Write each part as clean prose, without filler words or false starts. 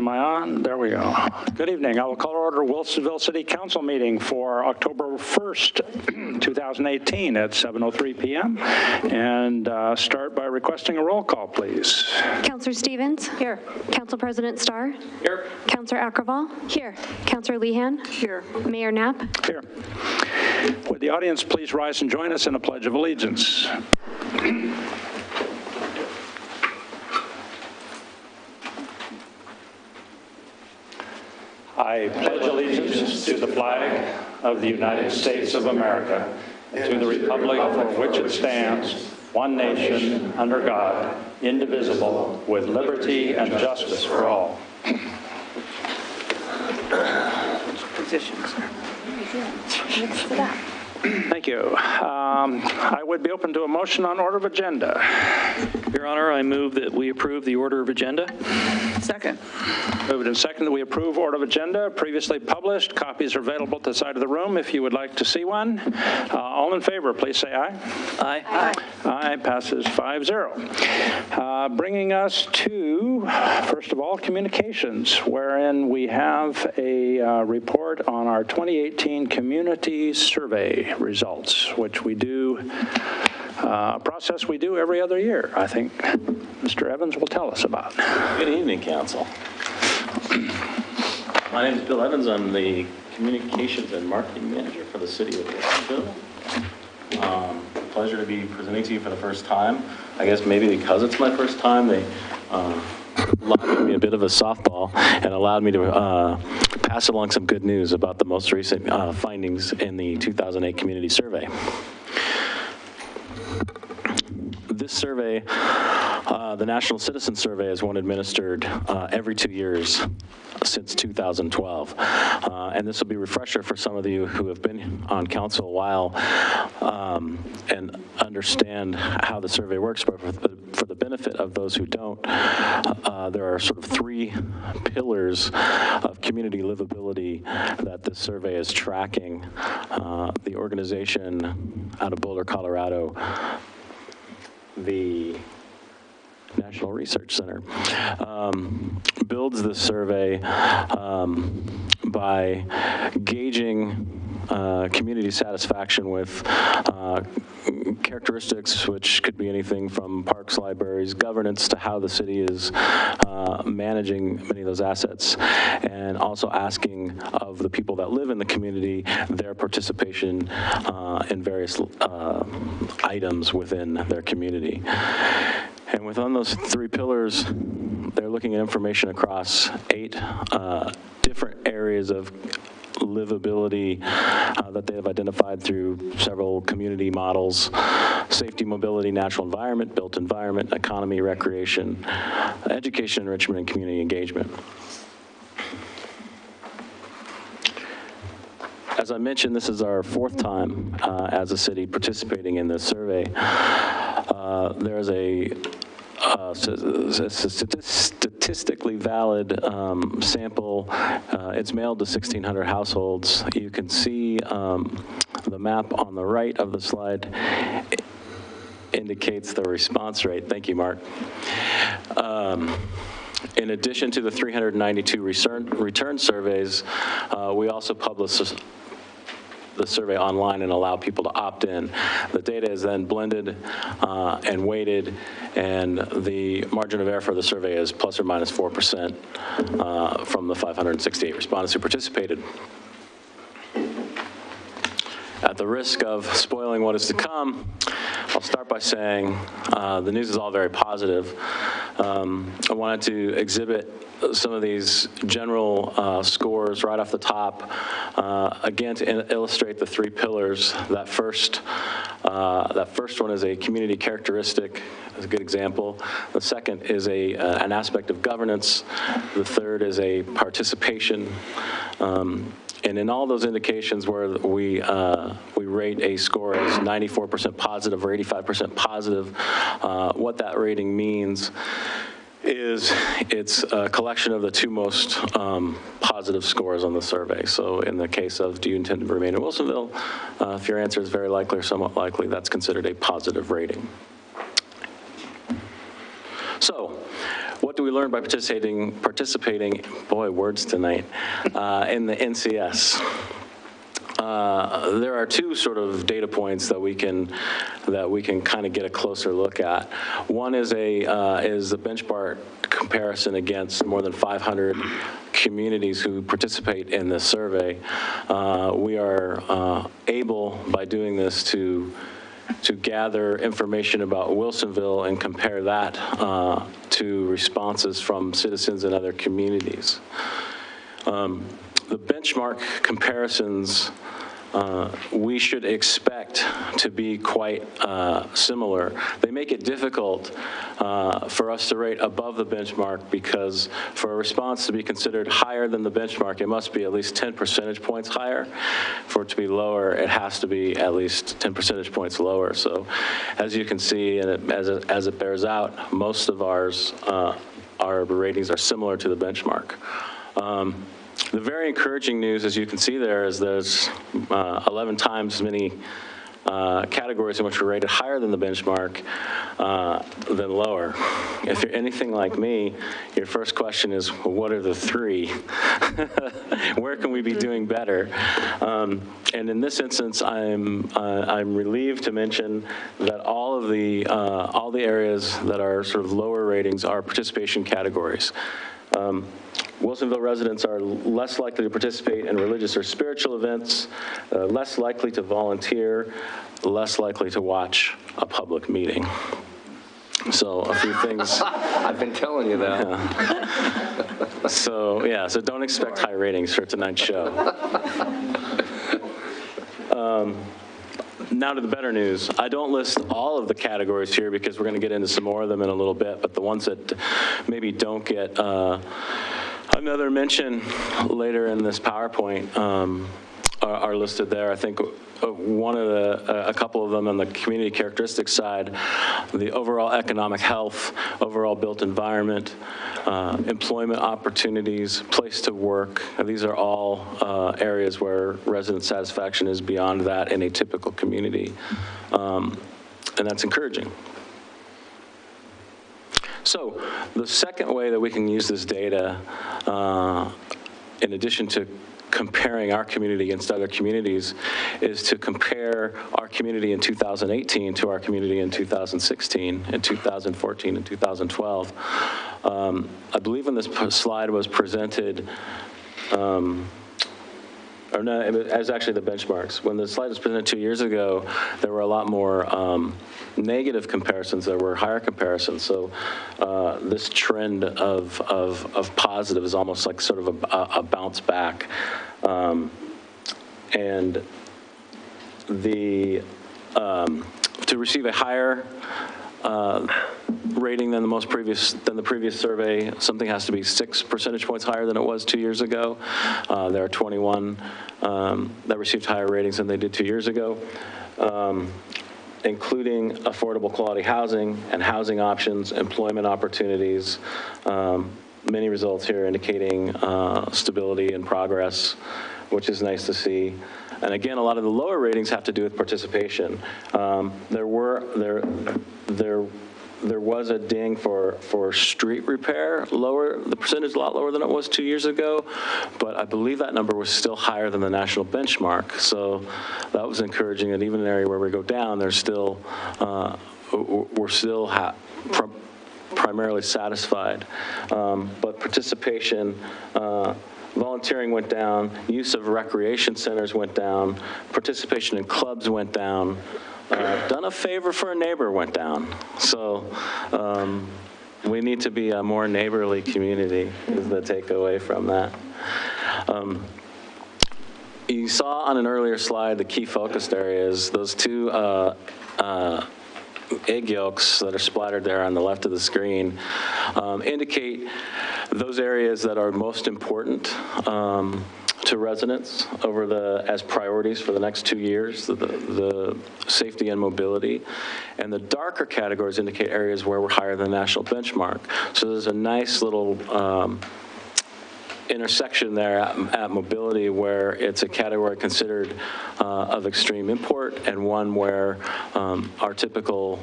Am I on? There we go. Good evening. I will call to order Wilsonville City Council meeting for October 1st, 2018 at 7:03 p.m. And start by requesting a roll call, please. Councillor Stevens? Here. Council President Starr? Here. Councillor Ackerval? Here. Councillor Lehan? Here. Mayor Knapp? Here. Would the audience please rise and join us in a pledge of allegiance? I pledge allegiance to the flag of the United States of America and to the republic for which it stands, one nation, under God, indivisible, with liberty and justice for all. Positions. Mix it up. Thank you. I would be open to a motion on order of agenda. Your Honor, I move that we approve the order of agenda. Second. Moved and second that we approve order of agenda, previously published. Copies are available at the side of the room if you would like to see one. All in favor, please say aye. Aye. Aye. Aye, passes 5-0. Bringing us to, first of all, communications, wherein we have a report on our 2018 community survey results, which we do, a process we do every other year. I think Mr. Evans will tell us about. Good evening, Council. My name is Bill Evans. I'm the Communications and Marketing Manager for the City of Wilsonville. Pleasure to be presenting to you for the first time. I guess maybe because it's my first time, they allowed me a bit of a softball and allowed me to pass along some good news about the most recent findings in the 2008 community survey. This survey, the National Citizen Survey, is one administered every 2 years since 2012. And this will be a refresher for some of you who have been on council a while and understand how the survey works, but for the benefit of those who don't, there are sort of 3 pillars of community livability that this survey is tracking. The organization out of Boulder, Colorado, the National Research Center, builds this survey by gauging community satisfaction with characteristics which could be anything from parks, libraries, governance, to how the city is managing many of those assets, and also asking of the people that live in the community their participation in various items within their community. And within those 3 pillars, they're looking at information across 8 different areas of livability that they have identified through several community models: safety, mobility, natural environment, built environment, economy, recreation, education, enrichment, and community engagement. As I mentioned, this is our 4th time as a city participating in this survey. There is a statistically valid sample. It's mailed to 1,600 households. You can see the map on the right of the slide indicates the response rate. Thank you, Mark. In addition to the 392 return surveys, we also publish the survey online and allow people to opt in. The data is then blended and weighted, and the margin of error for the survey is plus or minus 4% from the 568 respondents who participated. At the risk of spoiling what is to come, I'll start by saying the news is all very positive. I wanted to exhibit some of these general scores right off the top, again to illustrate the 3 pillars. That first one is a community characteristic. That's a good example. The second is an aspect of governance. The third is a participation. And in all those indications where we rate a score as 94% positive or 85% positive, what that rating means is it's a collection of the 2 most positive scores on the survey. So in the case of do you intend to remain in Wilsonville, if your answer is very likely or somewhat likely, that's considered a positive rating. So what do we learn by participating, boy, words tonight, in the NCS? There are two sort of data points that we can kind of get a closer look at. One is the benchmark comparison against more than 500 communities who participate in this survey. We are able, by doing this, to gather information about Wilsonville and compare that to responses from citizens in other communities. The benchmark comparisons we should expect to be quite similar. They make it difficult for us to rate above the benchmark because for a response to be considered higher than the benchmark, it must be at least 10 percentage points higher. For it to be lower, it has to be at least 10 percentage points lower. So as you can see, and as it bears out, most of ours, our ratings are similar to the benchmark. The very encouraging news, as you can see there, is there's 11 times as many categories in which we're rated higher than the benchmark than lower. If you're anything like me, your first question is, well, what are the three? Where can we be doing better? And in this instance, I'm relieved to mention that all the areas that are sort of lower ratings are participation categories. Wilsonville residents are less likely to participate in religious or spiritual events, less likely to volunteer, less likely to watch a public meeting. So a few things. I've been telling you that. Yeah. So don't expect high ratings for tonight's show. Now to the better news. I don't list all of the categories here because we're going to get into some more of them in a little bit, but the ones that maybe don't get another mention later in this PowerPoint are listed there. I think a couple of them on the community characteristics side, the overall economic health, overall built environment, employment opportunities, place to work. These are all areas where resident satisfaction is beyond that in a typical community, and that's encouraging. So the second way that we can use this data, in addition to comparing our community against other communities, is to compare our community in 2018 to our community in 2016, and 2014, and 2012. I believe when this slide was presented, or no, it was actually the benchmarks. When the slide was presented 2 years ago, there were a lot more negative comparisons. There were higher comparisons. So this trend of positive is almost like sort of a bounce back. And to receive a higher rating than the previous survey, something has to be 6 percentage points higher than it was 2 years ago. There are 21 that received higher ratings than they did 2 years ago, including affordable quality housing and housing options, employment opportunities. Many results here indicating stability and progress, which is nice to see. And again, a lot of the lower ratings have to do with participation. There was a ding for street repair, the percentage a lot lower than it was 2 years ago, but I believe that number was still higher than the national benchmark. So that was encouraging that even in an area where we go down, there's still, we're still primarily satisfied. But participation, volunteering went down, use of recreation centers went down, participation in clubs went down, done a favor for a neighbor went down. So we need to be a more neighborly community is the takeaway from that. You saw on an earlier slide the key focused areas, those two egg yolks that are splattered there on the left of the screen indicate those areas that are most important to residents as priorities for the next 2 years, the safety and mobility. And the darker categories indicate areas where we're higher than the national benchmark. So there's a nice little intersection there at mobility where it's a category considered of extreme import and one where our typical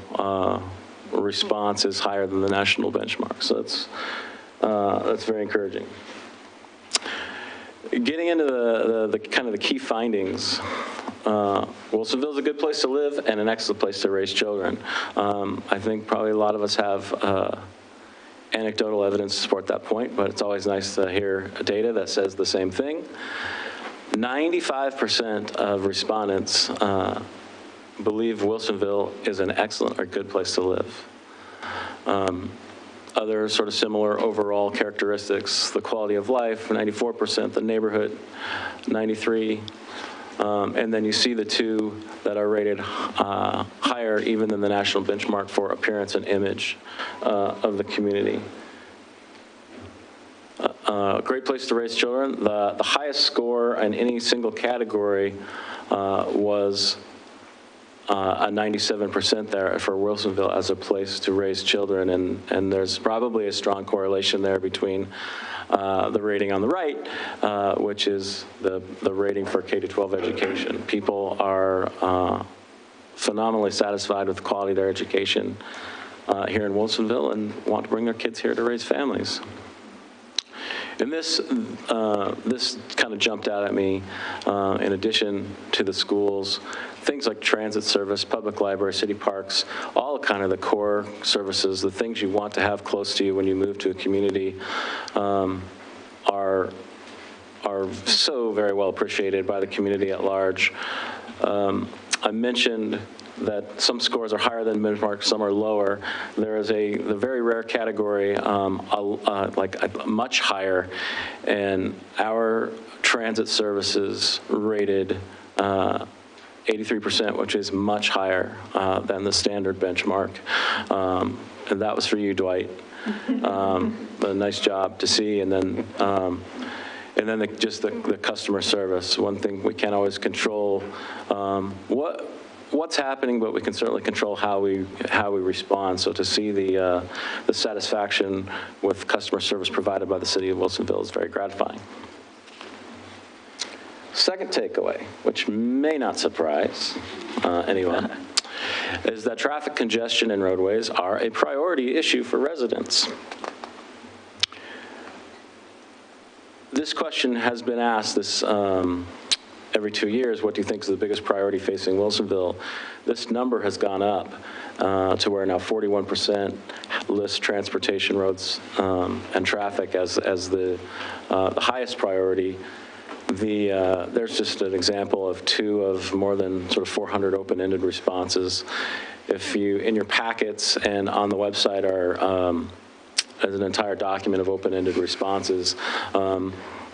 response is higher than the national benchmark. So that's very encouraging. Getting into the kind of the key findings, Wilsonville is a good place to live and an excellent place to raise children. I think probably a lot of us have anecdotal evidence to support that point, but it's always nice to hear data that says the same thing. 95% of respondents believe Wilsonville is an excellent or good place to live. Other sort of similar overall characteristics, the quality of life, 94%, the neighborhood, 93%. And then you see the two that are rated higher even than the national benchmark for appearance and image of the community. Great place to raise children. The highest score in any single category was a 97% there for Wilsonville as a place to raise children, and there's probably a strong correlation there between the rating on the right, which is the rating for K-12 education. People are phenomenally satisfied with the quality of their education here in Wilsonville and want to bring their kids here to raise families. And this kind of jumped out at me, in addition to the schools, things like transit service, public library, city parks, all kind of the core services, the things you want to have close to you when you move to a community, are so very well appreciated by the community at large. I mentioned that some scores are higher than benchmark, some are lower. There is the very rare category, like much higher, and our transit services rated 83%, which is much higher than the standard benchmark. And that was for you, Dwight. A nice job to see. And then just the customer service. One thing we can't always control what's happening, but we can certainly control how we respond. So to see the satisfaction with customer service provided by the city of Wilsonville is very gratifying. Second takeaway, which may not surprise anyone, is that traffic congestion and roadways are a priority issue for residents. This question has been asked every 2 years. What do you think is the biggest priority facing Wilsonville? This number has gone up to where now 41% list transportation, roads, and traffic as the highest priority. There's just an example of two of more than sort of 400 open-ended responses. If you, in your packets and on the website are as an entire document of open-ended responses.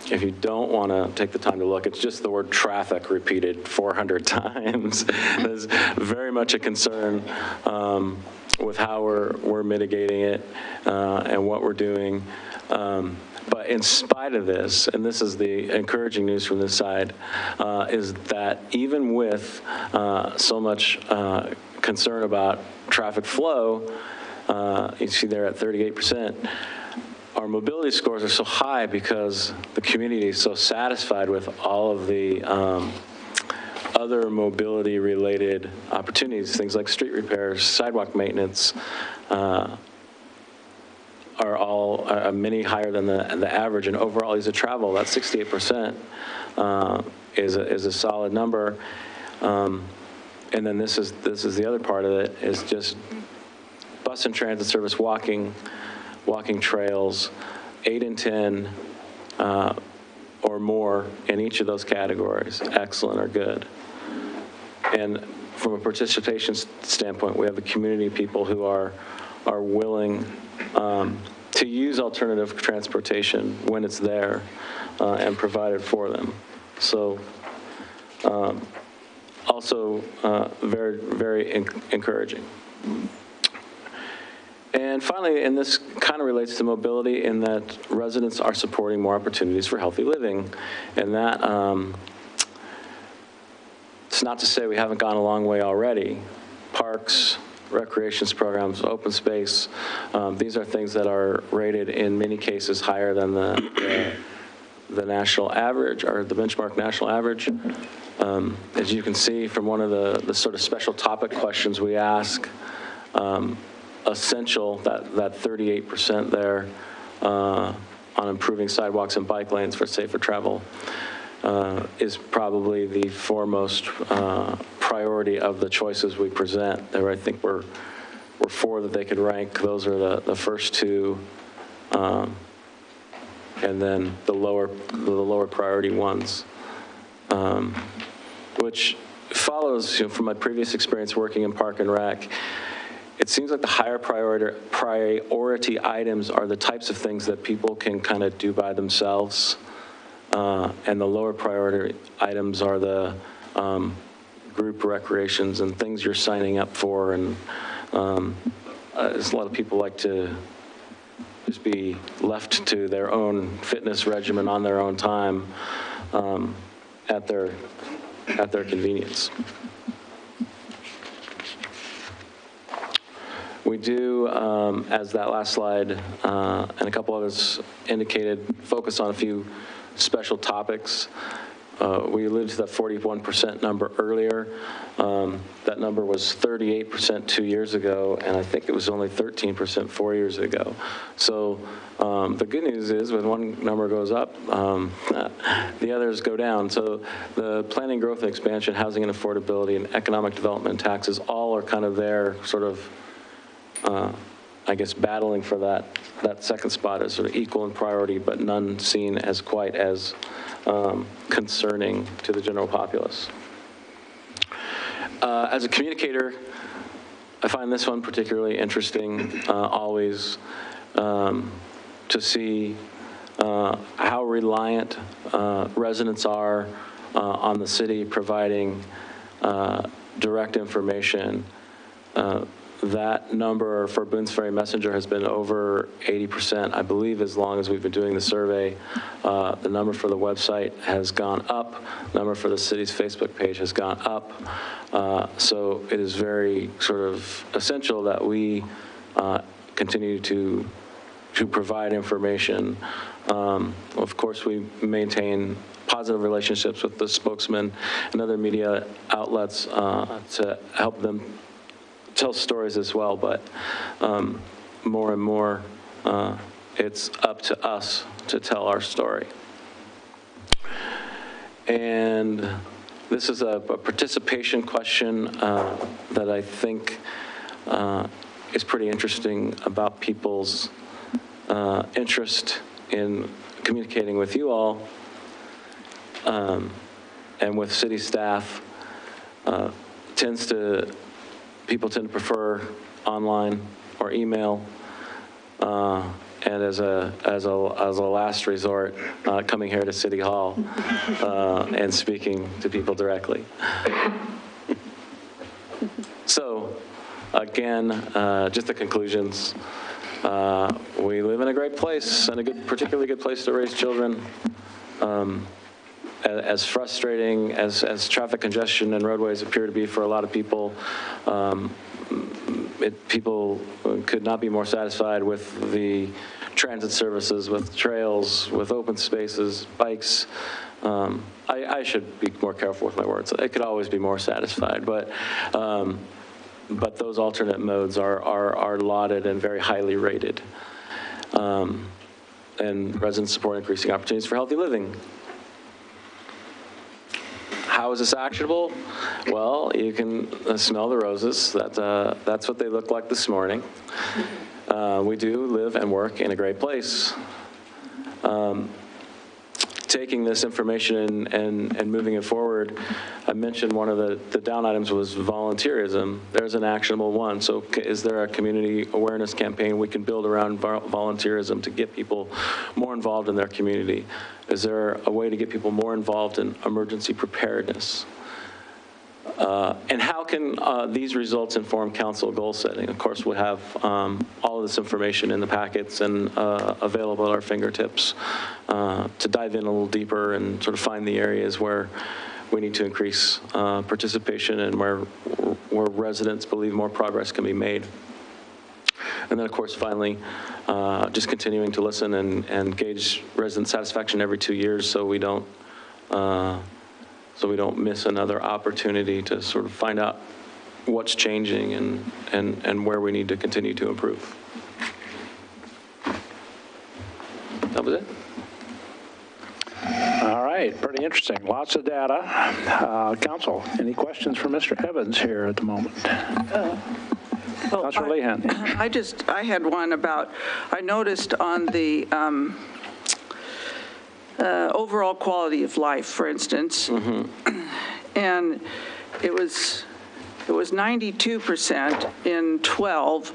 If you don't want to take the time to look, it's just the word traffic repeated 400 times. There's very much a concern with how we're mitigating it and what we're doing. But in spite of this, and this is the encouraging news from this side, is that even with so much concern about traffic flow, you see there at 38%, our mobility scores are so high because the community is so satisfied with all of the other mobility-related opportunities, things like street repairs, sidewalk maintenance, are all many higher than the average, and overall ease of travel, that 68% is a solid number. And then this is the other part of it, is just bus and transit service, walking trails, 8 and 10 or more in each of those categories, excellent or good. And from a participation standpoint, we have the community people who are willing to use alternative transportation when it's there and provided for them. So also very, very encouraging. And finally, and this kind of relates to mobility in that residents are supporting more opportunities for healthy living. And that, it's not to say we haven't gone a long way already. Parks, recreations programs, open space, these are things that are rated in many cases higher than the national average, or the benchmark national average. As you can see from one of the sort of special topic questions we ask, essential, that 38% there on improving sidewalks and bike lanes for safer travel is probably the foremost priority of the choices we present. There, I think we're four that they could rank. Those are the first two, and then the lower priority ones, which follows from my previous experience working in Park and Rec. It seems like the higher priority items are the types of things that people can kind of do by themselves, and the lower priority items are the group recreations and things you're signing up for. And there's a lot of people like to just be left to their own fitness regimen on their own time at their convenience. We do, as that last slide and a couple others indicated, focus on a few special topics. We alluded to that 41% number earlier. That number was 38% 2 years ago, and I think it was only 13% 4 years ago. So the good news is when one number goes up, the others go down. So the planning, growth, and expansion, housing and affordability, and economic development and taxes all are kind of there, sort of, I guess, battling for that second spot as sort of equal in priority, but none seen as quite as concerning to the general populace. As a communicator, I find this one particularly interesting, always, to see how reliant residents are on the city providing direct information. That number for Boone's Ferry Messenger has been over 80%, I believe, as long as we've been doing the survey. The number for the website has gone up. The number for the city's Facebook page has gone up. So it is very sort of essential that we continue to provide information. Of course, we maintain positive relationships with the spokesman and other media outlets to help them tell stories as well, but more and more, it's up to us to tell our story. And this is a participation question that I think is pretty interesting about people's interest in communicating with you all and with city staff. People tend to prefer online or email, and as a last resort, coming here to City Hall and speaking to people directly. So, again, just the conclusions. We live in a great place and a particularly good place to raise children. As frustrating as traffic congestion and roadways appear to be for a lot of people, people could not be more satisfied with the transit services, with trails, with open spaces, bikes. I should be more careful with my words. I could always be more satisfied, but those alternate modes are lauded and very highly rated. And residents support increasing opportunities for healthy living. How is this actionable? Well, you can smell the roses. That's what they look like this morning. We do live and work in a great place. Taking this information and moving it forward, I mentioned one of the down items was volunteerism. There's an actionable one. So is there a community awareness campaign we can build around volunteerism to get people more involved in their community? Is there a way to get people more involved in emergency preparedness? And how can these results inform council goal setting? Of course, we have all of this information in the packets and available at our fingertips to dive in a little deeper and sort of find the areas where we need to increase participation and where residents believe more progress can be made. And then, of course, finally, just continuing to listen and gauge resident satisfaction every 2 years so we don't miss another opportunity to sort of find out what's changing and where we need to continue to improve. That was it. All right, pretty interesting. Lots of data. Council, any questions for Mr. Evans here at the moment? Councilor Lehan. I had one about, I noticed on the overall quality of life, for instance, and it was 92% in 12,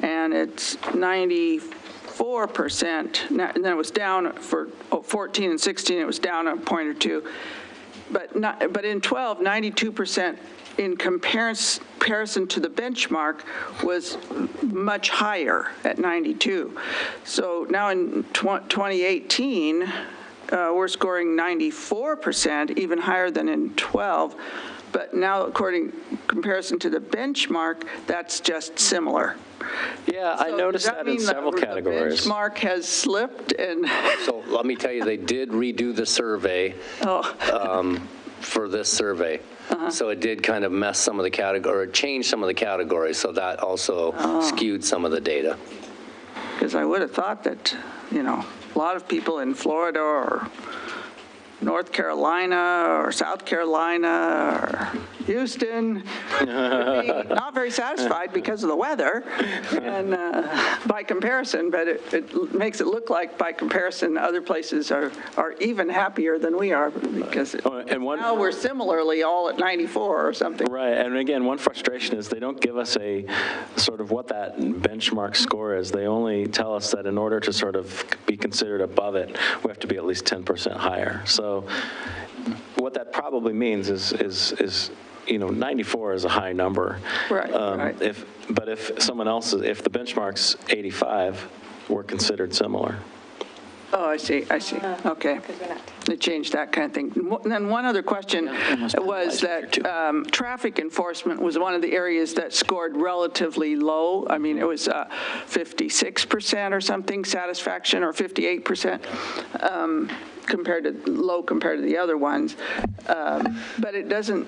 and it's 94%, and then it was down for 14 and 16, it was down a point or two, but in 12, 92% in comparison to the benchmark was much higher at 92. So now in 2018, we're scoring 94%, even higher than in 12. But now, comparison to the benchmark, that's just similar. Yeah, I noticed that in several categories. The benchmark has slipped, and So let me tell you, they did redo the survey for this survey. So it did kind of mess some of the category, change some of the categories. So that also skewed some of the data. because I would have thought that, a lot of people in Florida or North Carolina or South Carolina or Houston would be not very satisfied because of the weather, and by comparison, but it makes it look like by comparison other places are even happier than we are, because now we're similarly all at 94 or something. Right, and again, one frustration is they don't give us a sort of what that benchmark score is. They only tell us that in order to sort of be considered above it, we have to be at least 10% higher. So what that probably means is 94 is a high number. Right, right. If someone else, if the benchmark's 85, we're considered similar. Oh, I see. Okay. They changed that kind of thing. And then one other question was that traffic enforcement was one of the areas that scored relatively low. I mean, it was 56% or something satisfaction, or 58%. Compared to the other ones, but it doesn't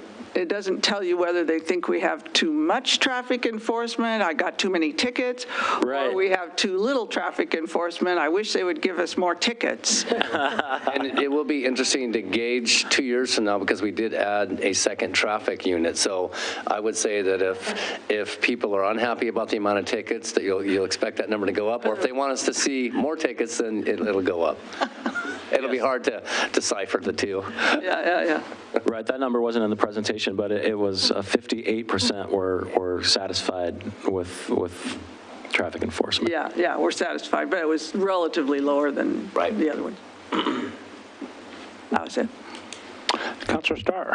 tell you whether they think we have too much traffic enforcement, I got too many tickets, right, or we have too little traffic enforcement, I wish they would give us more tickets. And it will be interesting to gauge 2 years from now, because we did add a second traffic unit. So I would say that if people are unhappy about the amount of tickets, that you'll expect that number to go up, or if they want us to see more tickets, then it'll go up. It'll be hard to decipher the two. Yeah. Right, that number wasn't in the presentation, but it was 58% were satisfied with traffic enforcement. Yeah, we're satisfied, but it was relatively lower than the other ones. That was it. Councilor Starr.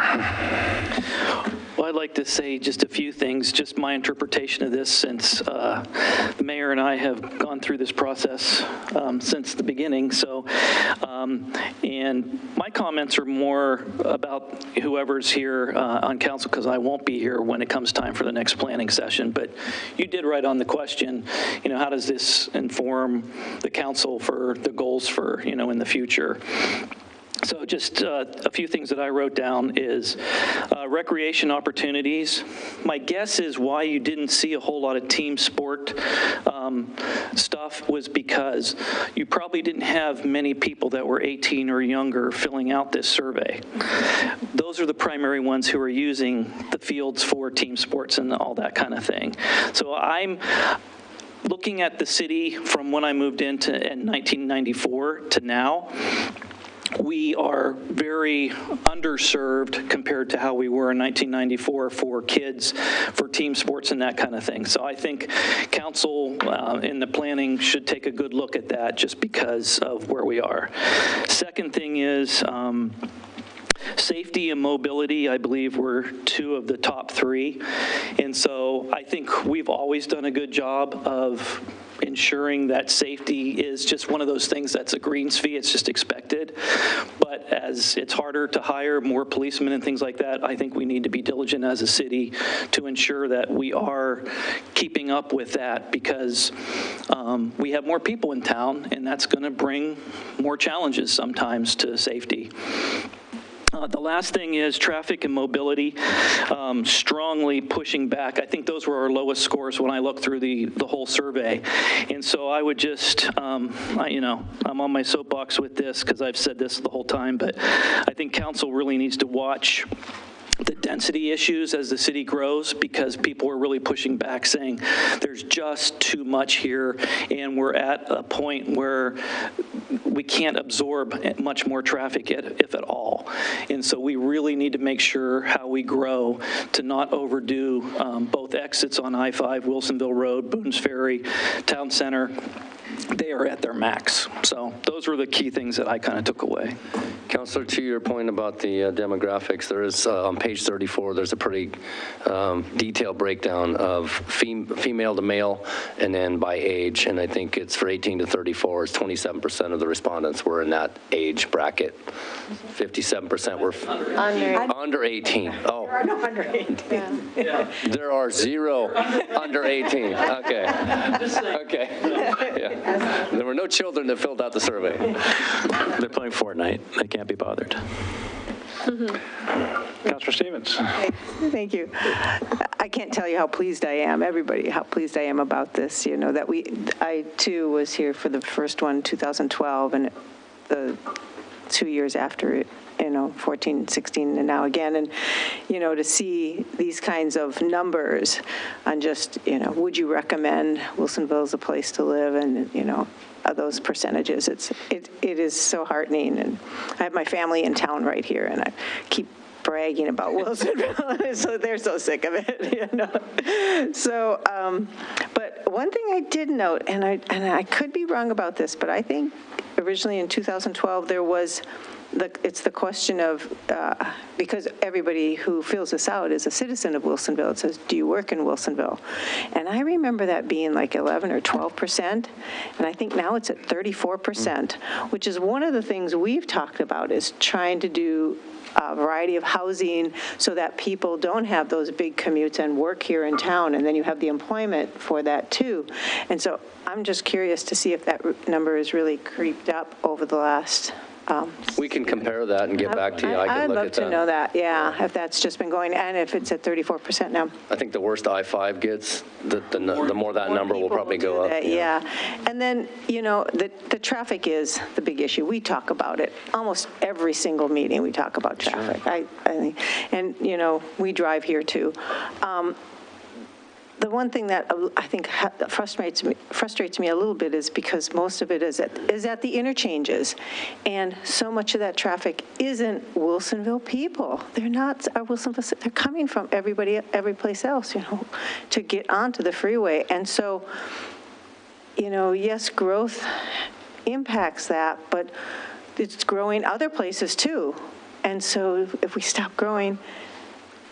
Well, I'd like to say just a few things, just my interpretation of this, since the mayor and I have gone through this process since the beginning. So, and my comments are more about whoever's here on council, because I won't be here when it comes time for the next planning session. But you did right on the question, how does this inform the council for the goals for, in the future? So just a few things that I wrote down is recreation opportunities. My guess is why you didn't see a whole lot of team sport stuff was because you probably didn't have many people that were 18 or younger filling out this survey. Those are the primary ones who are using the fields for team sports and all that kind of thing. So I'm looking at the city from when I moved in 1994 to now. We are very underserved compared to how we were in 1994 for kids, for team sports and that kind of thing. So I think council in the planning should take a good look at that, just because of where we are. Second thing is safety and mobility, I believe, were two of the top three. And so I think we've always done a good job of ensuring that safety is just one of those things that's a greens fee, it's just expected. But as it's harder to hire more policemen and things like that, I think we need to be diligent as a city to ensure that we are keeping up with that, because we have more people in town, and that's going to bring more challenges sometimes to safety. The last thing is traffic and mobility, strongly pushing back. I think those were our lowest scores when I looked through the whole survey. And so I would just, I'm on my soapbox with this because I've said this the whole time, but I think council really needs to watch the density issues as the city grows, because people are really pushing back saying there's just too much here, and we're at a point where we can't absorb much more traffic, if at all. And so we really need to make sure how we grow to not overdo both exits on I-5, Wilsonville Road, Boone's Ferry, Town Center. They are at their max. So those were the key things that I kind of took away. Councilor, to your point about the demographics, there is on page 34, there's a pretty detailed breakdown of female to male and then by age. And I think it's for 18 to 34, it's 27% of the respondents were in that age bracket. 57% were under 18. Oh. There are no under 18. Yeah. There are 0 under 18. Okay. Okay. Yeah. There were no children that filled out the survey. They're playing Fortnite. They can't be bothered. Councilor Stevens. Thank you. I can't tell you how pleased I am, everybody, how pleased I am about this, that I too was here for the first one, 2012, and the 2 years after it, 14, 16, and now again. And, to see these kinds of numbers on just, would you recommend Wilsonville as a place to live, and, those percentages, it is so heartening. And I have my family in town right here, and I keep bragging about Wilsonville, so they're so sick of it, So, but one thing I did note, and I could be wrong about this, but I think originally in 2012 there was it's the question of, because everybody who fills this out is a citizen of Wilsonville. It says, do you work in Wilsonville? And I remember that being like 11 or 12%, and I think now it's at 34%, which is one of the things we've talked about, is trying to do a variety of housing so that people don't have those big commutes and work here in town, and then you have the employment for that too. And so I'm just curious to see if that number has really creeped up over the last we can compare that and get back to you. I can I'd look love at to that. know that, yeah, if that's just been going, and if it's at 34% now. I think the worst I-5 gets, the more that number will probably go up. Yeah. And then, the traffic is the big issue. We talk about it. Almost every single meeting we talk about traffic. Sure. I think, and, we drive here too. The one thing that I think frustrates me a little bit is because most of it is at the interchanges, and so much of that traffic isn't Wilsonville people. They're not Wilsonville. They're coming from every place else, to get onto the freeway. And so, yes, growth impacts that, but it's growing other places too. And so, if we stop growing,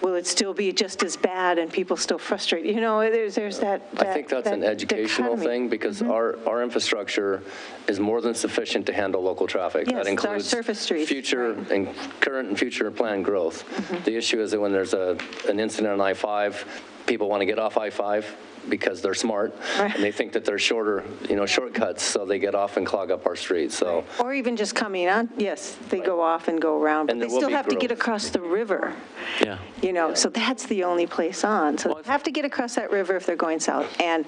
will it still be just as bad and people still frustrated? There's that I think that's an educational thing, because our infrastructure is more than sufficient to handle local traffic. Yes, that includes our surface streets, future and current and future planned growth. The issue is that when there's an incident on I-5, people want to get off I-5 because they're smart, and they think that they're shorter, shortcuts, so they get off and clog up our streets. So, or even just coming on, yes, they go off and go around, but And they there will still be have to get growth. across the river. Yeah. So that's the only place on. So they have to get across that river if they're going south, and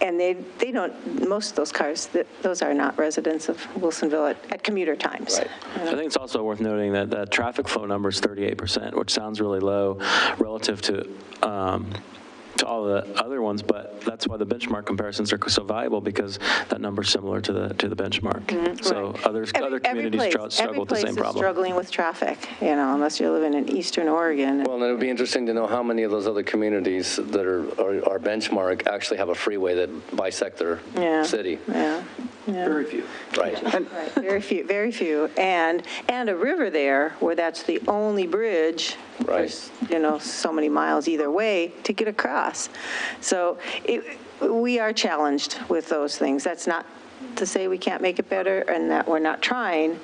they don't. Most of those cars, those are not residents of Wilsonville at commuter times. Right. I think it's also worth noting that the traffic flow number is 38%, which sounds really low relative to all the other ones, but that's why the benchmark comparisons are so valuable, because that number is similar to the benchmark. So other communities struggle with the same problem. Every place is struggling with traffic, unless you're living in Eastern Oregon. well, and it would be interesting to know how many of those other communities that are benchmark actually have a freeway that bisect their city. Yeah. Very few. Right. Right, very few, and a river there where that's the only bridge. Right. There's, so many miles either way to get across. So we are challenged with those things. That's not to say we can't make it better and that we're not trying,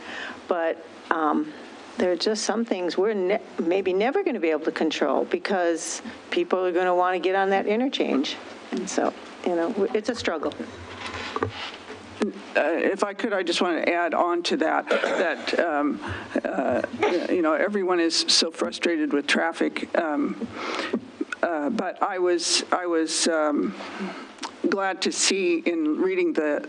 but there are just some things we're maybe never going to be able to control, because people are going to want to get on that interchange. And so, it's a struggle. if I could, I just want to add on to that, everyone is so frustrated with traffic, but I was glad to see in reading the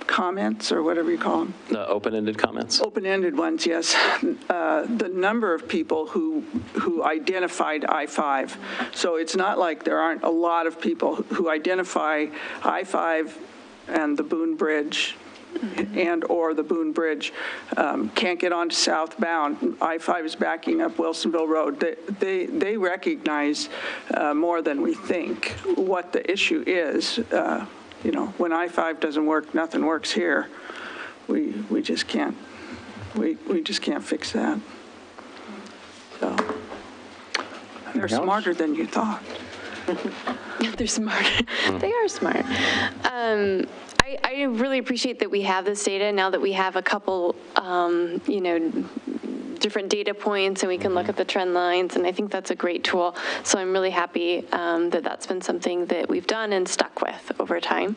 comments, or whatever you call them. The open-ended comments? Open-ended ones, yes. The number of people who identified I-5. So it's not like there aren't a lot of people who identify I-5 and the Boone Bridge or the Boone Bridge, can't get onto southbound. I-5 is backing up Wilsonville Road. They recognize more than we think what the issue is. When I-5 doesn't work, nothing works here. We just can't. We just can't fix that. So they're smarter than you thought. They're smart. They are smart. I really appreciate that we have this data now that we have a couple, different data points, and we can look at the trend lines, and I think that's a great tool. So I'm really happy that that's been something that we've done and stuck with over time.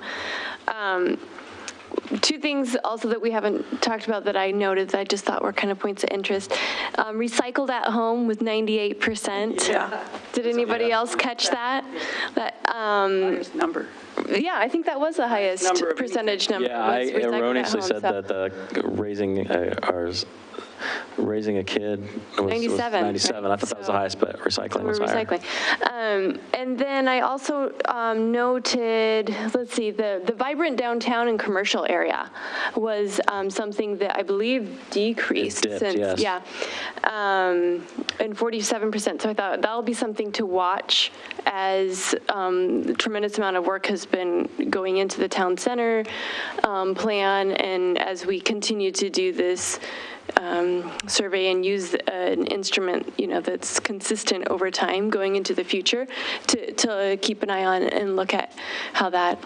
Two things also that we haven't talked about that I noted that I just thought were kind of points of interest. Recycled at home with 98%. Yeah. Did anybody else catch that? Highest number. Yeah, I think that was the highest percentage number. Yeah, I erroneously said that the raising a kid was 97. 97. Right? I thought that was the highest, but recycling was higher. And then I also noted, let's see, the vibrant downtown and commercial area was something that I believe decreased. It dipped, yes. Yeah, and 47%. So I thought that'll be something to watch as the tremendous amount of work has been going into the town center plan, and as we continue to do this survey and use an instrument, that's consistent over time going into the future to keep an eye on and look at how that.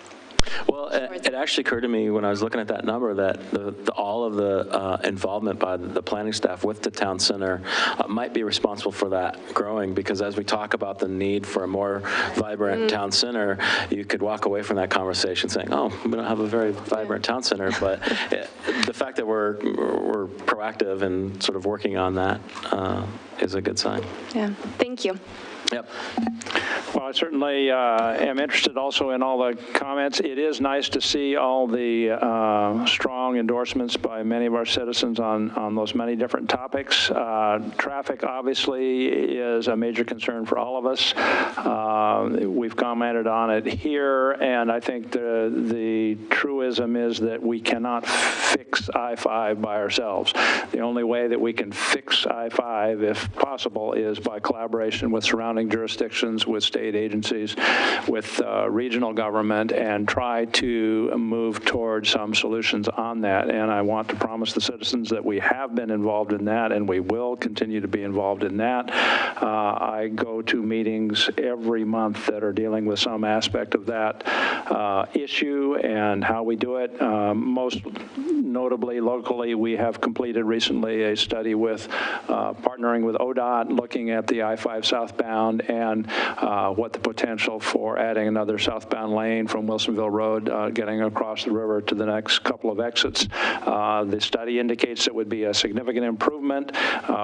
Well, it actually occurred to me when I was looking at that number that all of the involvement by the planning staff with the town center might be responsible for that growing, because as we talk about the need for a more vibrant town center, you could walk away from that conversation saying, oh, we don't have a very vibrant town center, but the fact that we're proactive and sort of working on that is a good sign. Yeah, thank you. Yep. Well, I certainly am interested also in all the comments. It is nice to see all the strong endorsements by many of our citizens on those many different topics. Traffic obviously is a major concern for all of us. We've commented on it here, and I think the truism is that we cannot fix I-5 by ourselves. The only way that we can fix I-5, if possible, is by collaboration with surrounding jurisdictions, with state agencies, with regional government, and try to move towards some solutions on that. And I want to promise the citizens that we have been involved in that, and we will continue to be involved in that. I go to meetings every month that are dealing with some aspect of that issue and how we do it. Most notably, locally, we have completed recently a study with partnering with ODOT, looking at the I-5 southbound and what the potential for adding another southbound lane from Wilsonville Road, getting across the river to the next couple of exits. The study indicates it would be a significant improvement.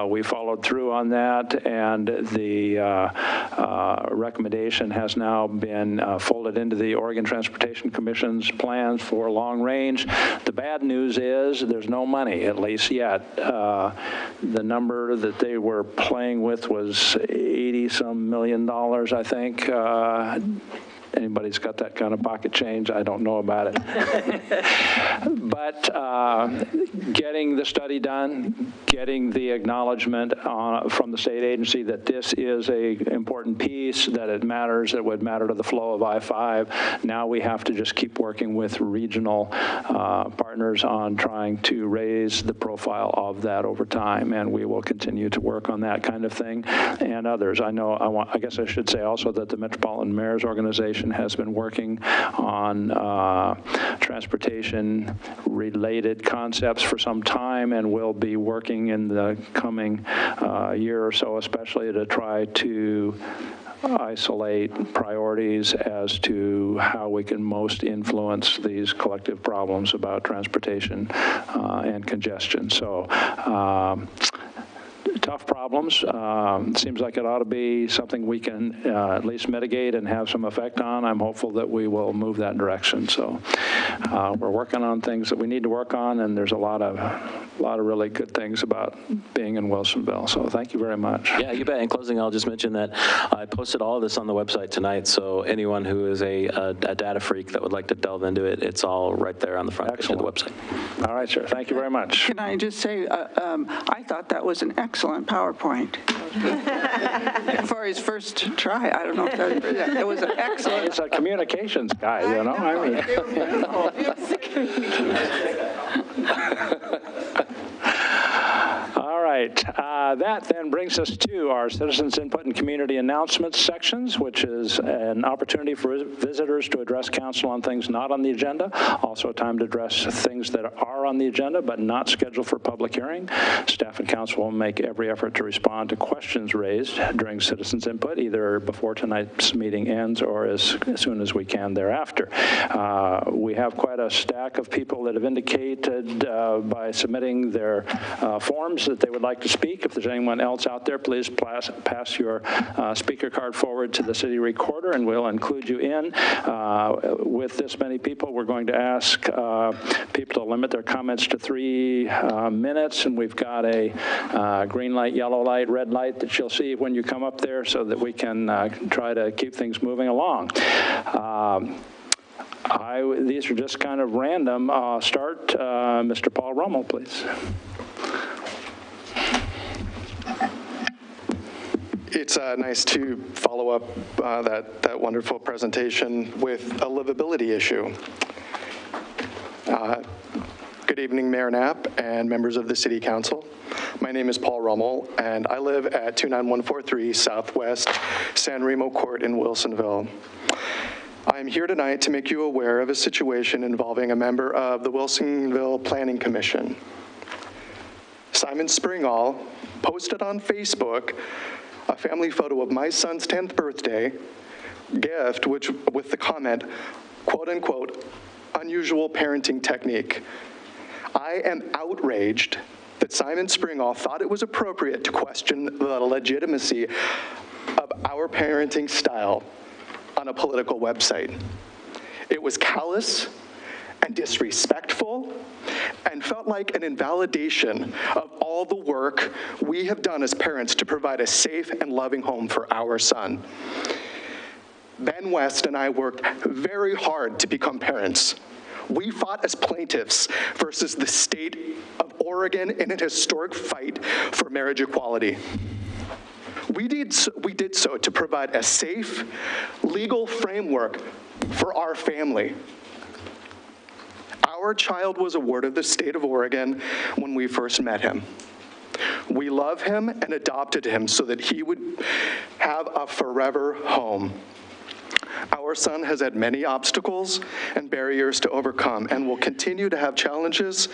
We followed through on that, and the recommendation has now been folded into the Oregon Transportation Commission's plans for long range. The bad news is there's no money, at least yet. The number that they were playing with was $80-some million, I think. Anybody's got that kind of pocket change, I don't know about it. But getting the study done, getting the acknowledgement from the state agency that this is a important piece, that it matters, it would matter to the flow of I-5. Now we have to just keep working with regional partners on trying to raise the profile of that over time, and we will continue to work on that kind of thing and others. I guess I should say also that the Metropolitan Mayor's Organization has been working on transportation-related concepts for some time, and will be working in the coming year or so, especially to try to isolate priorities as to how we can most influence these collective problems about transportation and congestion. So tough problems. Seems like it ought to be something we can at least mitigate and have some effect on. I'm hopeful that we will move that direction. So we're working on things that we need to work on, and there's a lot of really good things about being in Wilsonville. So thank you very much. Yeah, you bet. In closing, I'll just mention that I posted all of this on the website tonight, so anyone who is a data freak that would like to delve into it, it's all right there on the front page of the website. All right, sir. Thank you very much. Can I just say, I thought that was an excellent PowerPoint. For his first try, I don't know if that, it was an excellent. He's a communications guy, you know? I mean. All right. That then brings us to our citizens input and community announcements sections, which is an opportunity for visitors to address council on things not on the agenda. Also a time to address things that are on the agenda but not scheduled for public hearing. Staff and council will make every effort to respond to questions raised during citizens input, either before tonight's meeting ends or as soon as we can thereafter. We have quite a stack of people that have indicated by submitting their forms that they would like to speak. If there's anyone else out there, please pass your speaker card forward to the city recorder, and we'll include you in. With this many people, we're going to ask people to limit their comments to 3 minutes, and we've got a green light, yellow light, red light that you'll see when you come up there so that we can try to keep things moving along. These are just kind of random. Start, Mr. Paul Rummel, please. It's nice to follow up that wonderful presentation with a livability issue. Good evening, Mayor Knapp and members of the City Council. My name is Paul Rummel, and I live at 29143 Southwest San Remo Court in Wilsonville. I am here tonight to make you aware of a situation involving a member of the Wilsonville Planning Commission. Simon Springall posted on Facebook a family photo of my son's 10th birthday gift, which with the comment, quote unquote, unusual parenting technique. I am outraged that Simon Springall thought it was appropriate to question the legitimacy of our parenting style on a political website. It was callous and disrespectful and felt like an invalidation of all the work we have done as parents to provide a safe and loving home for our son. Ben West and I worked very hard to become parents. We fought as plaintiffs versus the state of Oregon in a historic fight for marriage equality. We did so to provide a safe, legal framework for our family. Our child was a ward of the state of Oregon when we first met him. We love him and adopted him so that he would have a forever home. Our son has had many obstacles and barriers to overcome and will continue to have challenges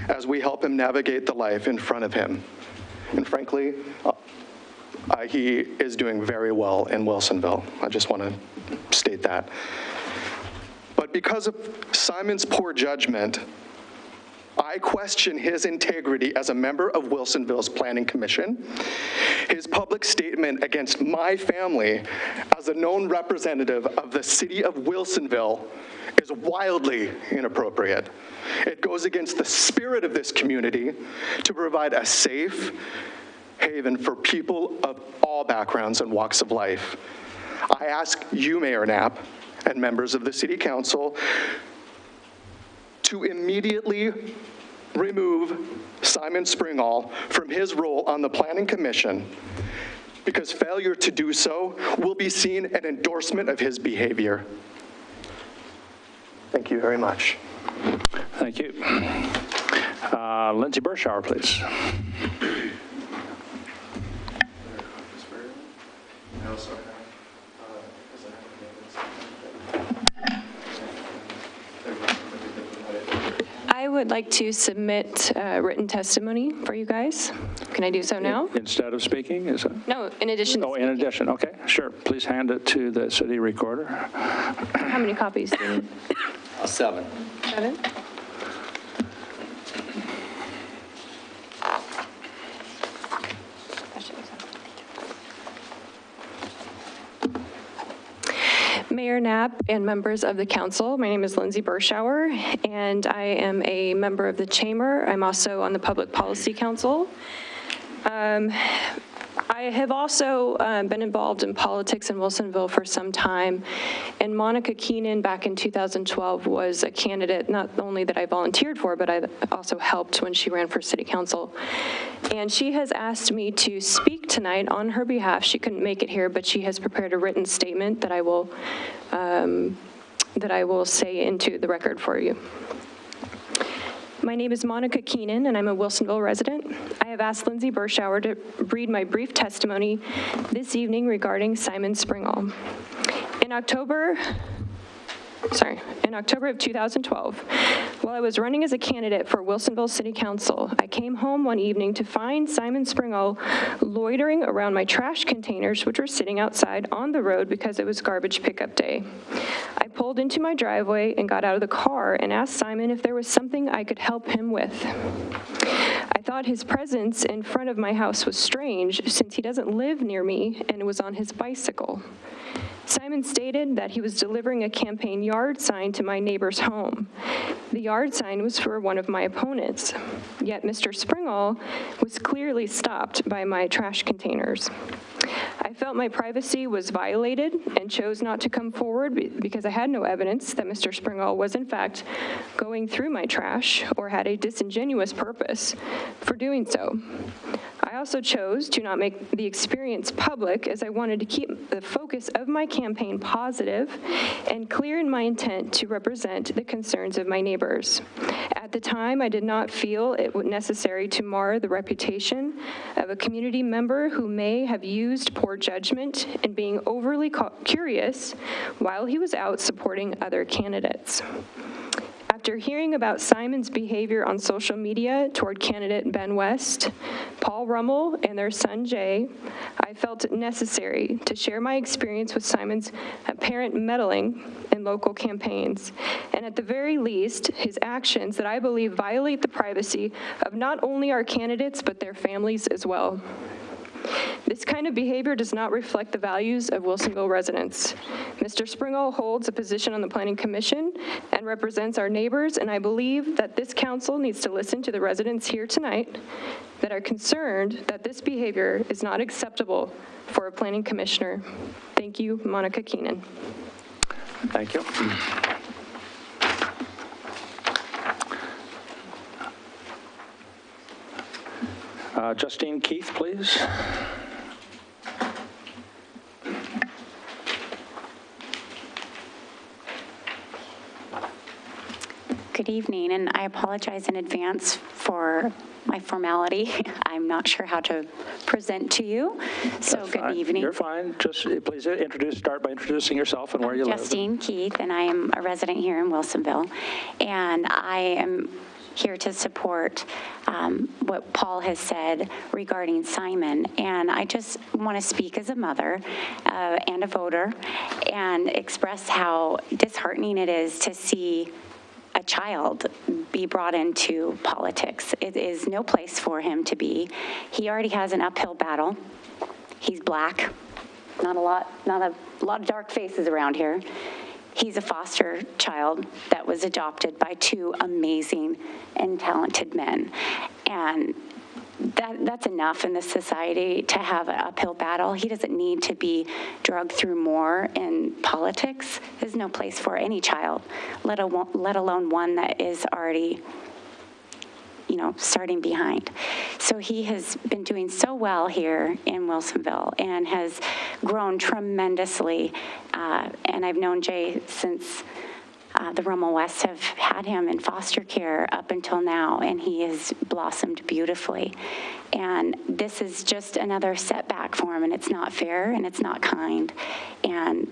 as we help him navigate the life in front of him. And frankly, he is doing very well in Wilsonville. I just want to state that. But because of Simon's poor judgment, I question his integrity as a member of Wilsonville's Planning Commission. His public statement against my family as a known representative of the city of Wilsonville is wildly inappropriate. It goes against the spirit of this community to provide a safe haven for people of all backgrounds and walks of life. I ask you, Mayor Knapp, and members of the City Council to immediately remove Simon Springall from his role on the Planning Commission, because failure to do so will be seen an endorsement of his behavior. Thank you very much. Thank you. Lindsay Burschauer, please. would like to submit written testimony for you guys. Can I do so now? Instead of speaking, is it? No, in addition to Oh, in addition, okay, sure. Please hand it to the city recorder. How many copies do you need? 7. 7? Mayor Knapp and members of the council, my name is Lindsay Burschauer, and I am a member of the chamber. I'm also on the Public Policy Council. I have also been involved in politics in Wilsonville for some time, and Monica Keenan back in 2012 was a candidate not only that I volunteered for, but I also helped when she ran for city council. And she has asked me to speak tonight on her behalf. She couldn't make it here, but she has prepared a written statement that I will say into the record for you. My name is Monica Keenan, and I'm a Wilsonville resident. I have asked Lindsay Burschauer to read my brief testimony this evening regarding Simon Springall. In October of 2012, while I was running as a candidate for Wilsonville City Council, I came home one evening to find Simon Springall loitering around my trash containers, which were sitting outside on the road because it was garbage pickup day. I pulled into my driveway and got out of the car and asked Simon if there was something I could help him with. I thought his presence in front of my house was strange since he doesn't live near me and was on his bicycle. Simon stated that he was delivering a campaign yard sign to my neighbor's home. The yard sign was for one of my opponents, yet Mr. Springall was clearly stopped by my trash containers. I felt my privacy was violated and chose not to come forward because I had no evidence that Mr. Springall was in fact going through my trash or had a disingenuous purpose for doing so. I also chose to not make the experience public as I wanted to keep the focus of my campaign positive and clear in my intent to represent the concerns of my neighbors. At the time, I did not feel it was necessary to mar the reputation of a community member who may have used poor judgment and being overly curious while he was out supporting other candidates. After hearing about Simon's behavior on social media toward candidate Ben West, Paul Rummel, and their son Jay, I felt it necessary to share my experience with Simon's apparent meddling in local campaigns, and at the very least, his actions that I believe violate the privacy of not only our candidates, but their families as well. This kind of behavior does not reflect the values of Wilsonville residents. Mr. Springall holds a position on the Planning Commission and represents our neighbors, and I believe that this council needs to listen to the residents here tonight that are concerned that this behavior is not acceptable for a planning commissioner. Thank you, Monica Keenan. Thank you. Justine Keith, please. Good evening, and I apologize in advance for my formality. I'm not sure how to present to you, so That's good fine. evening. You're fine. Just please start by introducing yourself and where you live. Justine Keith, and I am a resident here in Wilsonville, and I am here to support what Paul has said regarding Simon. And I just want to speak as a mother and a voter and express how disheartening it is to see a child be brought into politics. It is no place for him to be. He already has an uphill battle. He's black. Not a lot of dark faces around here. He's a foster child that was adopted by two amazing and talented men. And that's enough in this society to have an uphill battle. He doesn't need to be dragged through more in politics. There's no place for any child, let alone one that is already, starting behind. So he has been doing so well here in Wilsonville and has grown tremendously. And I've known Jay since the Rummel Wests have had him in foster care up until now, and he has blossomed beautifully. And this is just another setback for him, and it's not fair and it's not kind. And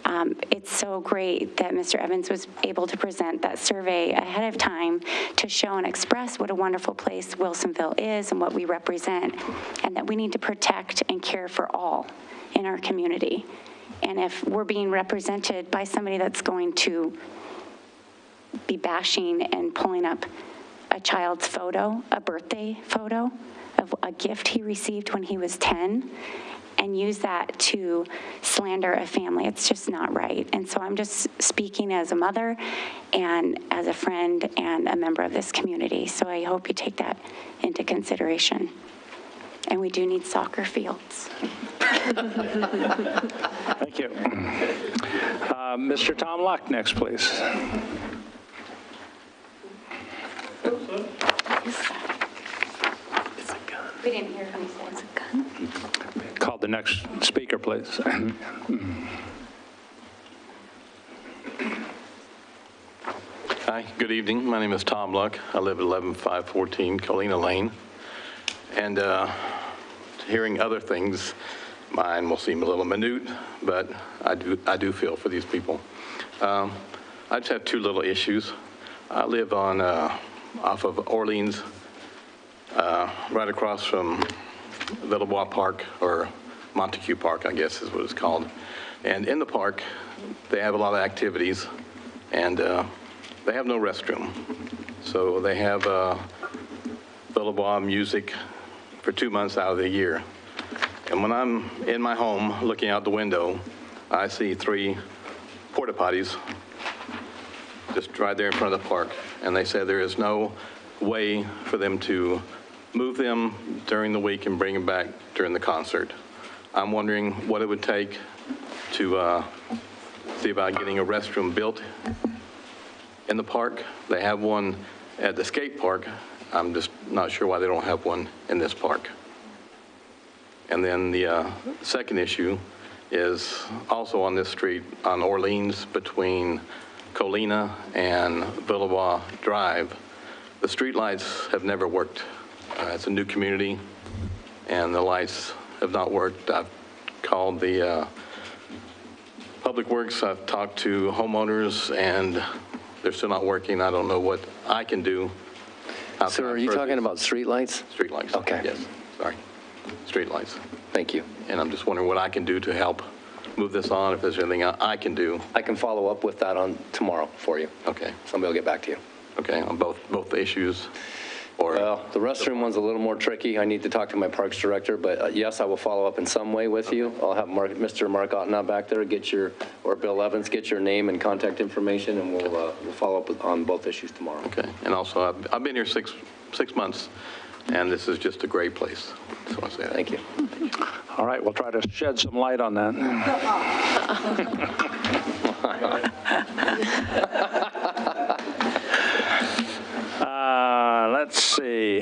It's so great that Mr. Evans was able to present that survey ahead of time to show and express what a wonderful place Wilsonville is and what we represent, and that we need to protect and care for all in our community. And if we're being represented by somebody that's going to be bashing and pulling up a child's photo, a birthday photo of a gift he received when he was 10, and use that to slander a family, it's just not right. And so I'm just speaking as a mother and as a friend and a member of this community. So I hope you take that into consideration. And we do need soccer fields. Thank you. Mr. Tom Luck, next, please. We didn't hear him say it's a gun. Call the next speaker, please. Hi, good evening. My name is Tom Luck. I live at 11514 Colina Lane. And hearing other things, mine will seem a little minute, but I do feel for these people. I just have two little issues. I live on off of Orleans, right across from Villebois Park, or Montague Park, I guess is what it's called. And in the park, they have a lot of activities, and they have no restroom. So they have Villebois music for 2 months out of the year. And when I'm in my home looking out the window, I see 3 porta potties just right there in front of the park. And they say there is no way for them to move them during the week and bring them back during the concert. I'm wondering what it would take to see about getting a restroom built in the park. They have one at the skate park. I'm just not sure why they don't have one in this park. And then the second issue is also on this street on Orleans between Colina and Villebois Drive. The street lights have never worked. It's a new community, and the lights have not worked. I've called the Public Works. I've talked to homeowners, and they're still not working. I don't know what I can do. So are you talking about street lights? Street lights. Okay. Yes, sorry. Street lights. Thank you. And I'm just wondering what I can do to help move this on, if there's anything I can do. I can follow up with that on tomorrow for you. Okay. Somebody will get back to you. Okay, on both the issues? Or Well, the restroom one's a little more tricky. I need to talk to my parks director, but yes, I will follow up in some way with you. I'll have Mr. Mark Ottenau back there or Bill Evans, get your name and contact information, and we'll follow up on both issues tomorrow. Okay, and also, I've been here six months, and this is just a great place. So I say that. Thank you. All right, we'll try to shed some light on that. Let's see.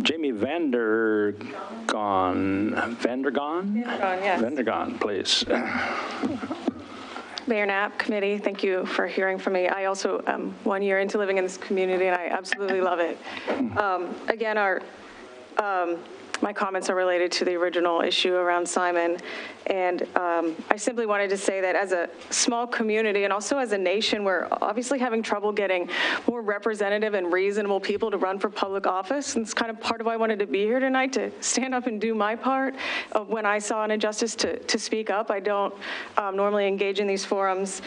Jamie Vandergon, yes. Vandergon, please. Mayor Knapp, committee, thank you for hearing from me. I also am 1 year into living in this community, and I absolutely love it. Again, my comments are related to the original issue around Simon, and I simply wanted to say that as a small community and also as a nation, we're obviously having trouble getting more representative and reasonable people to run for public office, and it's kind of part of why I wanted to be here tonight, to stand up and do my part. When I saw an injustice, to speak up. I don't normally engage in these forums.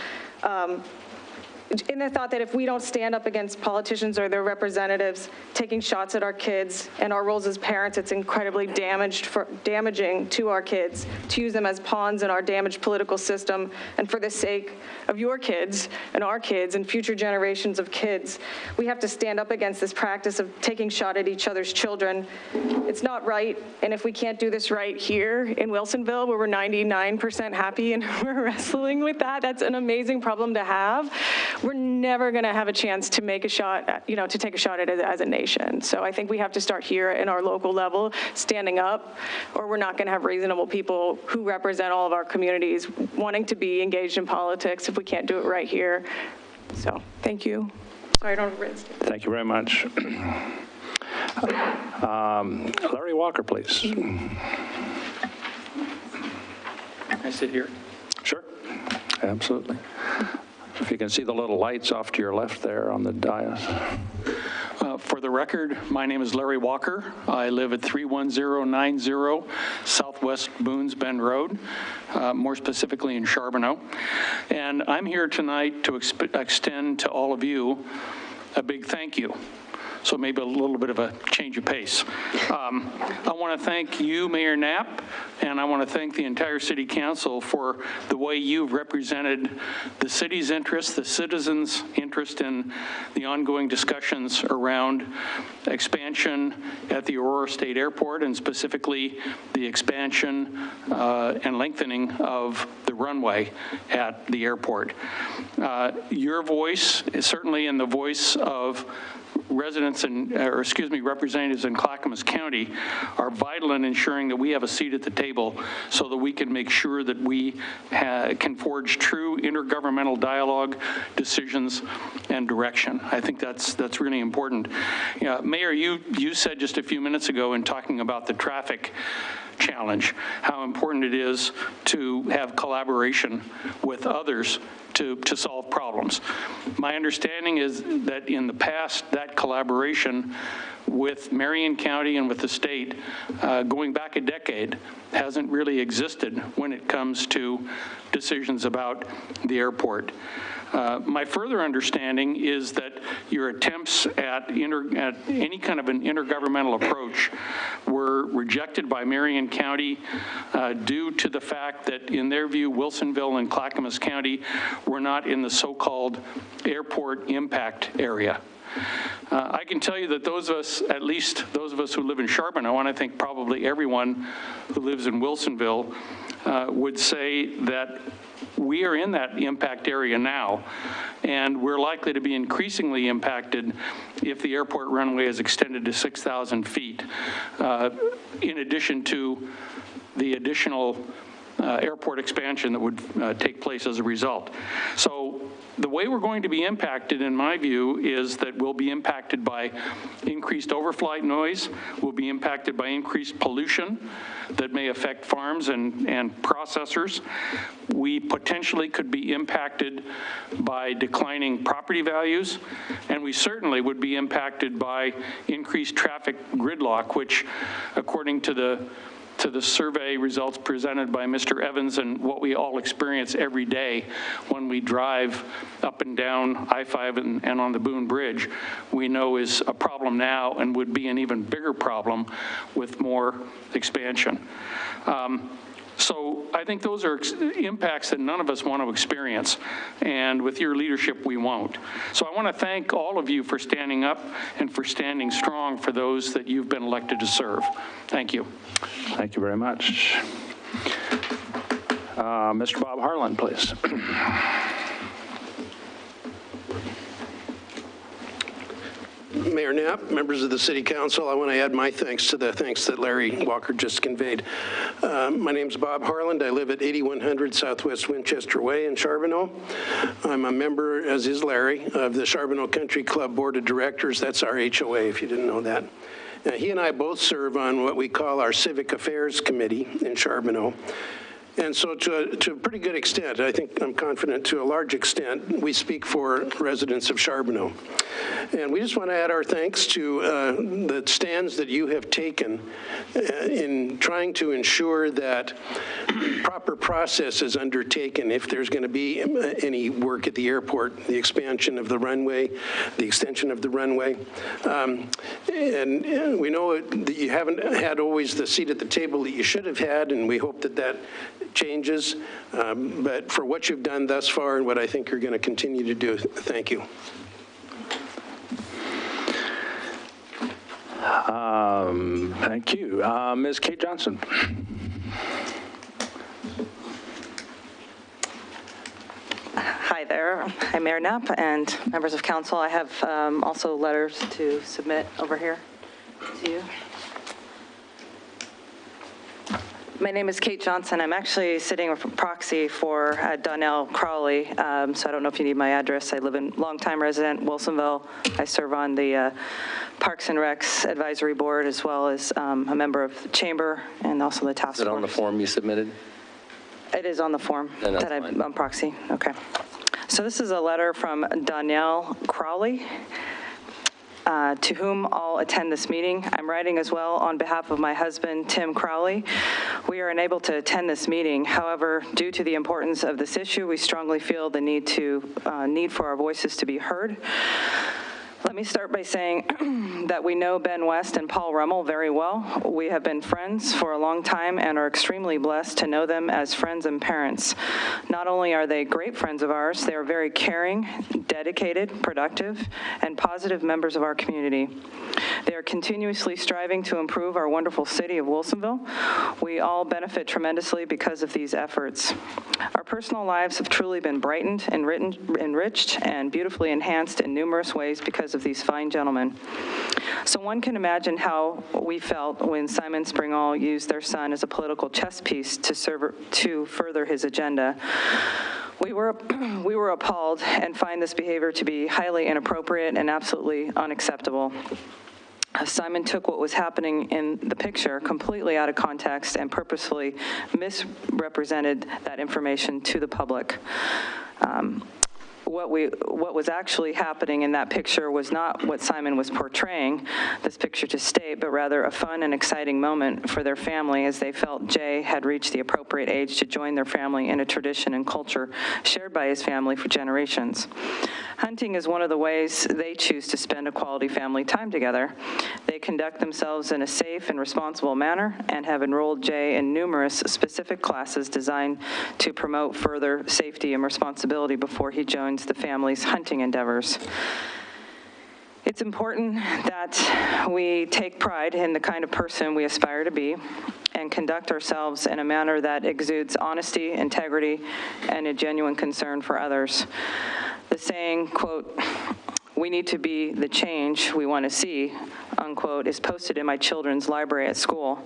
In the thought that if we don't stand up against politicians or their representatives taking shots at our kids and our roles as parents, it's incredibly damaging to our kids to use them as pawns in our damaged political system. And for the sake of your kids and our kids and future generations of kids, we have to stand up against this practice of taking shot at each other's children. It's not right. And if we can't do this right here in Wilsonville, where we're 99% happy and we're wrestling with that, that's an amazing problem to have. We're never going to have a chance to make a shot, to take a shot at it as a nation. So I think we have to start here in our local level, standing up, or we're not going to have reasonable people who represent all of our communities wanting to be engaged in politics if we can't do it right here. So thank you. Sorry, I don't have written statement. Thank you very much. Larry Walker, please. sit here? Sure, absolutely. If you can see the little lights off to your left there on the dais. For the record, my name is Larry Walker. I live at 31090 Southwest Boones Bend Road, more specifically in Charbonneau. And I'm here tonight to extend to all of you a big thank you. So maybe a little bit of a change of pace. I want to thank you, Mayor Knapp, and I want to thank the entire City Council for the way you've represented the city's interest, the citizens' interest in the ongoing discussions around expansion at the Aurora State Airport, and specifically the expansion and lengthening of the runway at the airport. Your voice is certainly in the voice of residents representatives in Clackamas County are vital in ensuring that we have a seat at the table so that we can make sure that we can forge true intergovernmental dialogue, decisions, and direction. I think that's really important. Mayor, you said just a few minutes ago in talking about the traffic challenge, how important it is to have collaboration with others to solve problems. My understanding is that in the past, that collaboration with Marion County and with the state, going back a decade, hasn't really existed when it comes to decisions about the airport. My further understanding is that your attempts at any kind of an intergovernmental approach were rejected by Marion County due to the fact that, in their view, Wilsonville and Clackamas County were not in the so-called airport impact area. I can tell you that those of us, at least those of us who live in Charbonneau, and I think probably everyone who lives in Wilsonville, would say that we are in that impact area now, and we're likely to be increasingly impacted if the airport runway is extended to 6,000 feet, in addition to the additional airport expansion that would take place as a result. So the way we're going to be impacted, in my view, is that we'll be impacted by increased overflight noise, we'll be impacted by increased pollution that may affect farms and processors. We potentially could be impacted by declining property values, and we certainly would be impacted by increased traffic gridlock, which, according to the survey results presented by Mr. Evans and what we all experience every day when we drive up and down I-5 and on the Boone Bridge, we know is a problem now and would be an even bigger problem with more expansion. So I think those are impacts that none of us want to experience, and with your leadership, we won't. So I want to thank all of you for standing up and for standing strong for those that you've been elected to serve. Thank you. Thank you very much. Mr. Bob Harlan, please. Mayor Knapp, members of the City Council, I want to add my thanks to the thanks that Larry Walker just conveyed. My name's Bob Harland. I live at 8100 Southwest Winchester Way in Charbonneau. I'm a member, as is Larry, of the Charbonneau Country Club Board of Directors. That's our HOA, if you didn't know that. He and I both serve on what we call our Civic Affairs Committee in Charbonneau. And so to a pretty good extent, I think I'm confident to a large extent, we speak for residents of Charbonneau. And we just want to add our thanks to the stands that you have taken in trying to ensure that proper process is undertaken if there's going to be any work at the airport, the expansion of the runway, the extension of the runway. And we know that you haven't had always the seat at the table that you should have had, and we hope that that changes. But for what you've done thus far and what I think you're going to continue to do, thank you. Thank you. Ms. Kate Johnson. Hi there. I'm Mayor Knapp and members of council. I have also letters to submit over here to you. My name is Kate Johnson. I'm actually sitting with a proxy for Donnell Crowley, so I don't know if you need my address. I live in longtime resident, Wilsonville. I serve on the Parks and Recs Advisory Board, as well as a member of the Chamber and also the task force. Is it on the form you submitted? It is on the form Then that's that I'm fine. on proxy. Okay. So this is a letter from Donnell Crowley, to whom I'll attend this meeting. I'm writing as well on behalf of my husband, Tim Crowley. We are unable to attend this meeting. However, due to the importance of this issue, we strongly feel the need for our voices to be heard. Let me start by saying that we know Ben West and Paul Rummel very well. We have been friends for a long time and are extremely blessed to know them as friends and parents. Not only are they great friends of ours, they are very caring, dedicated, productive, and positive members of our community. They are continuously striving to improve our wonderful city of Wilsonville. We all benefit tremendously because of these efforts. Our personal lives have truly been brightened, enriched, and beautifully enhanced in numerous ways because of these fine gentlemen. So one can imagine how we felt when Simon Springall used their son as a political chess piece to further his agenda. We were appalled and find this behavior to be highly inappropriate and absolutely unacceptable. Simon took what was happening in the picture completely out of context and purposefully misrepresented that information to the public. What was actually happening in that picture was not what Simon was portraying this picture to state, but rather a fun and exciting moment for their family as they felt Jay had reached the appropriate age to join their family in a tradition and culture shared by his family for generations. Hunting is one of the ways they choose to spend a quality family time together. They conduct themselves in a safe and responsible manner and have enrolled Jay in numerous specific classes designed to promote further safety and responsibility before he joins the family's hunting endeavors. It's important that we take pride in the kind of person we aspire to be and conduct ourselves in a manner that exudes honesty, integrity, and a genuine concern for others. The saying, quote, "We need to be the change we want to see," unquote, is posted in my children's library at school.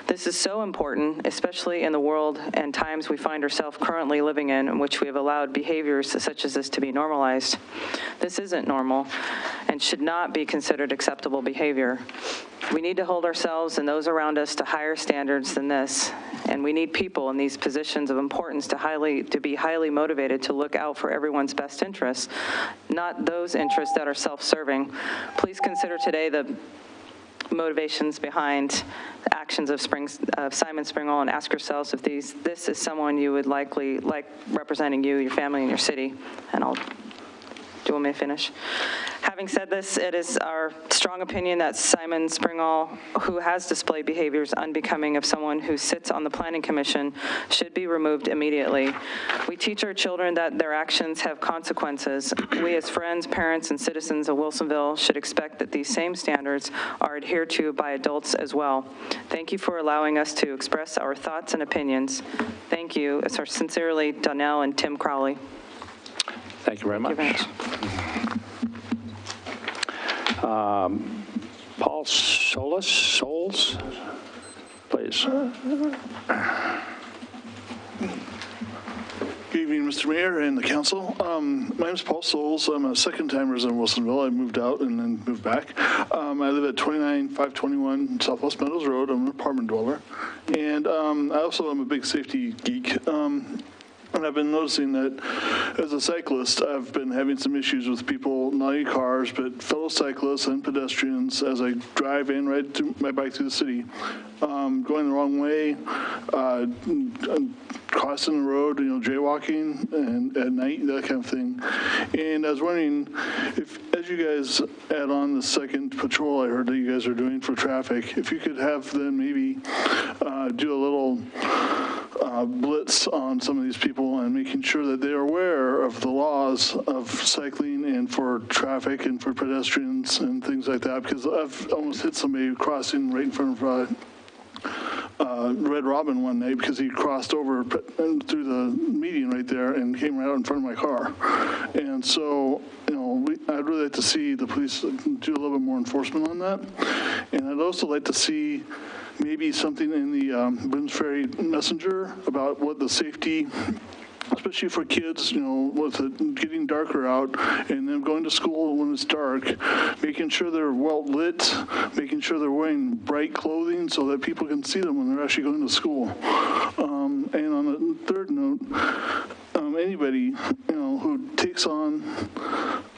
This is so important, especially in the world and times we find ourselves currently living in which we have allowed behaviors such as this to be normalized. This isn't normal and should not be considered acceptable behavior. We need to hold ourselves and those around us to higher standards than this, and we need people in these positions of importance to be highly motivated to look out for everyone's best interests, not those interests that are self-serving. Please consider today the motivations behind the actions of Simon Springall and ask yourselves if this is someone you would likely like representing you, your family, and your city. And do you want me to finish? Having said this, it is our strong opinion that Simon Springall, who has displayed behaviors unbecoming of someone who sits on the Planning Commission, should be removed immediately. We teach our children that their actions have consequences. We as friends, parents, and citizens of Wilsonville should expect that these same standards are adhered to by adults as well. Thank you for allowing us to express our thoughts and opinions. Thank you. It's our sincerely, Donnell and Tim Crowley. Thank you very much. Paul Souls, please. Good evening, Mr. Mayor and the council. My name is Paul Souls. I'm a second-time resident of Wilsonville. I moved out and then moved back. I live at 29521 Southwest Meadows Road. I'm an apartment dweller. And I also am a big safety geek. And I've been noticing that as a cyclist, I've been having some issues with people, not only cars, but fellow cyclists and pedestrians as I drive and ride my bike through the city. Going the wrong way, crossing the road, jaywalking and at night, that kind of thing. And I was wondering if, as you guys add on the second patrol I heard that you guys are doing for traffic, if you could have them maybe do a little blitz on some of these people and making sure that they are aware of the laws of cycling and for traffic and for pedestrians and things like that, because I've almost hit somebody crossing right in front of Red Robin one night because he crossed over through the median right there and came right out in front of my car. And so, I'd really like to see the police do a little bit more enforcement on that. And I'd also like to see maybe something in the Boones Ferry Messenger about what the safety, especially for kids, with it getting darker out and them going to school when it's dark, making sure they're well lit, making sure they're wearing bright clothing so that people can see them when they're actually going to school. And on the third want anybody, who takes on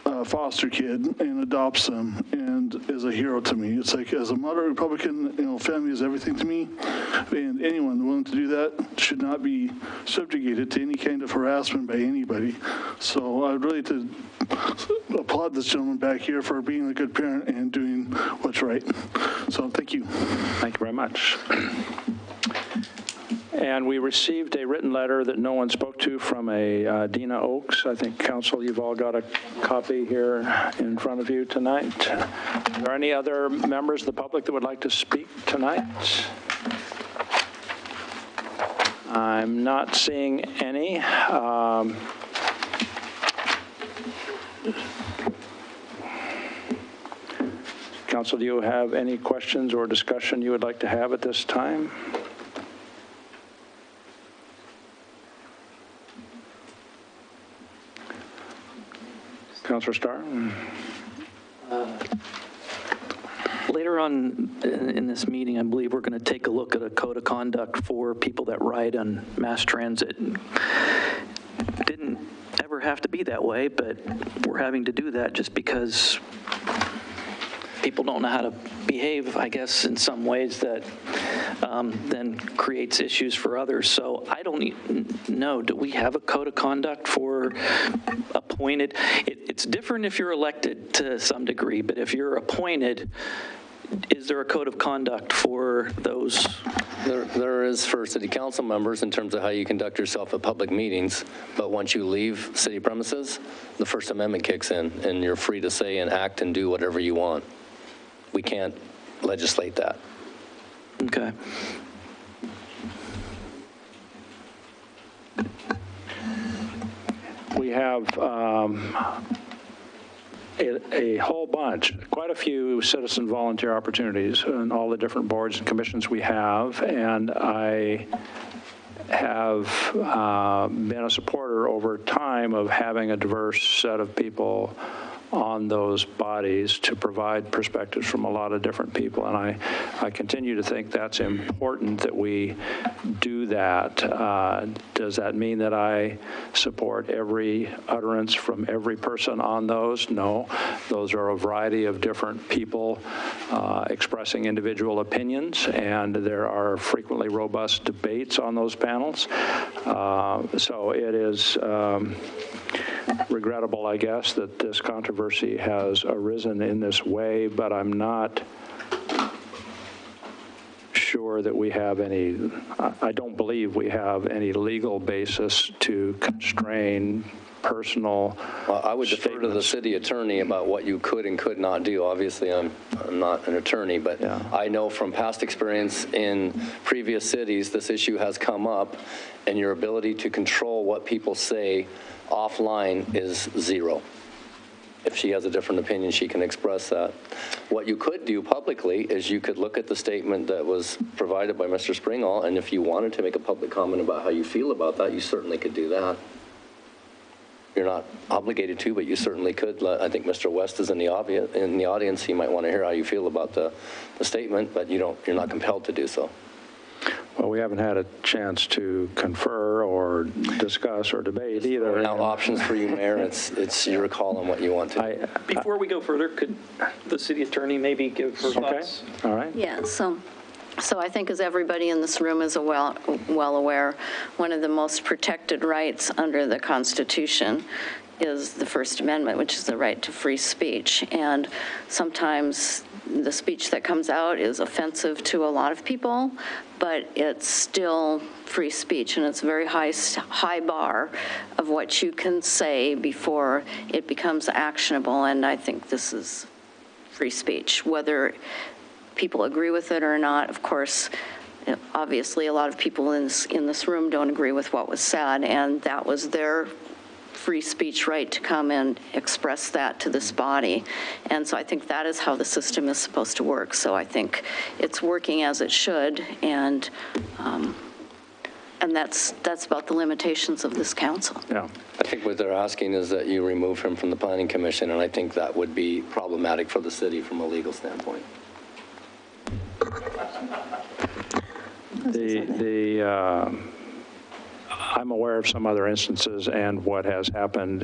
a foster kid and adopts them and is a hero to me. It's like, as a moderate Republican, family is everything to me, and anyone willing to do that should not be subjugated to any kind of harassment by anybody. So I'd really to applaud this gentleman back here for being a good parent and doing what's right. So thank you. Thank you very much. And we received a written letter that no one spoke to from a Dina Oaks. I think, Council, you've all got a copy here in front of you tonight. Are there any other members of the public that would like to speak tonight? I'm not seeing any. Council, do you have any questions or discussion you would like to have at this time? Councilor Starr? Later on in this meeting, I believe we're going to take a look at a code of conduct for people that ride on mass transit. Didn't ever have to be that way, but we're having to do that just because people don't know how to behave, I guess, in some ways that then creates issues for others. So I don't know, do we have a code of conduct for appointed? It's different if you're elected to some degree, but if you're appointed, is there a code of conduct for those? There is for city council members in terms of how you conduct yourself at public meetings, but once you leave city premises, the First Amendment kicks in, and you're free to say and act and do whatever you want. We can't legislate that. Okay. We have a whole bunch, quite a few citizen volunteer opportunities in all the different boards and commissions we have, and I have been a supporter over time of having a diverse set of people on those bodies to provide perspectives from a lot of different people. And I continue to think that's important that we do that. Does that mean that I support every utterance from every person on those? No. Those are a variety of different people expressing individual opinions, and there are frequently robust debates on those panels. So it is regrettable, I guess, that this controversy has arisen in this way, but I'm not sure that we have any, I don't believe we have any legal basis to constrain personal Well, I would defer to the city attorney about what you could and could not do. Obviously, I'm not an attorney, but yeah. I know from past experience in previous cities, this issue has come up, and your ability to control what people say offline is zero. If she has a different opinion, she can express that. What you could do publicly is you could look at the statement that was provided by Mr. Springall, and if you wanted to make a public comment about how you feel about that, you certainly could do that. You're not obligated to, but you certainly could. I think Mr. West is in the audience. He might want to hear how you feel about the statement, but you're not compelled to do so. Well, we haven't had a chance to confer or discuss or debate either. Now, options for you, Mayor. It's your call on what you want to do. Before we go further, could the city attorney maybe give her thoughts? All right. Yeah, so I think, as everybody in this room is well aware, one of the most protected rights under the Constitution is the First Amendment, which is the right to free speech. And sometimes the speech that comes out is offensive to a lot of people, but it's still free speech, and it's a very high bar of what you can say before it becomes actionable, and I think this is free speech. Whether people agree with it or not, of course, obviously a lot of people in this room don't agree with what was said, and that was their free speech right to come and express that to this body. And so I think that is how the system is supposed to work. So I think it's working as it should, and that's about the limitations of this council. Yeah. I think what they're asking is that you remove him from the Planning Commission, and I think that would be problematic for the city from a legal standpoint. I'm aware of some other instances and what has happened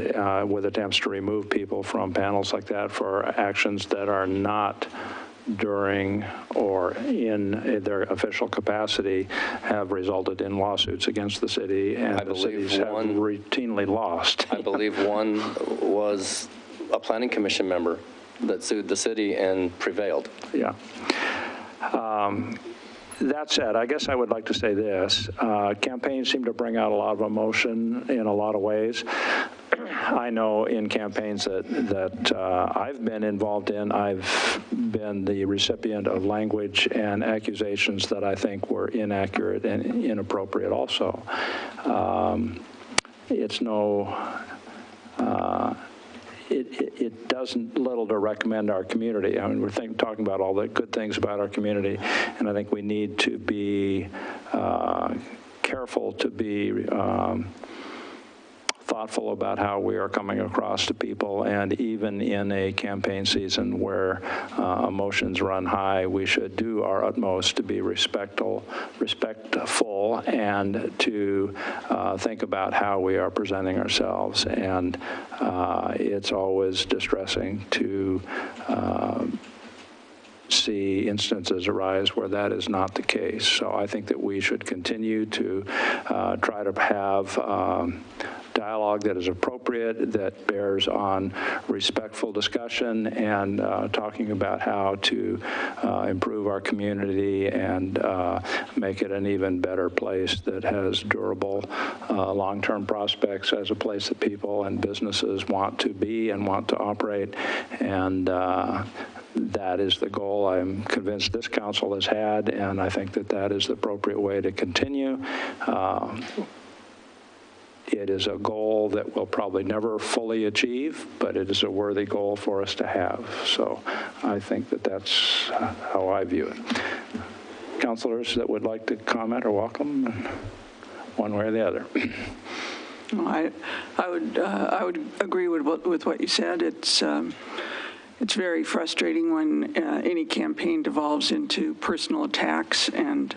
with attempts to remove people from panels like that for actions that are not during or in their official capacity have resulted in lawsuits against the city, and the cities have routinely lost. I believe one was a planning commission member that sued the city and prevailed. Yeah. That said, I guess I would like to say this. Campaigns seem to bring out a lot of emotion in a lot of ways. I know in campaigns that I've been involved in, I've been the recipient of language and accusations that I think were inaccurate and inappropriate also. It's no... It doesn't little to recommend our community. I mean, we're talking about all the good things about our community, and I think we need to be careful to be thoughtful about how we are coming across to people, and even in a campaign season where emotions run high, we should do our utmost to be respectful and to think about how we are presenting ourselves. And it's always distressing to see instances arise where that is not the case. So I think that we should continue to try to have dialogue that is appropriate, that bears on respectful discussion and talking about how to improve our community and make it an even better place that has durable long-term prospects as a place that people and businesses want to be and want to operate. And that is the goal I'm convinced this council has had, and I think that that is the appropriate way to continue. It is a goal that we'll probably never fully achieve, but it is a worthy goal for us to have. So I think that that's how I view it. Councilors that would like to comment are welcome, one way or the other. I would agree with what you said. It's very frustrating when any campaign devolves into personal attacks, and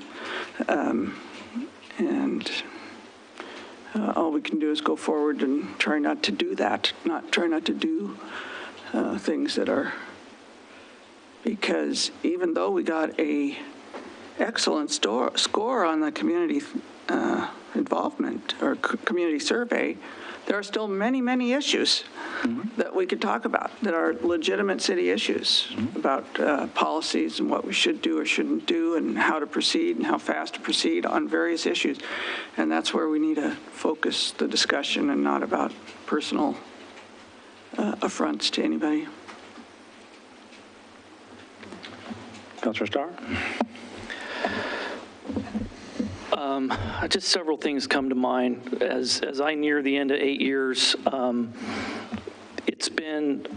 all we can do is go forward and try not to do that, try not to do things that are, because even though we got a excellent score on the community involvement or community survey, there are still many, many issues that we could talk about that are legitimate city issues about policies and what we should do or shouldn't do and how to proceed and how fast to proceed on various issues. And that's where we need to focus the discussion and not about personal affronts to anybody. Councilor Starr? Just several things come to mind. As I near the end of 8 years, it's been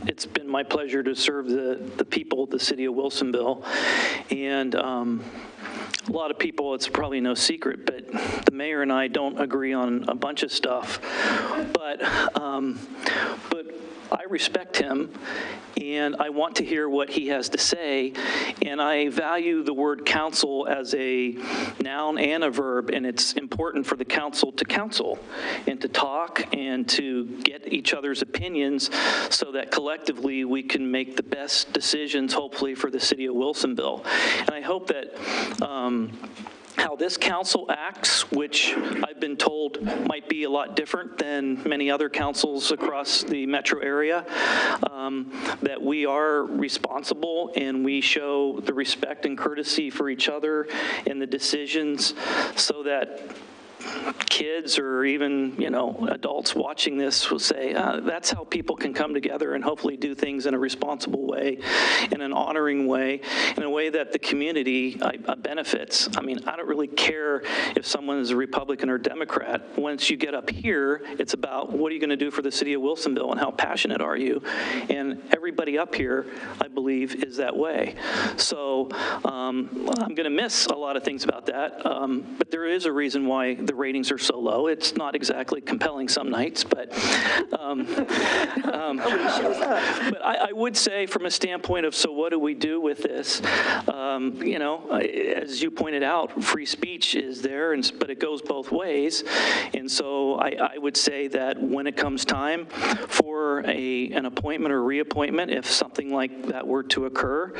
my pleasure to serve the people of the city of Wilsonville. And a lot of people, it's probably no secret, but the mayor and I don't agree on a bunch of stuff. But I respect him, and I want to hear what he has to say, and I value the word council as a noun and a verb, and it's important for the council to counsel and to talk and to get each other's opinions so that collectively we can make the best decisions, hopefully, for the city of Wilsonville. And I hope that how this council acts, which I've been told might be a lot different than many other councils across the metro area, that we are responsible and we show the respect and courtesy for each other in the decisions so that kids or even, adults watching this will say, that's how people can come together and hopefully do things in a responsible way, in an honoring way, in a way that the community benefits. I mean, I don't really care if someone is a Republican or Democrat. Once you get up here, it's about what are you going to do for the city of Wilsonville and how passionate are you? And everybody up here, I believe, is that way. So I'm going to miss a lot of things about that, but there is a reason why the ratings are so low. It's not exactly compelling some nights, but but I would say from a standpoint of, so what do we do with this? You know, as you pointed out, free speech is there, but it goes both ways. And so I would say that when it comes time for an appointment or reappointment, if something like that were to occur,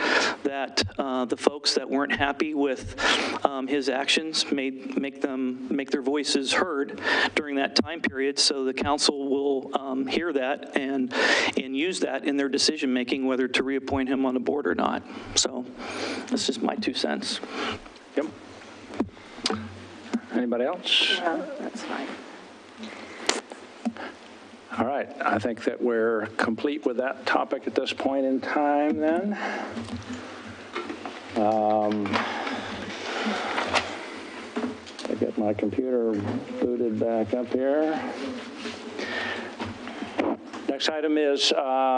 that the folks that weren't happy with his actions make their voices heard during that time period, so the council will hear that and use that in their decision making whether to reappoint him on the board or not. So that's just my 2 cents. Yep. Anybody else? Yeah, that's fine. All right, I think that we're complete with that topic at this point in time then. I get my computer booted back up here. Next item is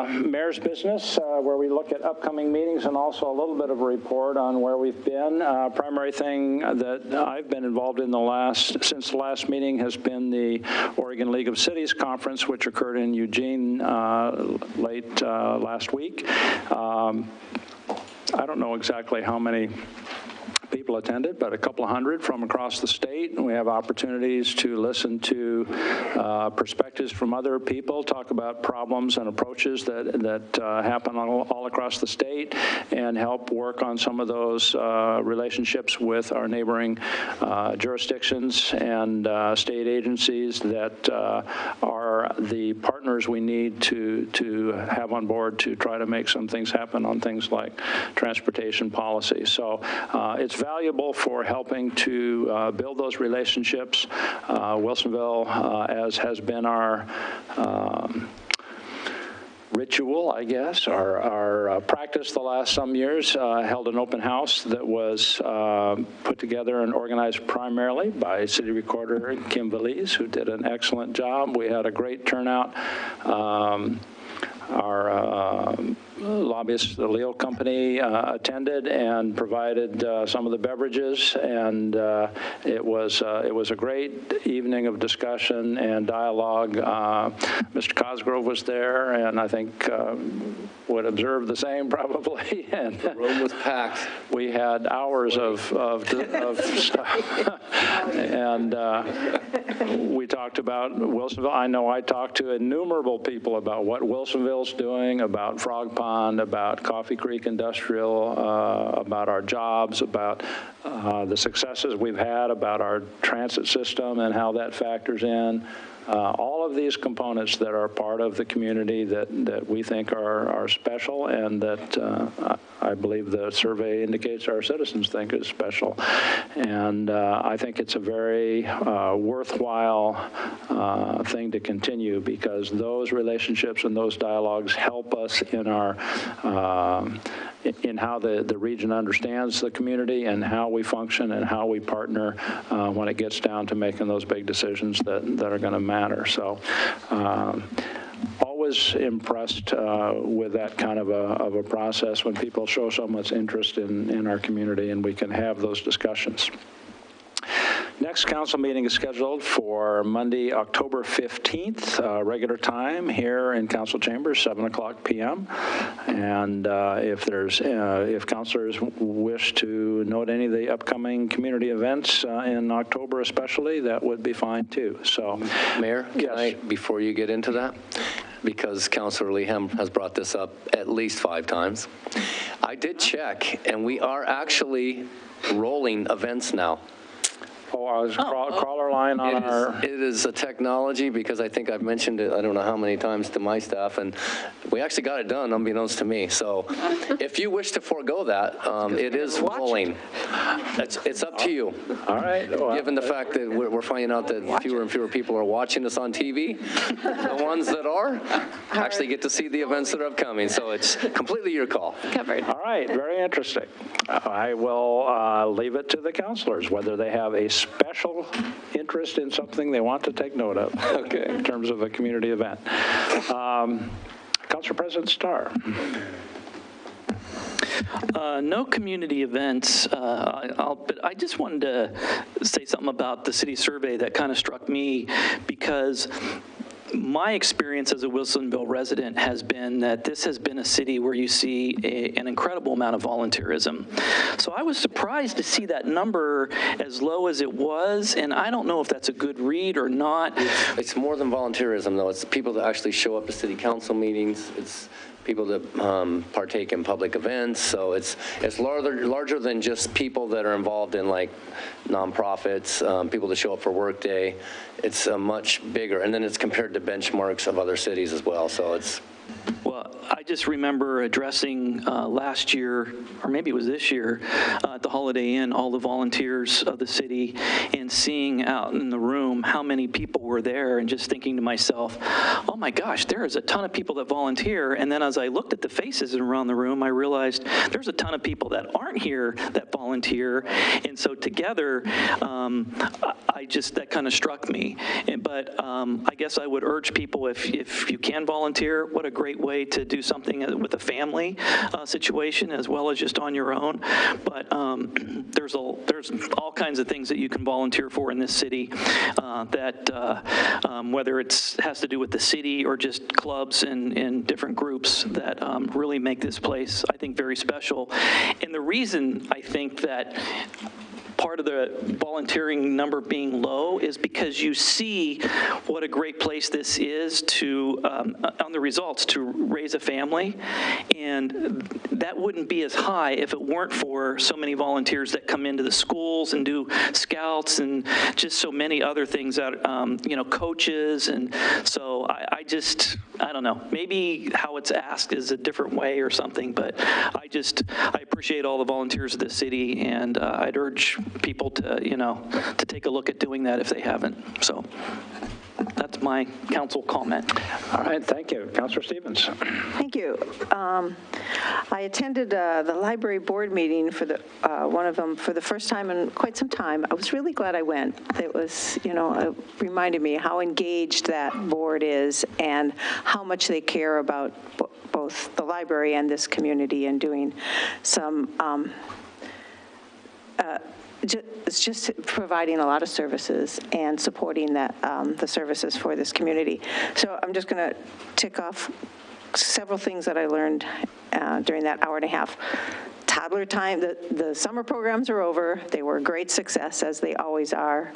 mayor's business, where we look at upcoming meetings and also a little bit of a report on where we've been. Primary thing that I've been involved in since the last meeting has been the Oregon League of Cities Conference, which occurred in Eugene late last week. I don't know exactly how many people attended, but a couple of hundred from across the state. And we have opportunities to listen to perspectives from other people, talk about problems and approaches that happen all across the state, and help work on some of those relationships with our neighboring jurisdictions and state agencies that are the partners we need to have on board to try to make some things happen on things like transportation policy. So it's valuable for helping to build those relationships. Wilsonville, as has been our ritual, I guess, our practice the last some years, held an open house that was put together and organized primarily by City Recorder Kim Valise, who did an excellent job. We had a great turnout. Our lobbyist, the Leo Company, attended and provided some of the beverages, and it was a great evening of discussion and dialogue. Mr. Cosgrove was there, and I think would observe the same probably. And the room was packed. We had hours of stuff, and we talked about Wilsonville. I know I talked to innumerable people about what Wilsonville's doing, about Frog Pond, about Coffee Creek Industrial, about our jobs, about the successes we've had, about our transit system and how that factors in. All of these components that are part of the community that we think are special, and that I believe the survey indicates our citizens think is special. And I think it's a very worthwhile thing to continue, because those relationships and those dialogues help us in our in how the region understands the community and how we function and how we partner when it gets down to making those big decisions that are going to matter. So always impressed with that kind of a process when people show so much interest in our community and we can have those discussions. Next council meeting is scheduled for Monday, October 15th, regular time here in council chambers, 7:00 p.m. And if councilors wish to note any of the upcoming community events in October especially, that would be fine too. So, Mayor, yes. Before you get into that, because Councilor Lehem has brought this up at least 5 times, I did check, and we are actually rolling events now. Crawler line on our... It is a technology, because I think I've mentioned it, I don't know how many times to my staff, and we actually got it done unbeknownst to me. So if you wish to forego that, it is rolling. It's up to you. All right. Well, given the fact that we're finding out that fewer and fewer people are watching us on TV, the ones that are actually get to see the events that are upcoming. So it's completely your call. Covered. All right. Very interesting. I will leave it to the councilors whether they have a special interest in something they want to take note of, okay, in terms of a community event. Council President Starr. No community events. But I just wanted to say something about the city survey that kind of struck me, because my experience as a Wilsonville resident has been that this has been a city where you see an incredible amount of volunteerism. So I was surprised to see that number as low as it was, and I don't know if that's a good read or not. It's more than volunteerism, though. It's people that actually show up to city council meetings. It's people that partake in public events. So it's larger than just people that are involved in like nonprofits, people that show up for workday. It's much bigger. And then it's compared to benchmarks of other cities as well. So it's. Well, I just remember addressing last year, or maybe it was this year, at the Holiday Inn, all the volunteers of the city, and seeing out in the room how many people were there, and just thinking to myself, oh my gosh, there is a ton of people that volunteer. And then as I looked at the faces around the room, I realized there's a ton of people that aren't here that volunteer. And so together, that kind of struck me. But I guess I would urge people, if you can volunteer, what a great way to do something with a family situation as well as just on your own. But there's all kinds of things that you can volunteer for in this city, whether it has to do with the city or just clubs and different groups that really make this place, I think, very special. And the reason I think that part of the volunteering number being low is because you see what a great place this is to, on the results, to raise a family. And that wouldn't be as high if it weren't for so many volunteers that come into the schools and do scouts and just so many other things that, coaches. And so I don't know, maybe how it's asked is a different way or something, but I appreciate all the volunteers of the city, and I'd urge people to take a look at doing that if they haven't. So that's my council comment. All right, thank you. Councilor Stevens. Thank you. I attended the library board meeting for one of them for the first time in quite some time. I was really glad I went. It was, it reminded me how engaged that board is and how much they care about both the library and this community, and doing some it's just providing a lot of services and supporting the services for this community. So I'm just going to tick off several things that I learned during that hour and a half. Toddler time, the summer programs are over. They were a great success, as they always are.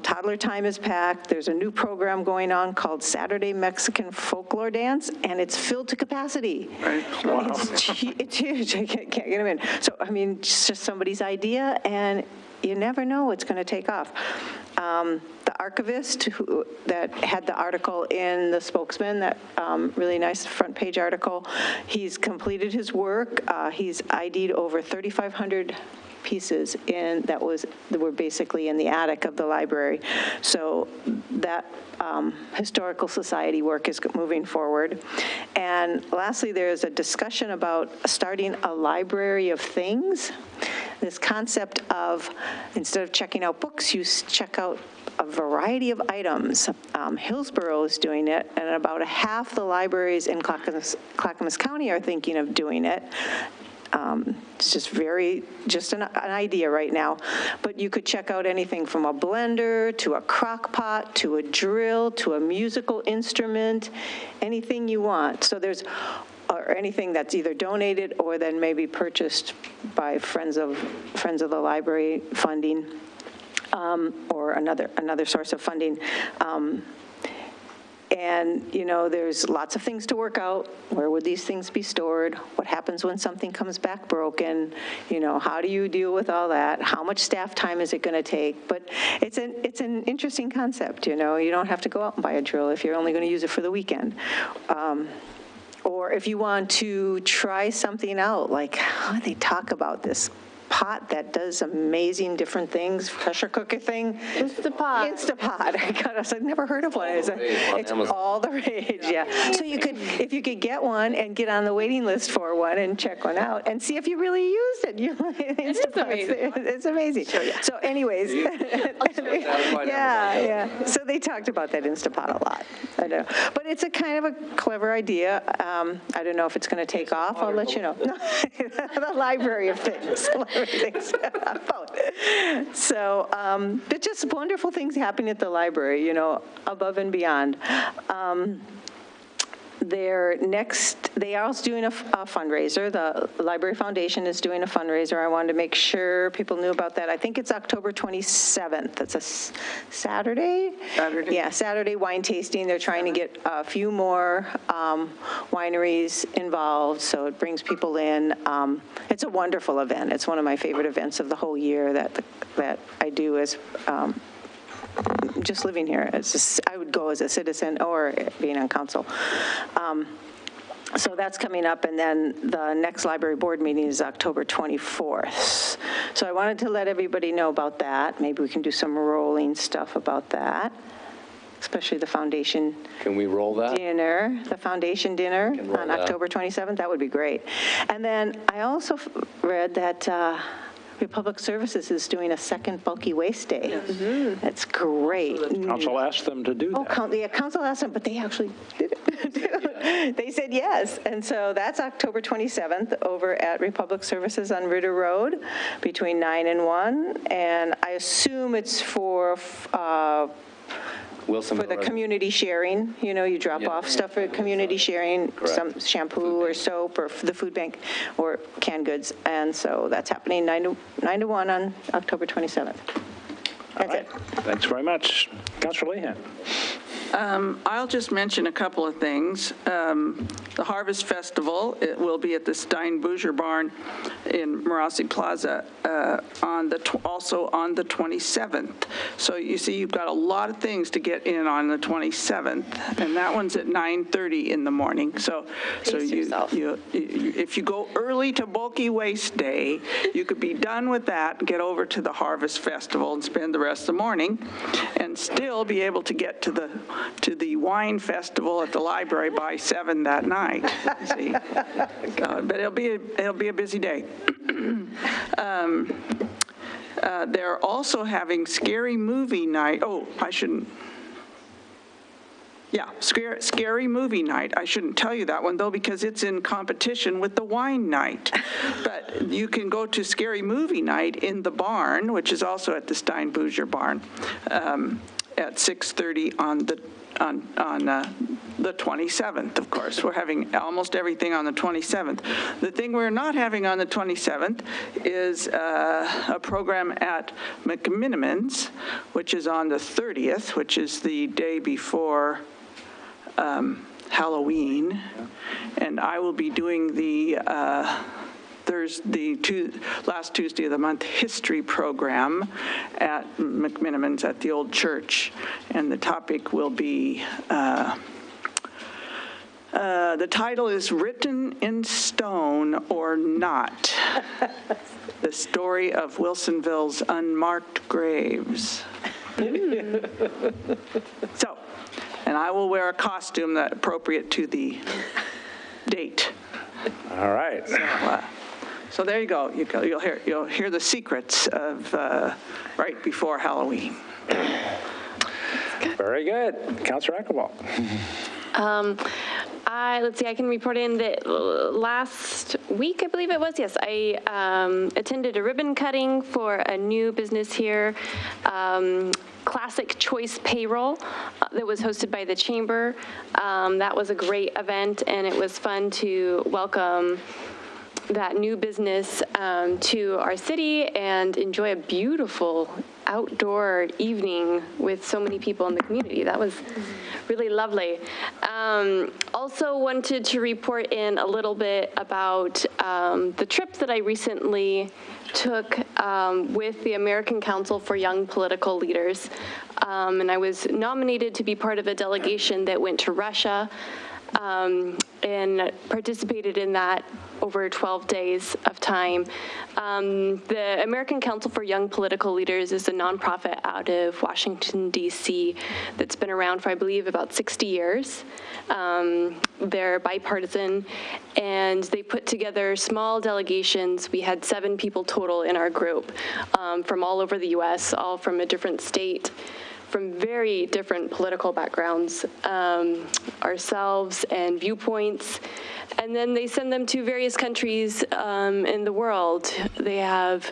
Toddler time is packed. There's a new program going on called Saturday Mexican Folklore Dance, and it's filled to capacity. Right. Wow. It's huge. I can't get them in. So, it's just somebody's idea, and you never know what's going to take off. The archivist that had the article in the Spokesman, that really nice front page article, he's completed his work. He's ID'd over 3,500 pieces that were basically in the attic of the library. So that historical society work is moving forward. And lastly, there's a discussion about starting a library of things. This concept of, instead of checking out books, you check out a variety of items. Hillsborough is doing it, and about half the libraries in Clackamas County are thinking of doing it. It's just an idea right now. But you could check out anything from a blender to a crock pot to a drill to a musical instrument, anything you want. So or anything that's either donated or then maybe purchased by friends of the library funding, or another source of funding. And, there's lots of things to work out. Where would these things be stored? What happens when something comes back broken? How do you deal with all that? How much staff time is it going to take? But it's an interesting concept, You don't have to go out and buy a drill if you're only going to use it for the weekend. Or if you want to try something out, like they talk about this pot that does amazing different things, pressure cooker thing. Instapot. I've never heard of one. It's all the rage, yeah. So you could, if you could get one and get on the waiting list for one and check one out and see if you really used it. It's amazing. So anyways, yeah. So they talked about that Instapot a lot. I know, but it's a kind of a clever idea. I don't know if it's going to take off. I'll let you know. The library of things. Both. So, but just wonderful things happening at the library, you know, above and beyond. They are also doing a fundraiser. The Library Foundation is doing a fundraiser. I wanted to make sure people knew about that. I think it's October 27th. It's a Saturday? Yeah, Saturday wine tasting. They're trying to get a few more wineries involved, so it brings people in. It's a wonderful event. It's one of my favorite events of the whole year that I do as just living here. I would go as a citizen or being on council. So that's coming up, and then the next library board meeting is October 24th. So I wanted to let everybody know about that. Maybe we can do some rolling stuff about that, especially the foundation. Can we roll that? Dinner, the foundation dinner on October 27th. That would be great. And then I also read that Public Services is doing a second bulky waste day. Yes. That's great. Council asked them to do that. Council asked them, but they actually did it. They said yes. And so that's October 27th over at Republic Services on Ritter Road between 9 and 1. And I assume it's for the community sharing. You know, you drop off stuff for community sharing, some shampoo or soap or the food bank or canned goods. And so that's happening 9 to 1 on October 27th. That's it. Thanks very much. Councilor Lehan. I'll just mention a couple of things. The Harvest Festival, it will be at the Stein Bouger Barn in Marassi Plaza also on the 27th. So you see, you've got a lot of things to get in on the 27th, and that one's at 9:30 in the morning. So if you go early to Bulky Waste Day, you could be done with that and get over to the Harvest Festival and spend the rest of the morning, and still be able to get to the wine festival at the library by 7 that night. See, but it'll be a busy day. They're also having Scary Movie Night. Oh, I shouldn't. Yeah, Scary Movie Night. I shouldn't tell you that one, though, because it's in competition with the wine night. But you can go to Scary Movie Night in the barn, which is also at the Stein Bouger Barn, at 6:30 on the 27th, of course. We're having almost everything on the 27th. The thing we're not having on the 27th is a program at McMiniman's, which is on the 30th, which is the day before Halloween. And I will be doing the last Tuesday of the month history program at McMiniman's at the old church, and the topic will be the title is Written in Stone or Not, the story of Wilsonville's unmarked graves. So, and I will wear a costume that's appropriate to the date. All right. So there you go. You'll hear the secrets of right before Halloween. Very good. Councilor Ackerwald. Let's see, I can report in that last week, I believe it was, yes, I attended a ribbon cutting for a new business here, Classic Choice Payroll, that was hosted by the Chamber. That was a great event, and it was fun to welcome that new business to our city and enjoy a beautiful outdoor evening with so many people in the community. That was really lovely. Also wanted to report in a little bit about the trip that I recently took with the American Council for Young Political Leaders. And I was nominated to be part of a delegation that went to Russia and participated in that over 12 days of time. The American Council for Young Political Leaders is a nonprofit out of Washington, D.C. that's been around for, I believe, about 60 years. They're bipartisan, and they put together small delegations. We had 7 people total in our group from all over the U.S., all from a different state, from very different political backgrounds, ourselves and viewpoints. And then they send them to various countries in the world. They have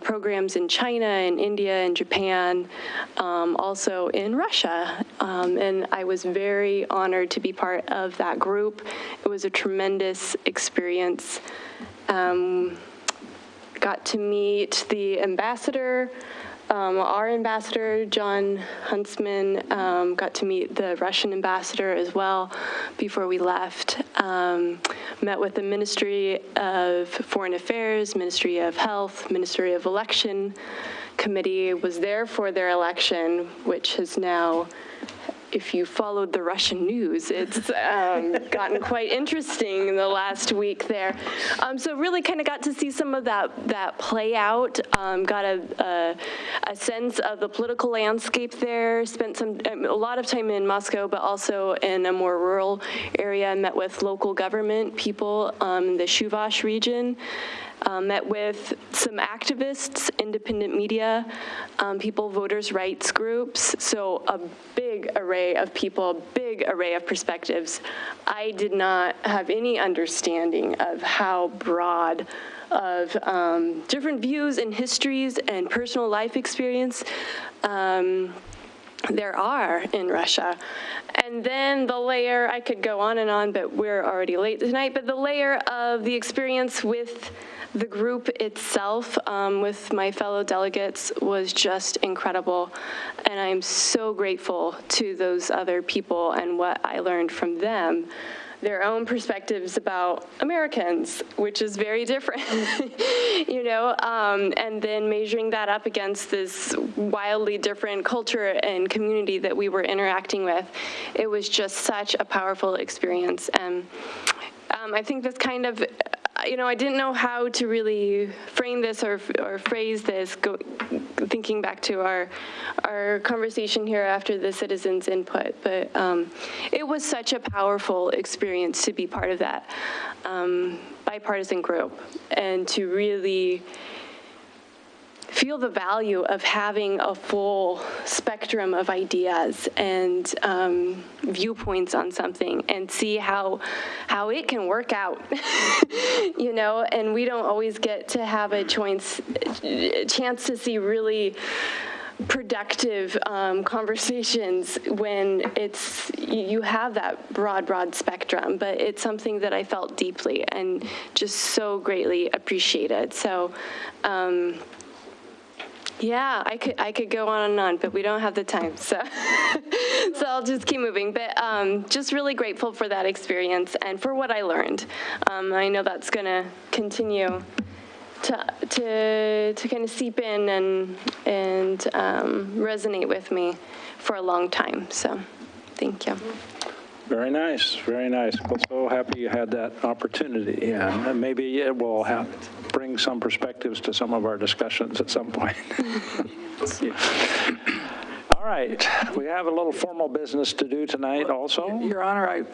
programs in China and India and Japan, also in Russia. And I was very honored to be part of that group. It was a tremendous experience. Got to meet the ambassador, our ambassador, John Huntsman, got to meet the Russian ambassador as well before we left. Met with the Ministry of Foreign Affairs, Ministry of Health, Ministry of Election Committee, was there for their election, which has now, if you followed the Russian news, it's gotten quite interesting in the last week there. So really kind of got to see some of that play out, got a sense of the political landscape there, spent a lot of time in Moscow, but also in a more rural area. Met with local government people in the Chuvash region. Met with some activists, independent media, people, voters' rights groups, so a big array of people, a big array of perspectives. I did not have any understanding of how broad of different views and histories and personal life experience there are in Russia. And then the layer, I could go on and on, but we're already late tonight, but the layer of the experience with the group itself, with my fellow delegates, was just incredible. And I'm so grateful to those other people and what I learned from them, their own perspectives about Americans, which is very different, you know, and then measuring that up against this wildly different culture and community that we were interacting with. It was just such a powerful experience. And I think this kind of, you know, I didn't know how to really frame this or phrase this, thinking back to our conversation here after the citizens' input, but it was such a powerful experience to be part of that bipartisan group and to really feel the value of having a full spectrum of ideas and viewpoints on something and see how it can work out, you know, and we don't always get to have a chance to see really productive conversations when you have that broad spectrum, but it's something that I felt deeply and just so greatly appreciated. So, yeah, I could go on and on, but we don't have the time, so so I'll just keep moving. But just really grateful for that experience and for what I learned. I know that's going to continue to kind of seep in and resonate with me for a long time. So, thank you. Very nice, very nice. Well, so happy you had that opportunity, and maybe it will bring some perspectives to some of our discussions at some point. All right, we have a little formal business to do tonight also. Your Honor,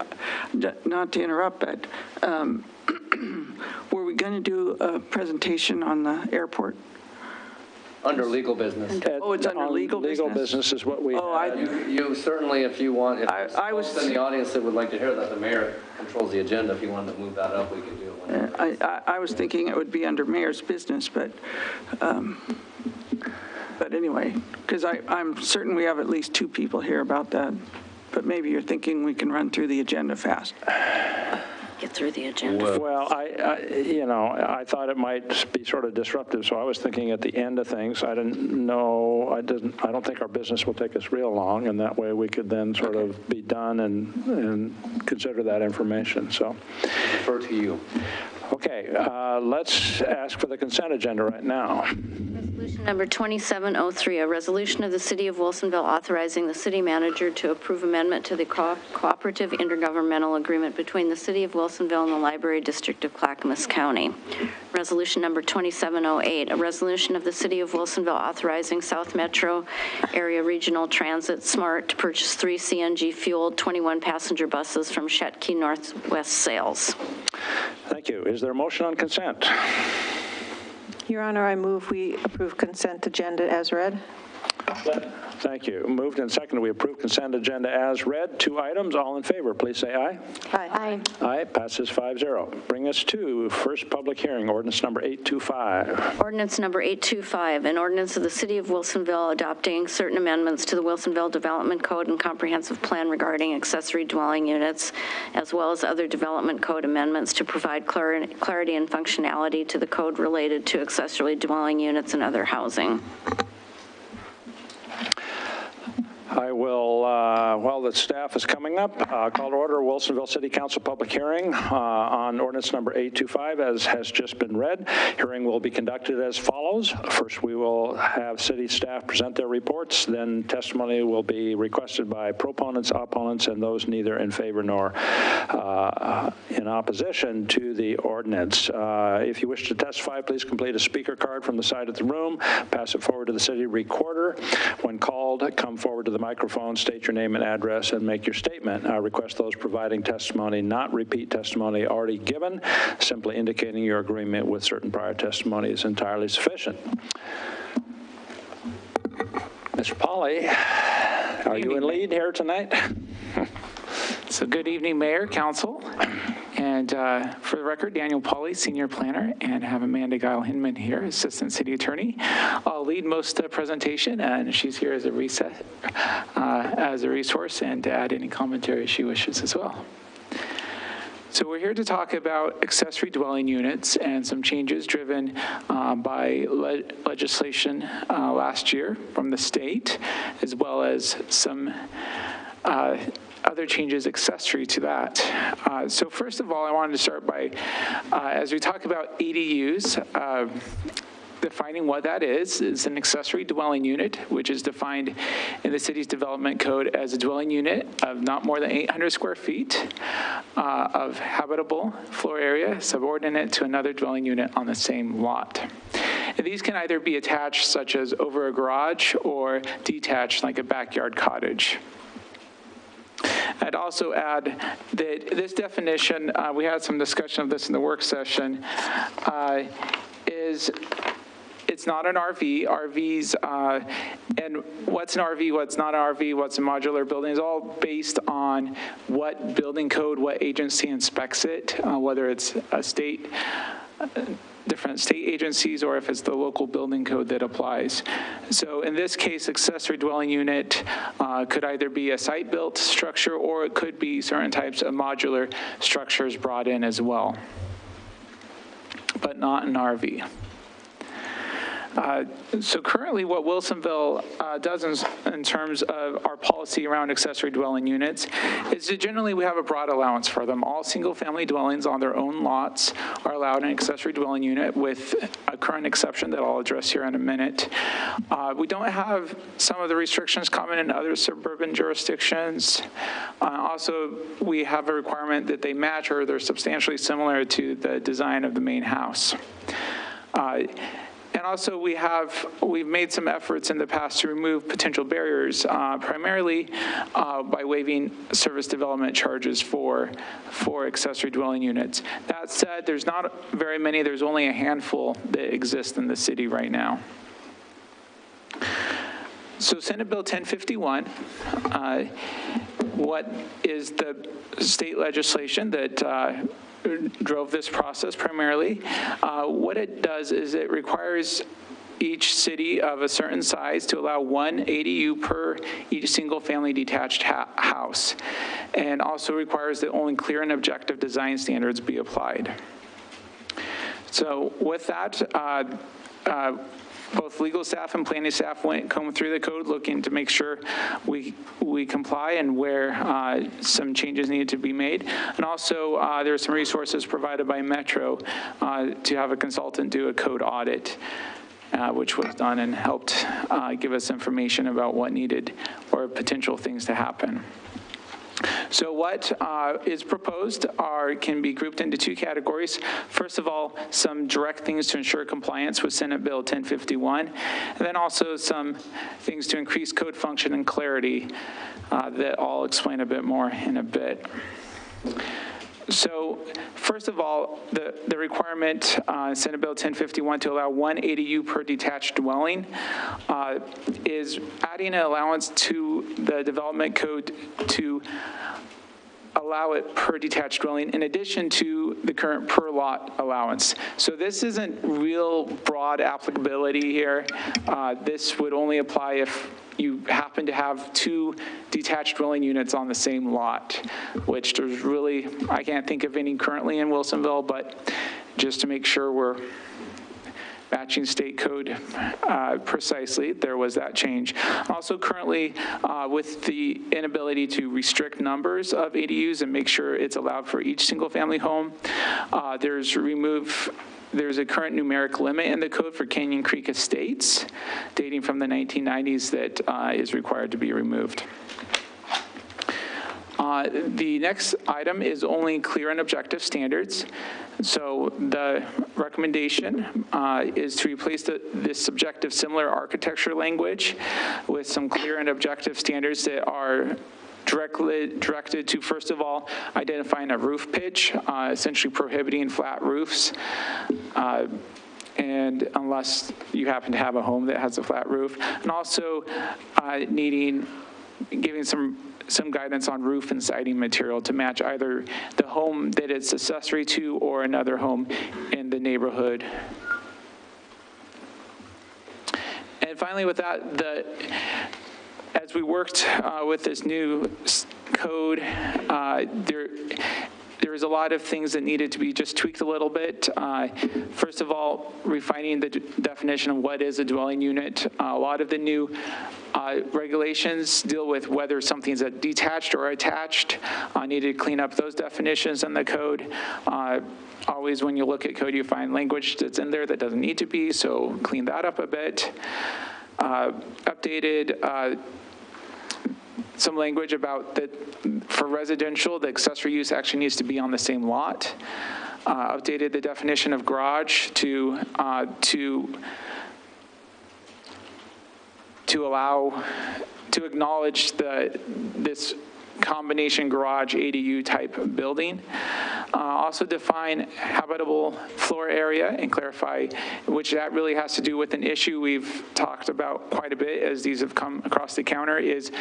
not to interrupt, but were we going to do a presentation on the airport? Under legal business. Oh, it's under legal business? Legal business is what we had. You certainly, if you want, if there's folks in the audience that would like to hear that, the mayor controls the agenda. If you wanted to move that up, we could do it whenever. I was thinking it would be under mayor's business, but anyway, because I'm certain we have at least 2 people here about that, but maybe you're thinking we can run through the agenda fast. Get through the agenda. Well, I thought it might be sort of disruptive, so I was thinking at the end of things. I didn't know. I don't think our business will take us real long, and that way we could then sort of be done and consider that information. So, refer to you. Okay, let's ask for the consent agenda right now. Yes, Resolution number 2703, a resolution of the City of Wilsonville authorizing the city manager to approve amendment to the cooperative intergovernmental agreement between the City of Wilsonville and the Library District of Clackamas County. Resolution number 2708, a resolution of the City of Wilsonville authorizing South Metro Area Regional Transit Smart to purchase 3 CNG-fueled 21-passenger buses from Shetke Northwest Sales. Thank you. Is there a motion on consent? Your Honor, I move we approve consent agenda as read. Thank you. Moved and seconded, we approve consent agenda as read. 2 items. All in favor, please say aye. Aye. Aye. Passes 5-0. Bring us to first public hearing, ordinance number 825. Ordinance number 825, an ordinance of the City of Wilsonville adopting certain amendments to the Wilsonville Development Code and Comprehensive Plan regarding accessory dwelling units, as well as other development code amendments to provide clarity and functionality to the code related to accessory dwelling units and other housing. I will, while the staff is coming up, call to order Wilsonville City Council public hearing on ordinance number 825, as has just been read. Hearing will be conducted as follows. First, we will have city staff present their reports. Then testimony will be requested by proponents, opponents, and those neither in favor nor in opposition to the ordinance. If you wish to testify, please complete a speaker card from the side of the room. Pass it forward to the city recorder. When called, come forward to the microphone, state your name and address, and make your statement. I request those providing testimony not repeat testimony already given. Simply indicating your agreement with certain prior testimony is entirely sufficient. Mr. Polly, are you in lead here tonight? So good evening, Mayor, Council. And for the record, Daniel Pauly, Senior Planner, and have Amanda Guile-Hinman here, Assistant City Attorney. I'll lead most of the presentation, and she's here as a resource and to add any commentary she wishes as well. So we're here to talk about accessory dwelling units and some changes driven by legislation last year from the state, as well as some other changes accessory to that. So first of all, I wanted to start by, as we talk about ADUs, defining what that is an accessory dwelling unit, which is defined in the city's development code as a dwelling unit of not more than 800 square feet of habitable floor area, subordinate to another dwelling unit on the same lot. And these can either be attached, such as over a garage, or detached, like a backyard cottage. I'd also add that this definition, we had some discussion of this in the work session, it's not an RV. RVs, and what's an RV, what's not an RV, what's a modular building is all based on what building code, what agency inspects it, whether it's a state, different state agencies, or if it's the local building code that applies. So in this case, accessory dwelling unit could either be a site-built structure, or it could be certain types of modular structures brought in as well, but not an RV. So currently what Wilsonville does in terms of our policy around accessory dwelling units is that generally we have a broad allowance for them. All single-family dwellings on their own lots are allowed an accessory dwelling unit, with a current exception that I'll address here in a minute. We don't have some of the restrictions common in other suburban jurisdictions. Also, we have a requirement that they match or they're substantially similar to the design of the main house. And also we've made some efforts in the past to remove potential barriers, primarily by waiving service development charges for accessory dwelling units. That said, there's not very many, there's only a handful that exist in the city right now. So Senate Bill 1051, what is the state legislation that drove this process primarily? What it does is it requires each city of a certain size to allow 1 ADU per each single-family detached house, and also requires that only clear and objective design standards be applied. So with that, both legal staff and planning staff combed through the code looking to make sure we comply and where some changes needed to be made. And also there are some resources provided by Metro to have a consultant do a code audit. which was done and helped give us information about what needed or potential things to happen. So what is proposed can be grouped into two categories. First of all, some direct things to ensure compliance with Senate Bill 1051, and then also some things to increase code function and clarity that I'll explain a bit more in a bit. So first of all, the requirement Senate Bill 1051 to allow one ADU per detached dwelling is adding an allowance to the development code to allow it per detached dwelling in addition to the current per lot allowance. So this isn't real broad applicability here. This would only apply if you happen to have two detached dwelling units on the same lot, which there's really, I can't think of any currently in Wilsonville, but just to make sure we're matching state code precisely, there was that change. Also currently, with the inability to restrict numbers of ADUs and make sure it's allowed for each single family home, there's a current numeric limit in the code for Canyon Creek Estates dating from the 1990s that is required to be removed. The next item is only clear and objective standards. So the recommendation is to replace this subjective similar architecture language with some clear and objective standards that are directed to, first of all, identifying a roof pitch, essentially prohibiting flat roofs. And unless you happen to have a home that has a flat roof, and also giving some guidance on roof and siding material to match either the home that it's accessory to or another home in the neighborhood. And finally, with that, as we worked with this new code, there was a lot of things that needed to be just tweaked a little bit. First of all, refining the definition of what is a dwelling unit. A lot of the new regulations deal with whether something's a detached or attached. Needed to clean up those definitions in the code. Always when you look at code, you find language that's in there that doesn't need to be, so clean that up a bit. Updated some language about that for residential, the accessory use actually needs to be on the same lot. Updated the definition of garage to acknowledge this combination garage ADU type building. Also define habitable floor area and clarify, which that really has to do with an issue we've talked about quite a bit as these have come across the counter, is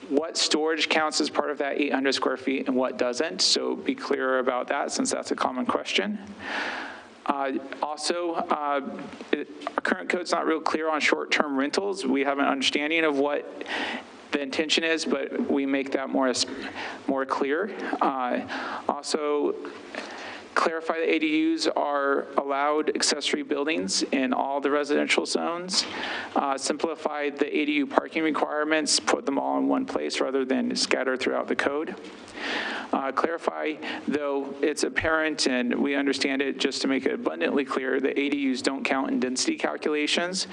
what storage counts as part of that 800 square feet and what doesn't. So be clear about that, since that's a common question. Also, our current code's not real clear on short-term rentals. We have an understanding of what the intention is, but we make that more clear. Also, clarify that ADUs are allowed accessory buildings in all the residential zones. Simplify the ADU parking requirements, put them all in one place rather than scattered throughout the code. Clarify, though it's apparent and we understand it, just to make it abundantly clear, that ADUs don't count in density calculations,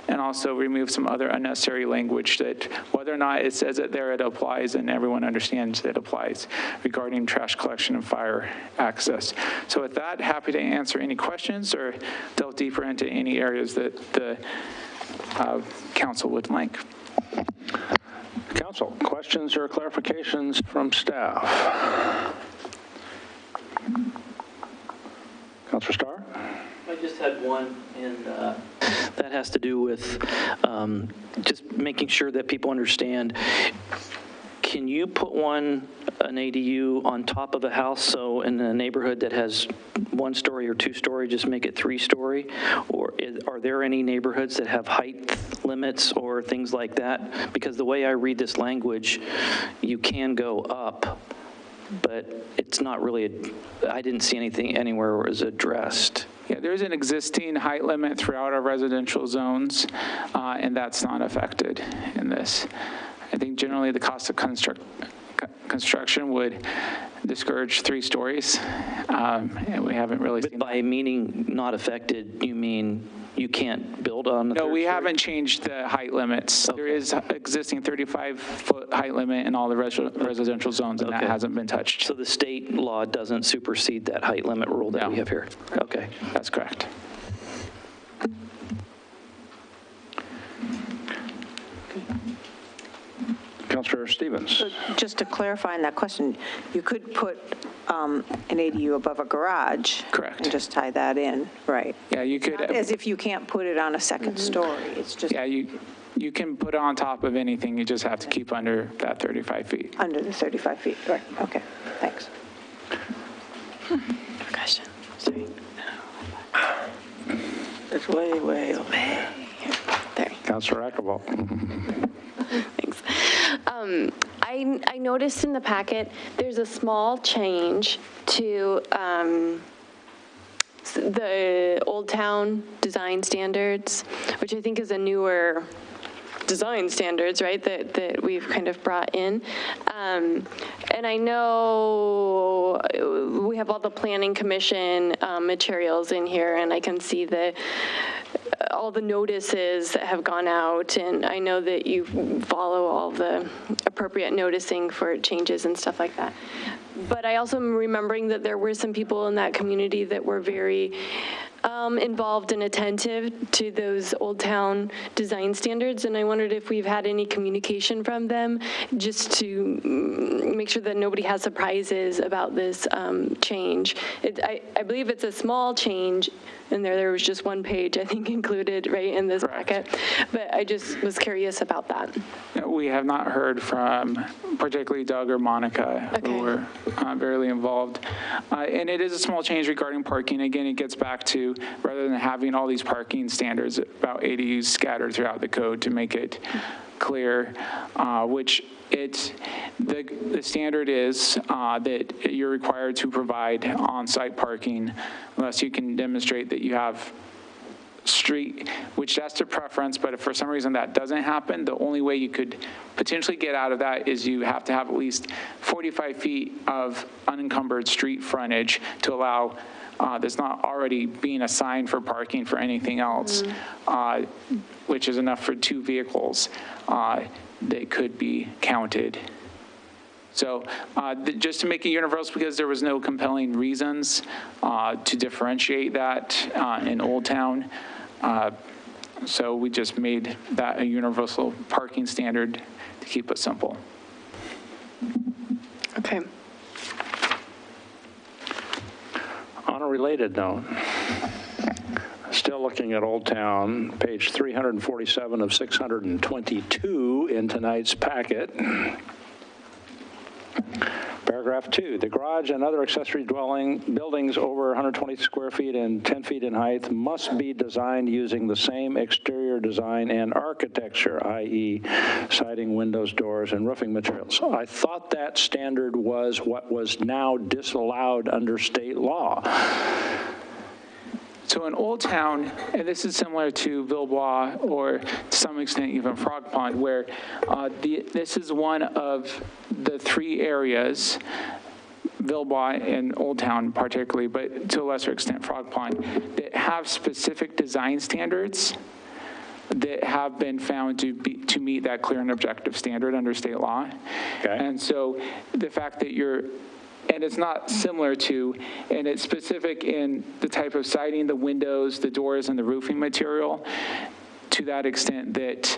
and also remove some other unnecessary language that whether or not it says it there, it applies, and everyone understands it applies regarding trash collection and fire access. So with that, happy to answer any questions or delve deeper into any areas that the council would like. Council, questions or clarifications from staff? Councilor Starr? I just had one, and that has to do with just making sure that people understand. Can you put an ADU on top of a house, so in a neighborhood that has 1 story or 2 story, just make it 3 story? Or are there any neighborhoods that have height limits or things like that? Because the way I read this language, you can go up, but it's not really, I didn't see anything anywhere where it was addressed. Yeah, there's an existing height limit throughout our residential zones, and that's not affected in this. I think generally the cost of construction would discourage 3 stories, and we haven't really seen by meaning not affected, you mean you can't build on the No, third we story? haven't changed the height limits. There is existing 35-foot height limit in all the residential zones, and that hasn't been touched. So the state law doesn't supersede that height limit rule that we have here? Okay. That's correct. Councilor Stevens. Just to clarify on that question, you could put an ADU above a garage. Correct. And just tie that in, right? Yeah, you could. Not as if you can't put it on a second story. It's just Yeah, you can put it on top of anything. You just have to keep under that 35 feet. under the 35 feet. Right, okay, thanks. Question. Sorry. It's way, way over. There. Councilor Ackervall. Thanks. I noticed in the packet, there's a small change to the Old Town design standards, which I think is a newer design standards, right, that we've kind of brought in. And I know we have all the Planning Commission materials in here, and I can see all the notices that have gone out, and I know that you follow all the appropriate noticing for changes and stuff like that. But I also am remembering that there were some people in that community that were very involved and attentive to those Old Town design standards, and I wondered if we've had any communication from them just to make sure that nobody has surprises about this change. I believe it's a small change, and there was just one page, I think, included right in this packet, but I just was curious about that. We have not heard from particularly Doug or Monica, who were very involved. And it is a small change regarding parking. Again, it gets back to, rather than having all these parking standards, about ADUs scattered throughout the code to make it clear, which the standard is that you're required to provide on-site parking unless you can demonstrate that you have street, which that's a preference, but if for some reason that doesn't happen, the only way you could potentially get out of that is you have to have at least 45 feet of unencumbered street frontage to allow that's not already being assigned for parking for anything else, which is enough for 2 vehicles that could be counted. So just to make it universal, because there was no compelling reasons to differentiate that in Old Town, so we just made that a universal parking standard to keep it simple. Okay. On a related note, still looking at Old Town, page 347 of 622 in tonight's packet. Paragraph 2, the garage and other accessory dwelling buildings over 120 square feet and 10 feet in height must be designed using the same exterior design and architecture, i.e. siding, windows, doors, and roofing materials. I thought that standard was what was now disallowed under state law. So in Old Town, and this is similar to Villebois or to some extent even Frog Pond, where this is one of the 3 areas, Villebois and Old Town particularly, but to a lesser extent Frog Pond, that have specific design standards that have been found to meet that clear and objective standard under state law. Okay. And so the fact that and it's not similar to, and it's specific in the type of siding, the windows, the doors, and the roofing material to that extent that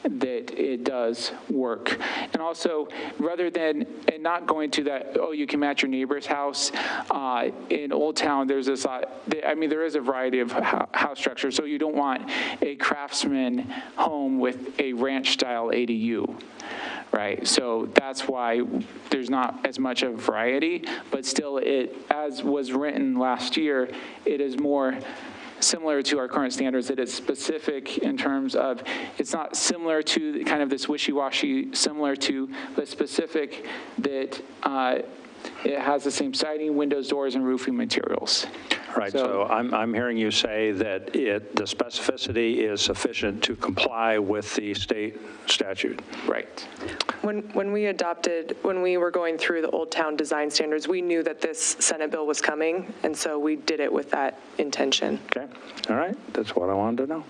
that it does work. And also, rather than, and not going to that, oh, you can match your neighbor's house, in Old Town, there's this, there is a variety of house structures, so you don't want a craftsman home with a ranch-style ADU. Right, so that's why there's not as much of variety, but still as was written last year, it is more similar to our current standards, that it's specific in terms of, it's not similar to kind of this wishy-washy, similar to the specific that It has the same siding, windows, doors, and roofing materials. Right, so I'm hearing you say that the specificity is sufficient to comply with the state statute. Right. When we were going through the Old Town design standards, we knew that this Senate bill was coming, and so we did it with that intention. Okay, all right, that's what I wanted to know.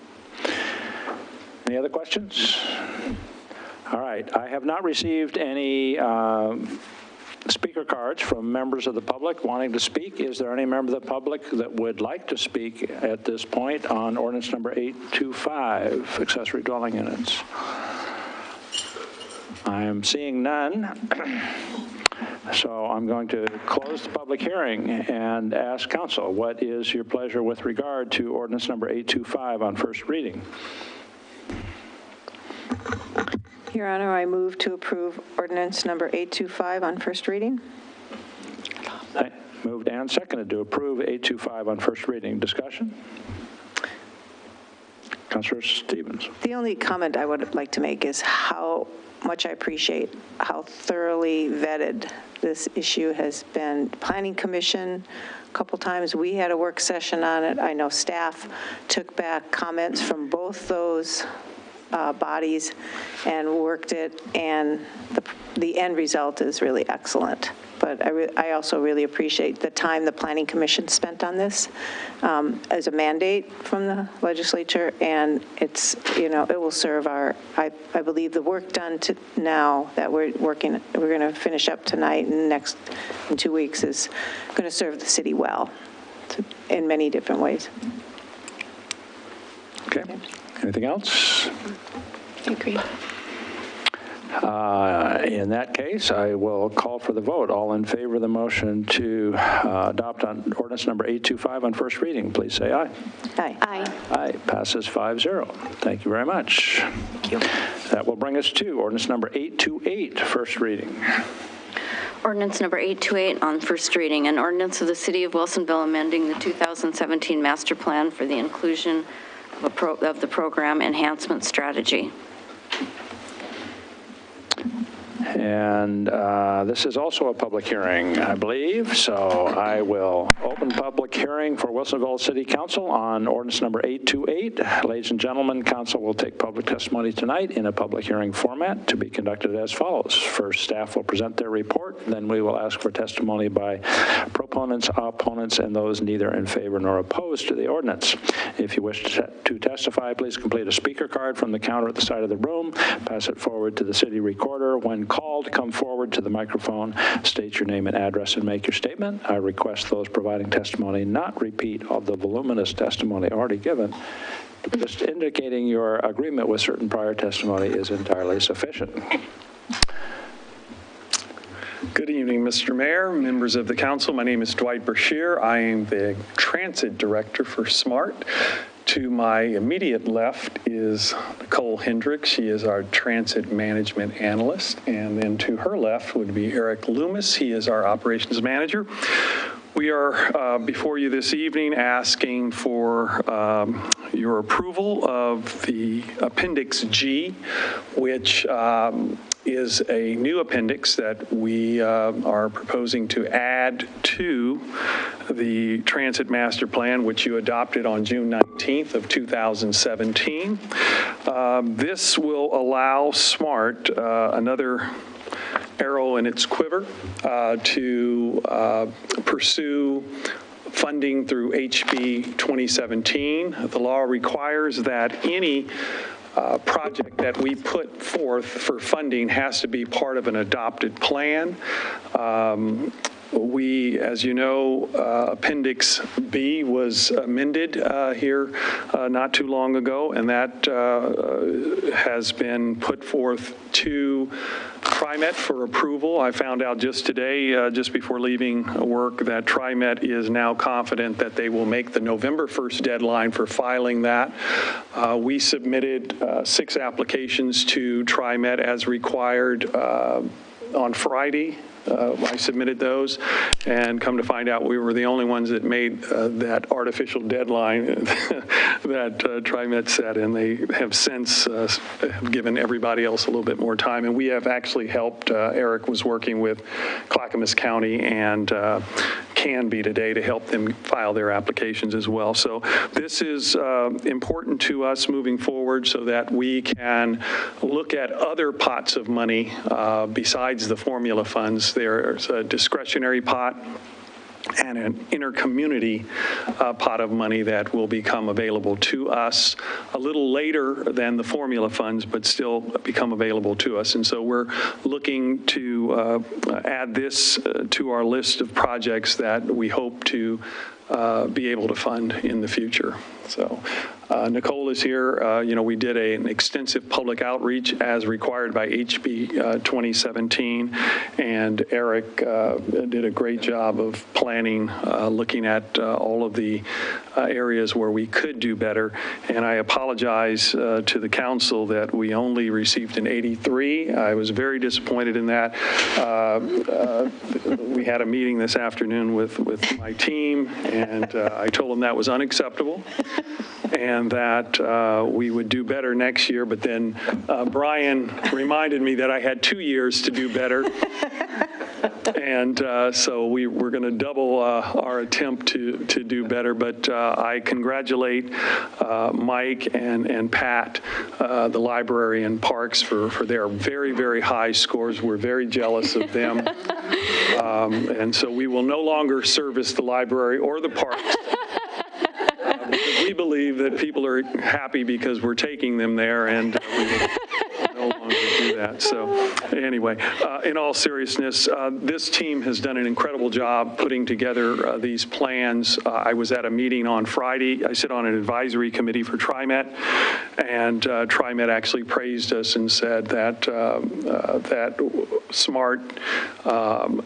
Any other questions? All right, I have not received any speaker cards from members of the public wanting to speak. Is there any member of the public that would like to speak at this point on ordinance number 825, accessory dwelling units? I am seeing none. So I'm going to close the public hearing and ask council, what is your pleasure with regard to ordinance number 825 on first reading? Your Honor, I move to approve ordinance number 825 on first reading. Moved and seconded to approve 825 on first reading. Discussion? Councilor Stevens. The only comment I would like to make is how much I appreciate how thoroughly vetted this issue has been. Planning Commission, a couple times we had a work session on it. I know staff took back comments from both those bodies and worked it, and the end result is really excellent. But I also really appreciate the time the Planning Commission spent on this as a mandate from the legislature, and it's, it will serve I believe the work done now that we're going to finish up tonight and in 2 weeks is going to serve the city well in many different ways. Okay. Anything else? I agree. In that case, I will call for the vote. All in favor of the motion to adopt on ordinance number 825 on first reading, please say aye. Aye. Aye. Aye. Passes 5-0. Thank you very much. Thank you. That will bring us to ordinance number 828, first reading. Ordinance number 828 on first reading, an ordinance of the City of Wilsonville amending the 2017 master plan for the inclusion of the program enhancement strategy. And this is also a public hearing, I believe, so I will open public hearing for Wilsonville City Council on ordinance number 828. Ladies and gentlemen, council will take public testimony tonight in a public hearing format to be conducted as follows. First, staff will present their report, then we will ask for testimony by proponents, opponents, and those neither in favor nor opposed to the ordinance. If you wish to testify, please complete a speaker card from the counter at the side of the room, pass it forward to the city recorder. When called, come forward to the microphone, state your name and address, and make your statement. I request those providing testimony not repeat all the voluminous testimony already given. Just indicating your agreement with certain prior testimony is entirely sufficient. Good evening, Mr. Mayor, members of the council. My name is Dwight Brashear. I am the transit director for SMART. To my immediate left is Nicole Hendricks. She is our transit management analyst. And then to her left would be Eric Loomis. He is our operations manager. We are before you this evening asking for your approval of the Appendix G, which is a new appendix that we are proposing to add to the Transit Master Plan, which you adopted on June 19th of 2017. This will allow SMART another arrow in its quiver to pursue funding through HB 2017. The law requires that any project that we put forth for funding has to be part of an adopted plan. We, as you know, Appendix B was amended here not too long ago, and that has been put forth to TriMet for approval. I found out just today, just before leaving work, that TriMet is now confident that they will make the November 1st deadline for filing that. We submitted 6 applications to TriMet as required on Friday. I submitted those, and come to find out we were the only ones that made that artificial deadline that TriMet set, and they have since have given everybody else a little bit more time. And we have actually helped, Eric was working with Clackamas County and Canby today to help them file their applications as well. So this is important to us moving forward so that we can look at other pots of money besides the formula funds. There's a discretionary pot and an intercommunity pot of money that will become available to us a little later than the formula funds, but still become available to us. And so we're looking to add this to our list of projects that we hope to be able to fund in the future. So Nicole is here. We did an extensive public outreach as required by HB 2017, and Eric did a great job of planning, looking at all of the areas where we could do better. And I apologize to the council that we only received an 83. I was very disappointed in that. We had a meeting this afternoon with my team, and I told them that was unacceptable and that we would do better next year. But then Brian reminded me that I had 2 years to do better. And so we're going to double our attempt to do better. But I congratulate Mike and Pat, the library and parks, for their very, very high scores. We're very jealous of them. And so we will no longer service the library or the parks. Because we believe that people are happy because we're taking them there, and we will no longer do that. So anyway, in all seriousness, this team has done an incredible job putting together these plans. I was at a meeting on Friday. I sit on an advisory committee for TriMet, and TriMet actually praised us and said that that SMART,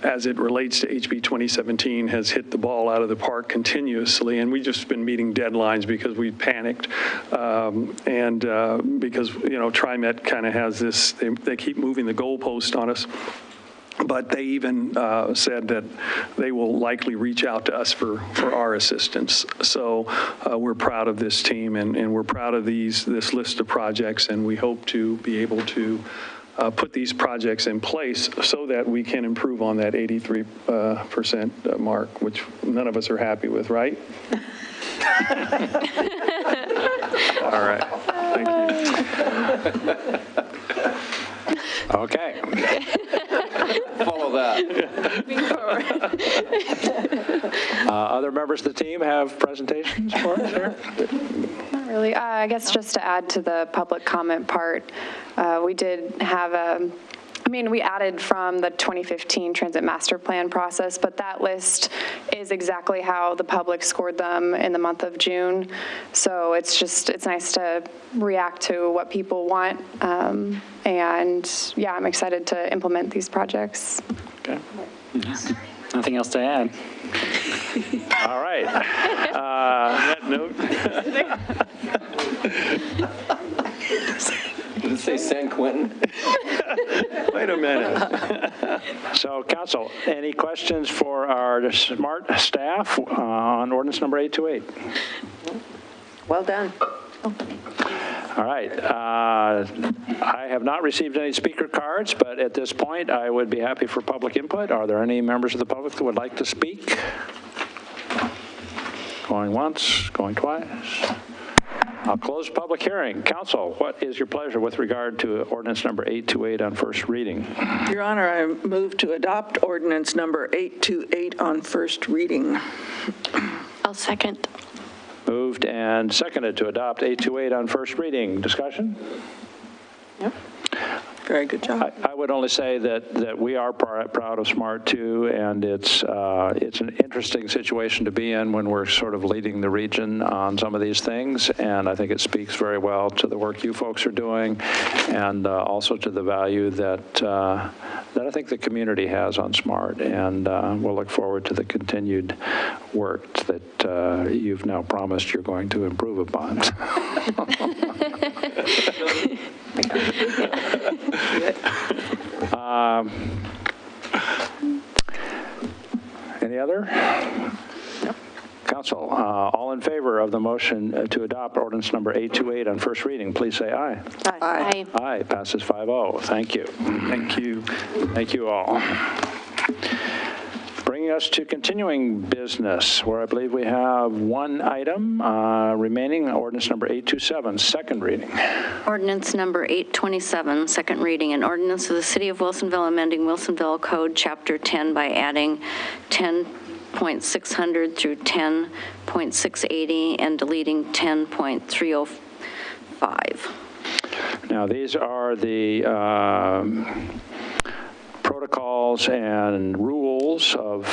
as it relates to HB 2017, has hit the ball out of the park continuously, and we've just been meeting deadlines because we panicked, and because TriMet kind of has this, they keep moving the goalpost on us. But they even said that they will likely reach out to us for our assistance. So we're proud of this team, and we're proud of this list of projects, and we hope to be able to put these projects in place so that we can improve on that 83% mark, which none of us are happy with, right? All right. Thank you. Okay. Follow that. Other members of the team have presentations for us here? Not really. I guess just to add to the public comment part, we did have we added from the 2015 Transit Master Plan process, but that list is exactly how the public scored them in the month of June. So it's nice to react to what people want. And yeah, I'm excited to implement these projects. Okay. Nothing else to add. All right. On that note. Did it say San Quentin? Wait a minute. So, Council, any questions for our SMART staff on ordinance number 828? Well done. All right. I have not received any speaker cards, but at this point, I would be happy for public input. Are there any members of the public that would like to speak? Going once, going twice. I'll close the public hearing. Council, what is your pleasure with regard to ordinance number 828 on first reading? Your Honor, I move to adopt ordinance number 828 on first reading. I'll second. Moved and seconded to adopt 828 on first reading. Discussion? Yep. Very good job. I would only say that we are proud of SMART too, and it's an interesting situation to be in when we're sort of leading the region on some of these things, and I think it speaks very well to the work you folks are doing, and also to the value that I think the community has on SMART, and we'll look forward to the continued work that you've now promised you're going to improve upon. Any other? Council, all in favor of the motion to adopt ordinance number 828 on first reading, please say aye. Aye. Aye, passes 5-0. Thank you. Thank you. Thank you all. Bringing us to continuing business, where I believe we have one item remaining, ordinance number 827, second reading. Ordinance number 827, second reading, an ordinance of the City of Wilsonville amending Wilsonville Code Chapter 10 by adding 10.600 through 10.680 and deleting 10.305. Now, these are the protocols and rules of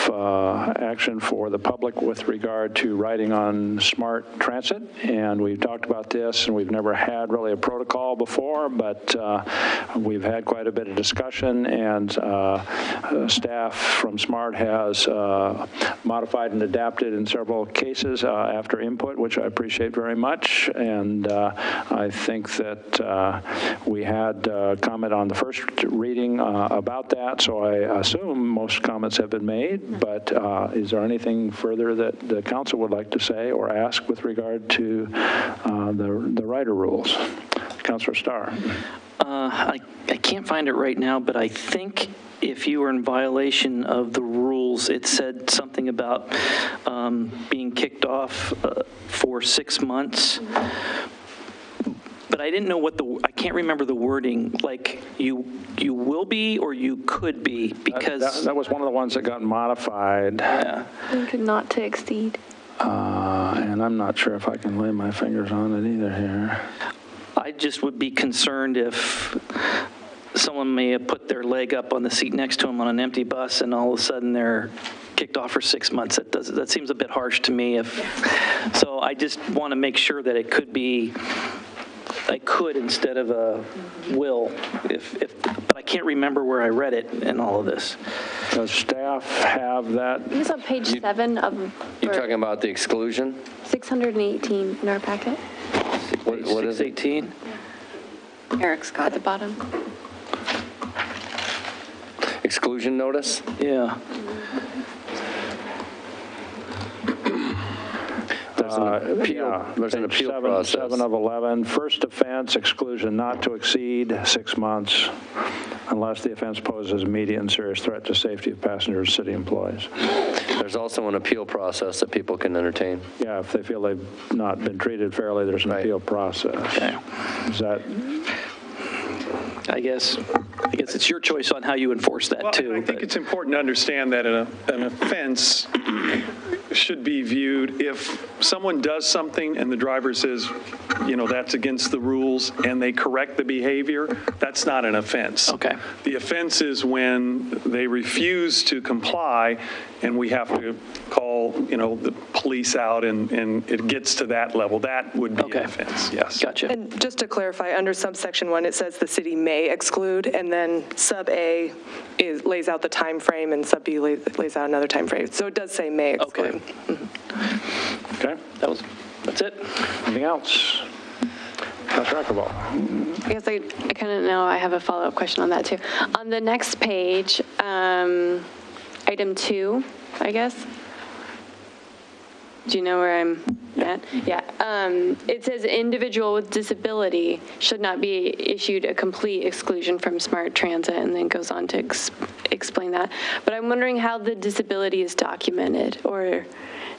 action for the public with regard to riding on smart transit. And we've talked about this, and we've never had really a protocol before, but we've had quite a bit of discussion, and staff from SMART has modified and adapted in several cases after input, which I appreciate very much. And I think that we had comment on the first reading about that. So I assume most comments have been made, but is there anything further that the council would like to say or ask with regard to the rider rules? Councilor Starr. I can't find it right now, but I think if you were in violation of the rules, it said something about being kicked off for 6 months. But I didn't know I can't remember the wording, like you will be or you could be, because. That was one of the ones that got modified. Yeah. I think not to exceed. And I'm not sure if I can lay my fingers on it either here. I just would be concerned if someone may have put their leg up on the seat next to them on an empty bus and all of a sudden they're kicked off for 6 months. That seems a bit harsh to me. So I just want to make sure that it could be, I could instead of a will, but I can't remember where I read it in all of this. Does staff have that? It's on page 7 of. You're talking about the exclusion? 618 in our packet. What is it? 618? Eric's got at the bottom. Exclusion notice? Yeah. There's an appeal process. 7 of 11, first offense, exclusion not to exceed 6 months unless the offense poses immediate and serious threat to safety of passengers and city employees. There's also an appeal process that people can entertain. Yeah, if they feel they've not been treated fairly, there's an appeal process. Okay. Is that? I guess it's your choice on how you enforce that, too. I think it's important to understand that an offense should be viewed if someone does something and the driver says, that's against the rules, and they correct the behavior, that's not an offense. Okay. The offense is when they refuse to comply and we have to call, the police out and it gets to that level. That would be an offense, yes. Gotcha. And just to clarify, under subsection 1, it says the city may exclude, and then sub A lays out the time frame, and sub B lays out another time frame. So it does say may exclude. Okay. Okay. That's it. Anything else? Councilor Ackervall. I guess I kind of know I have a follow-up question on that too. On the next page, item 2, I guess. Do you know where I'm at? Yeah. It says individual with disability should not be issued a complete exclusion from smart transit, and then goes on to explain that. But I'm wondering how the disability is documented, or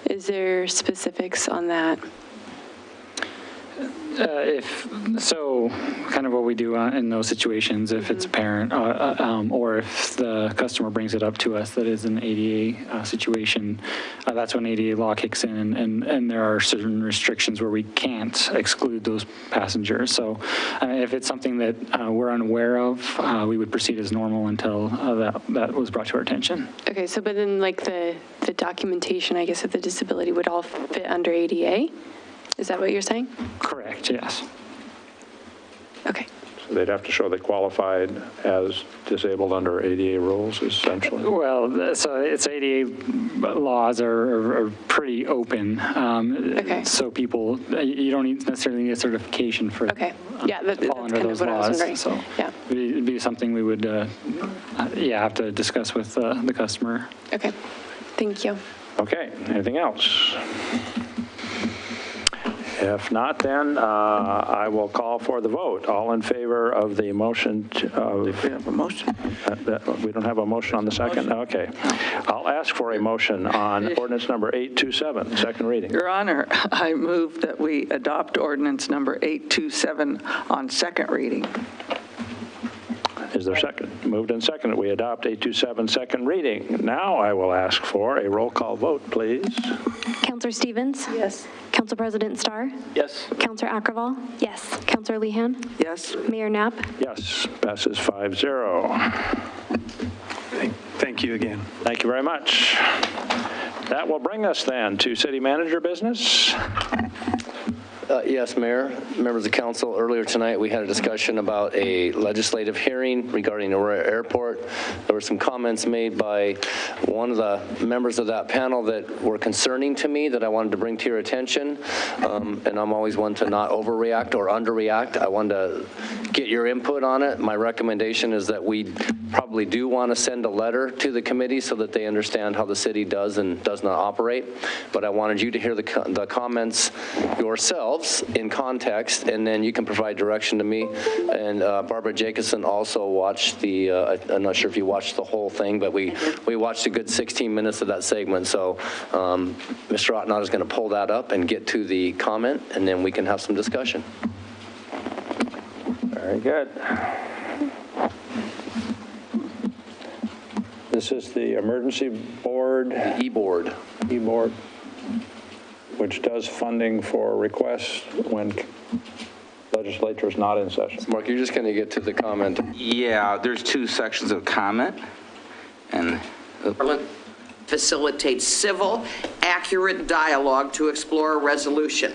is there specifics on that? Kind of what we do in those situations, if it's a parent or if the customer brings it up to us that is an ADA situation, that's when ADA law kicks in, and there are certain restrictions where we can't exclude those passengers. So if it's something that we're unaware of, we would proceed as normal until that was brought to our attention. Okay, so but then like the documentation, I guess, of the disability would all fit under ADA? Is that what you're saying? Correct, yes. Okay. They'd have to show they qualified as disabled under ADA rules, essentially. Well, so it's ADA laws are pretty open. Okay. So people, you don't necessarily need a certification for Okay. Yeah, that's fall under kind of those what I was laws. wondering. So Yeah. it'd be something we would, have to discuss with the customer. Okay. Thank you. Okay, anything else? If not, then I will call for the vote. All in favor of the motion We have a motion. we don't have a motion on the second? Okay. I'll ask for a motion on ordinance number 827, second reading. Your Honor, I move that we adopt ordinance number 827 on second reading. Is there a second? Moved and seconded. We adopt 827, second reading. Now I will ask for a roll call vote, please. Counselor Stevens? Yes. Council President Starr? Yes. Counselor Ackerval? Yes. Counselor Lehan? Yes. Mayor Knapp? Yes, passes 5-0. Thank you again. Thank you very much. That will bring us then to city manager business. Yes, Mayor, members of council, earlier tonight we had a discussion about a legislative hearing regarding Aurora Airport. There were some comments made by one of the members of that panel that were concerning to me that I wanted to bring to your attention. And I'm always one to not overreact or underreact. I wanted to get your input on it. My recommendation is that we probably do want to send a letter to the committee so that they understand how the city does and does not operate. But I wanted you to hear the comments yourselves in context, and then you can provide direction to me. And Barbara Jacobson also watched the, I'm not sure if you watched the whole thing, but we watched a good 16 minutes of that segment. So Mr. Ottenot is going to pull that up and get to the comment, and then we can have some discussion. Very good. This is the emergency board. E-board. E-board, which does funding for requests when legislature is not in session. Mark, you're just going to get to the comment. Yeah, there's two sections of comment, and facilitates civil, accurate dialogue to explore a resolution.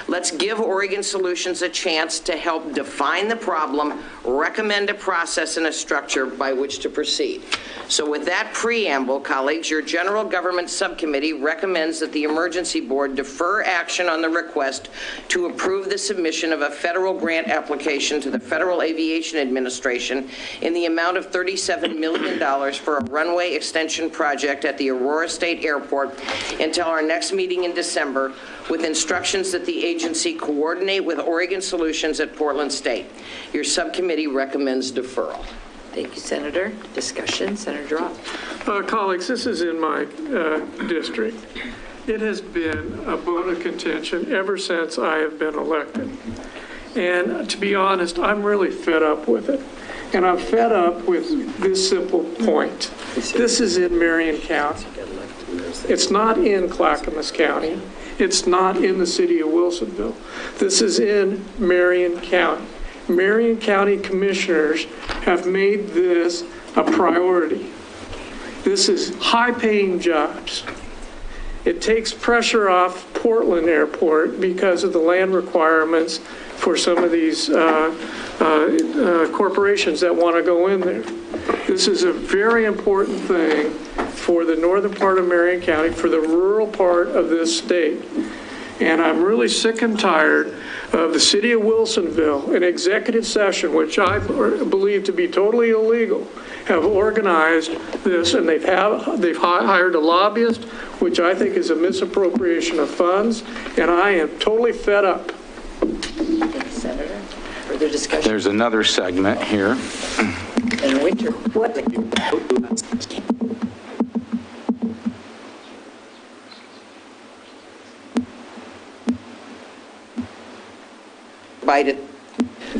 Let's give Oregon Solutions a chance to help define the problem, recommend a process and a structure by which to proceed. So with that preamble, colleagues, your General Government Subcommittee recommends that the Emergency Board defer action on the request to approve the submission of a federal grant application to the Federal Aviation Administration in the amount of $37 million for a runway extension project at the Aurora State Airport until our next meeting in December, with instructions that the agency coordinate with Oregon Solutions at Portland State. Your subcommittee recommends deferral. Thank you, Senator. Discussion, Senator Drop. Colleagues, this is in my district. It has been a bone of contention ever since I have been elected. And to be honest, I'm really fed up with it. And I'm fed up with this simple point. This is in Marion County. It's not in Clackamas County. It's not in the city of Wilsonville. This is in Marion County. Marion County commissioners have made this a priority. This is high-paying jobs. It takes pressure off Portland Airport because of the land requirements for some of these corporations that want to go in there. This is a very important thing for the northern part of Marion County, for the rural part of this state. And I'm really sick and tired of the city of Wilsonville, an executive session, which I believe to be totally illegal, have organized this, and they've hired a lobbyist, which I think is a misappropriation of funds, and I am totally fed up. Thank you, Senator. Further discussion? there's another segment here. Senator Winter.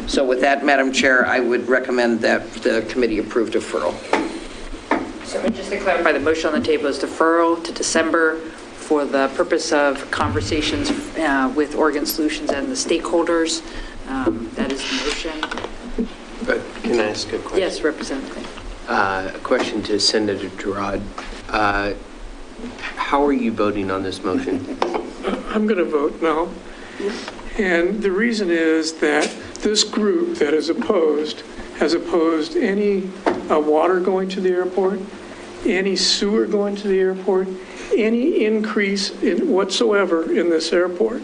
So with that, Madam Chair, I would recommend that the committee approve deferral. So just to clarify, the motion on the table is deferral to December for the purpose of conversations with Oregon Solutions and the stakeholders. That is the motion. But can I ask a question? Yes, Representative. A question to Senator Girard. How are you voting on this motion? I'm going to vote no. And the reason is that this group that is opposed has opposed any water going to the airport, any sewer going to the airport, any increase in whatsoever in this airport.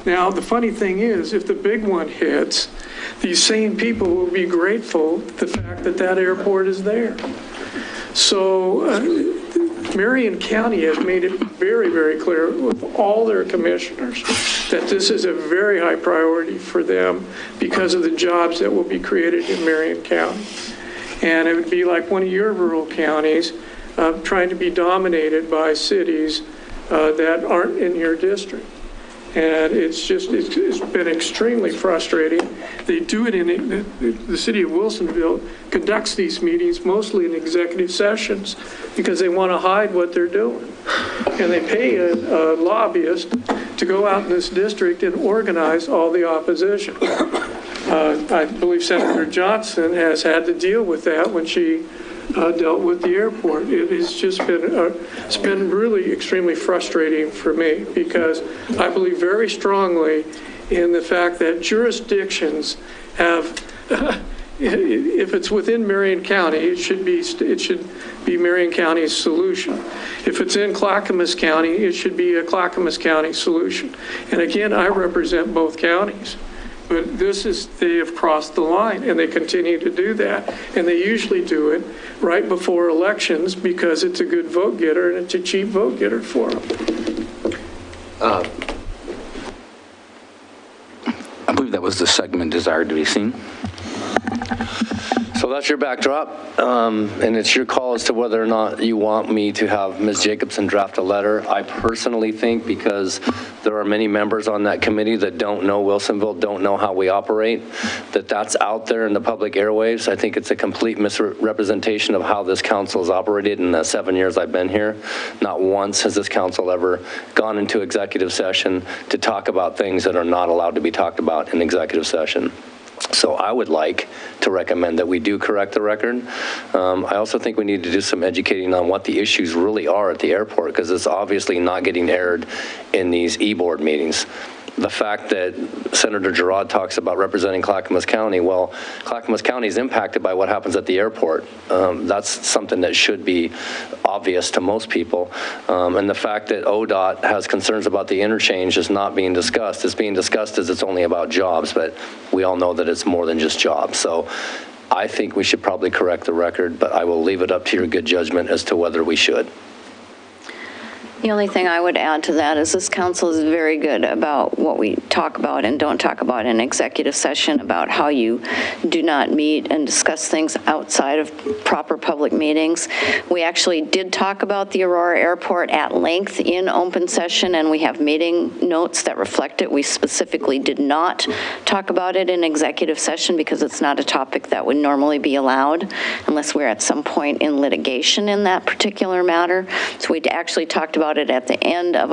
Now, the funny thing is, if the big one hits, these same people will be grateful the fact that that airport is there. So Marion County has made it very, very clear with all their commissioners that this is a very high priority for them because of the jobs that will be created in Marion County. And it would be like one of your rural counties trying to be dominated by cities that aren't in your district. And it's been extremely frustrating. They do it in the city of Wilsonville conducts these meetings mostly in executive sessions because they want to hide what they're doing. And they pay a lobbyist to go out in this district and organize all the opposition. I believe Senator Johnson has had to deal with that when she dealt with the airport. It has just been, it's been really extremely frustrating for me because I believe very strongly in the fact that jurisdictions have, if it's within Marion County, it should be Marion County's solution. If it's in Clackamas County, it should be a Clackamas County solution. And again, I represent both counties. But they have crossed the line, and they continue to do that. And they usually do it right before elections because it's a good vote getter and it's a cheap vote getter for them. I believe that was the segment desired to be seen. So that's your backdrop, and it's your call as to whether or not you want me to have Ms. Jacobson draft a letter. I personally think because there are many members on that committee that don't know Wilsonville, don't know how we operate, that's out there in the public airwaves. I think it's a complete misrepresentation of how this council has operated in the 7 years I've been here. Not once has this council ever gone into executive session to talk about things that are not allowed to be talked about in executive session. So I would like to recommend that we do correct the record. I also think we need to do some educating on what the issues really are at the airport, because it's obviously not getting aired in these e-board meetings. The fact that Senator Girard talks about representing Clackamas County, well, Clackamas County is impacted by what happens at the airport. That's something that should be obvious to most people. And the fact that ODOT has concerns about the interchange is not being discussed. It's being discussed as it's only about jobs, but we all know that it's more than just jobs. So I think we should probably correct the record, but I will leave it up to your good judgment as to whether we should. The only thing I would add to that is this council is very good about what we talk about and don't talk about in executive session, about how you do not meet and discuss things outside of proper public meetings. We actually did talk about the Aurora Airport at length in open session, and we have meeting notes that reflect it. We specifically did not talk about it in executive session because it's not a topic that would normally be allowed unless we're at some point in litigation in that particular matter. So we actually talked about it at the end of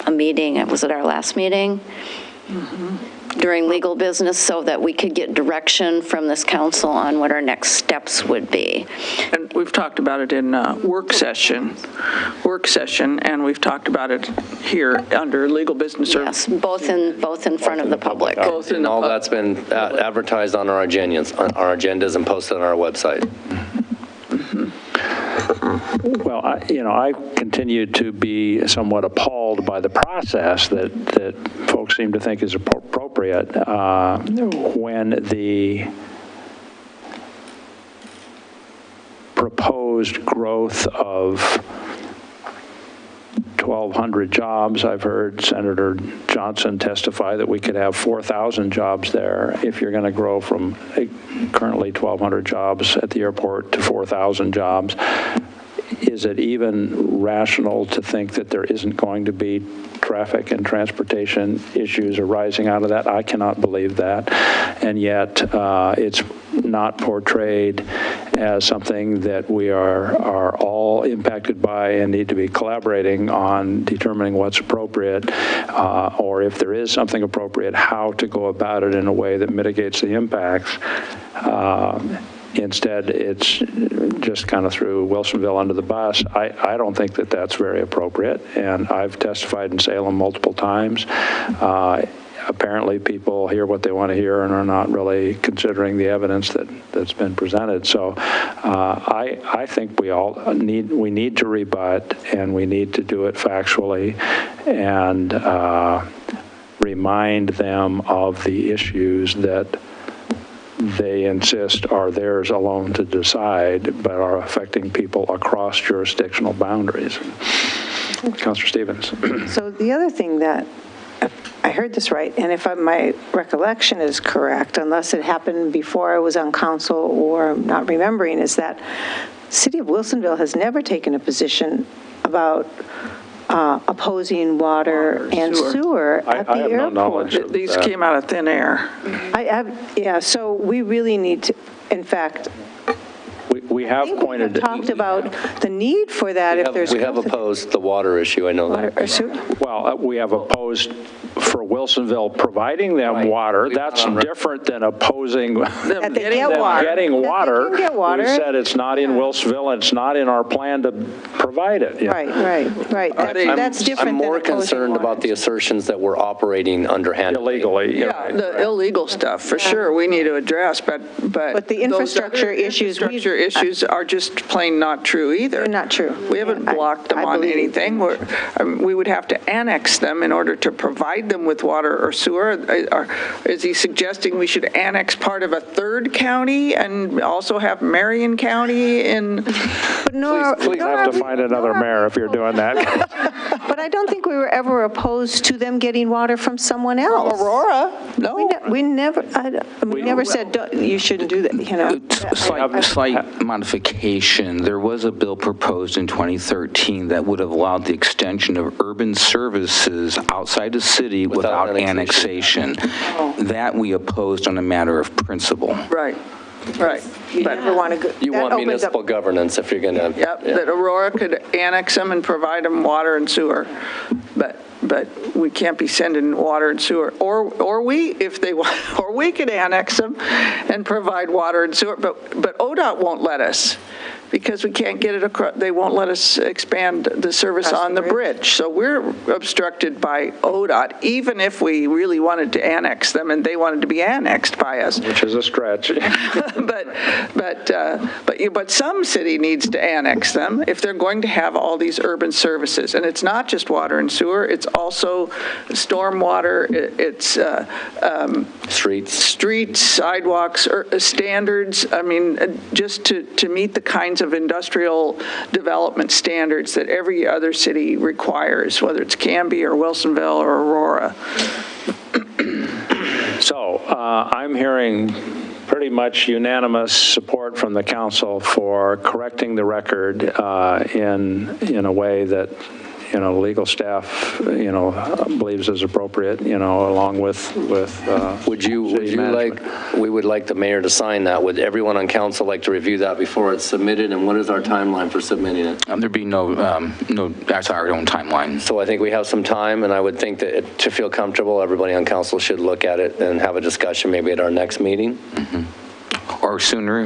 a meeting. Was it our last meeting? During legal business, so that we could get direction from this council on what our next steps would be. And we've talked about it in work session, and we've talked about it here under legal business. Yes, both in front of the public. Both in all that's been advertised on our agendas and posted on our website. Well, I continue to be somewhat appalled by the process that folks seem to think is appropriate when the proposed growth of 1,200 jobs. I've heard Senator Johnson testify that we could have 4,000 jobs there if you're going to grow from currently 1,200 jobs at the airport to 4,000 jobs. Is it even rational to think that there isn't going to be traffic and transportation issues arising out of that? I cannot believe that. And yet it's not portrayed as something that we are all impacted by and need to be collaborating on determining what's appropriate, or if there is something appropriate, how to go about it in a way that mitigates the impacts. Instead, it's just kind of threw Wilsonville under the bus. I don't think that that's very appropriate, and I've testified in Salem multiple times. Apparently people hear what they want to hear and are not really considering the evidence that's been presented. So I think we need to rebut, and we need to do it factually and remind them of the issues that they insist are theirs alone to decide, but are affecting people across jurisdictional boundaries. Councilor Stevens. So the other thing that, I heard this right, and if my recollection is correct, unless it happened before I was on council or I'm not remembering, is that the city of Wilsonville has never taken a position about opposing water and sewer at the airport. No knowledge of These that. came out of thin air. Yeah, so we really need to, in fact, We have pointed. talked about the need for that if there's. We have opposed the water issue, I know that. Well, we have opposed for Wilsonville providing them water. That's different than opposing them getting water. getting water. They can get water. We said it's not in Wilsonville, and it's not in our plan to provide it. Yeah. Right. That's different. I'm more than concerned about the assertions that we're operating underhandedly. Illegally. Yeah, the illegal stuff, for sure, we need to address, but the infrastructure issues are just plain not true either. They're not true. We haven't blocked them on anything. We would have to annex them in order to provide them with water or sewer. Is he suggesting we should annex part of a third county and also have Marion County in? But no, Please have to find another mayor if you're doing that. But I don't think we were ever opposed to them getting water from someone else. Aurora, no. We never said you shouldn't do that, you know. Slight modification. There was a bill proposed in 2013 that would have allowed the extension of urban services outside the city without annexation. That we opposed on a matter of principle. Right. You never want to. You want municipal governance if you're going to. Yep, that Aurora could annex them and provide them water and sewer, but we can't be sending water and sewer, or we could annex them and provide water and sewer, but ODOT won't let us, because we can't get it across. They won't let us expand the service on the bridge. So we're obstructed by ODOT, even if we really wanted to annex them and they wanted to be annexed by us. Which is a stretch. But some city needs to annex them if they're going to have all these urban services. And it's not just water and sewer, it's also stormwater, it's streets, sidewalks, standards. I mean, just to meet the kinds of industrial development standards that every other city requires, whether it's Canby or Wilsonville or Aurora. So I'm hearing pretty much unanimous support from the council for correcting the record in a way that legal staff, believes is appropriate, along with we would like the mayor to sign that. Would everyone on council like to review that before it's submitted? And what is our timeline for submitting it? There'd be that's our own timeline. So I think we have some time, and I would think that to feel comfortable, everybody on council should look at it and have a discussion maybe at our next meeting. Mm-hmm. Or sooner.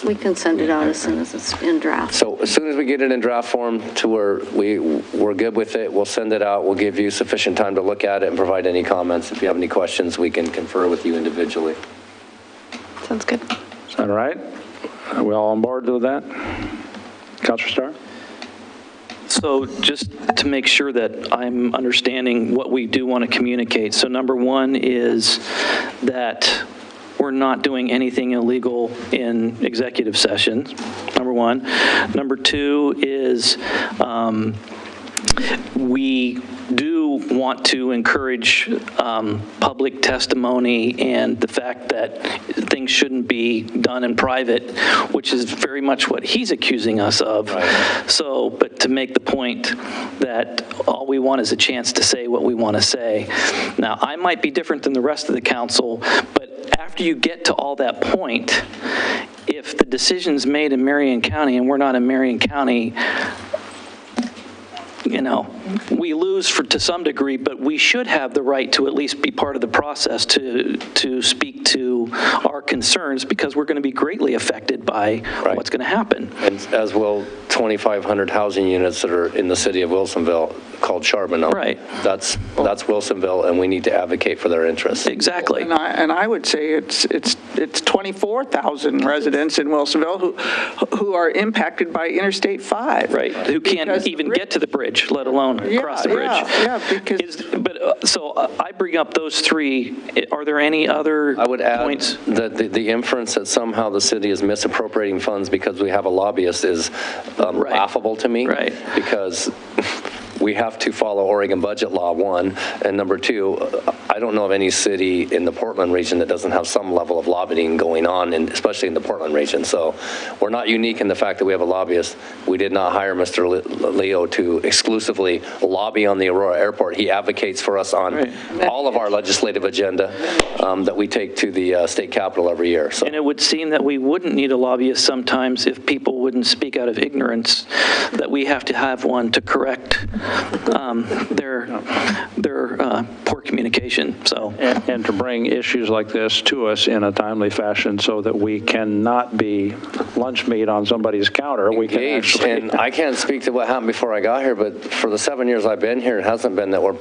We can send it out as soon as it's in draft. So as soon as we get it in draft form to where we're good with it, we'll send it out. We'll give you sufficient time to look at it and provide any comments. If you have any questions, we can confer with you individually. Sounds good. Is that all right? Are we all on board with that? Councilor Starr? So just to make sure that I'm understanding what we do want to communicate. So number one is that we're not doing anything illegal in executive session, number one. Number two is we do want to encourage public testimony and the fact that things shouldn't be done in private, which is very much what he's accusing us of. Right. So, but to make the point that all we want is a chance to say what we want to say. Now, I might be different than the rest of the council, but after you get to all that point, if the decision's made in Marion County and we're not in Marion County, we lose to some degree, but we should have the right to at least be part of the process to speak to our concerns, because we're going to be greatly affected by what's going to happen. And as will 2,500 housing units that are in the city of Wilsonville called Charbonneau. Right. That's Wilsonville, and we need to advocate for their interests. Exactly. And I would say it's 24,000 residents in Wilsonville who are impacted by Interstate 5. Right, who can't even get to the bridge, let alone cross the bridge. Yeah, because... So I bring up those three. Are there any other I would add points? that the inference that somehow the city is misappropriating funds because we have a lobbyist is laughable to me. Right. Because we have to follow Oregon budget law, one, and number two, I don't know of any city in the Portland region that doesn't have some level of lobbying going on, and especially in the Portland region. So we're not unique in the fact that we have a lobbyist. We did not hire Mr. Leo to exclusively lobby on the Aurora Airport. He advocates for us on all of our legislative agenda that we take to the state capitol every year. So. And it would seem that we wouldn't need a lobbyist sometimes if people wouldn't speak out of ignorance, that we have to have one to correct their poor communication. So and to bring issues like this to us in a timely fashion so that we cannot be lunch meat on somebody's counter. We can actually. And I can't speak to what happened before I got here, but for the 7 years I've been here, it hasn't been that we're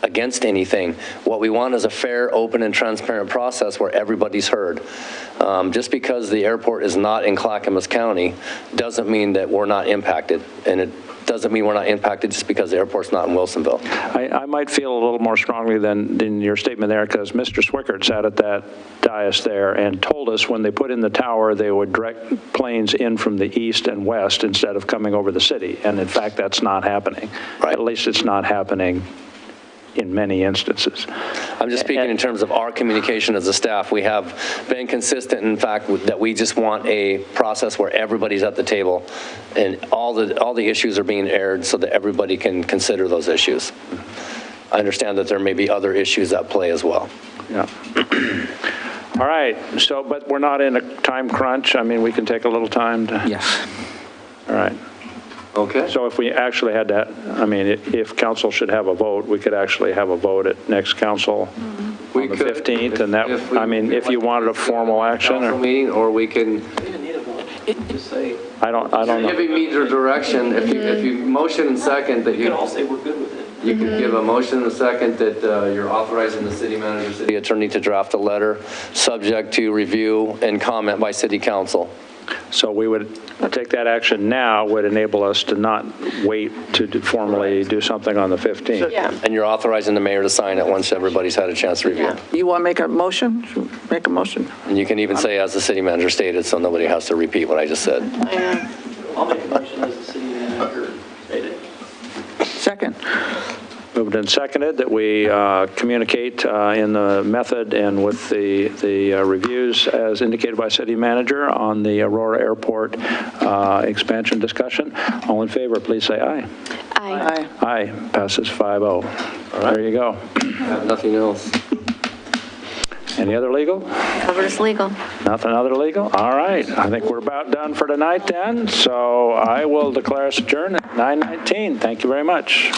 against anything. What we want is a fair, open, and transparent process where everybody's heard. Just because the airport is not in Clackamas County doesn't mean that we're not impacted, and it doesn't mean we're not impacted just because the airport's not in Wilsonville. I might feel a little more strongly than in your statement there, because Mr. Swickard sat at that dais there and told us when they put in the tower, they would direct planes in from the east and west instead of coming over the city. And in fact, that's not happening. Right. At least it's not happening in many instances. I'm just speaking in terms of our communication as a staff. We have been consistent, in fact, that we just want a process where everybody's at the table and all the issues are being aired so that everybody can consider those issues. I understand that there may be other issues at play as well. Yeah. All right. So, but we're not in a time crunch. I mean, we can take a little time to. Yes. All right. Okay. So if we actually had that, I mean, if council should have a vote, we could actually have a vote at next council on the 15th, and that, I mean, if you wanted a formal action, or meeting, or we can. Just say. I don't know. Giving me the direction. If you motion and second that you can all say we're good with it. You could give a motion and a second that you're authorizing the city manager, city attorney to draft a letter subject to review and comment by city council. So we would take that action now would enable us to not wait to formally do something on the 15th. Yeah. And you're authorizing the mayor to sign it once everybody's had a chance to review it. You want to make a motion? Make a motion. And you can even say as the city manager stated, so nobody has to repeat what I just said. I'll make a motion as the city manager stated. Second. Moved and seconded that we communicate in the method and with the reviews as indicated by city manager on the Aurora Airport expansion discussion. All in favor, please say aye. Aye. Aye. Passes 5-0. All right. There you go. I have nothing else. Any other legal? Covers legal. Nothing other legal? All right. I think we're about done for tonight then. So I will declare us adjourned at 9:19. Thank you very much.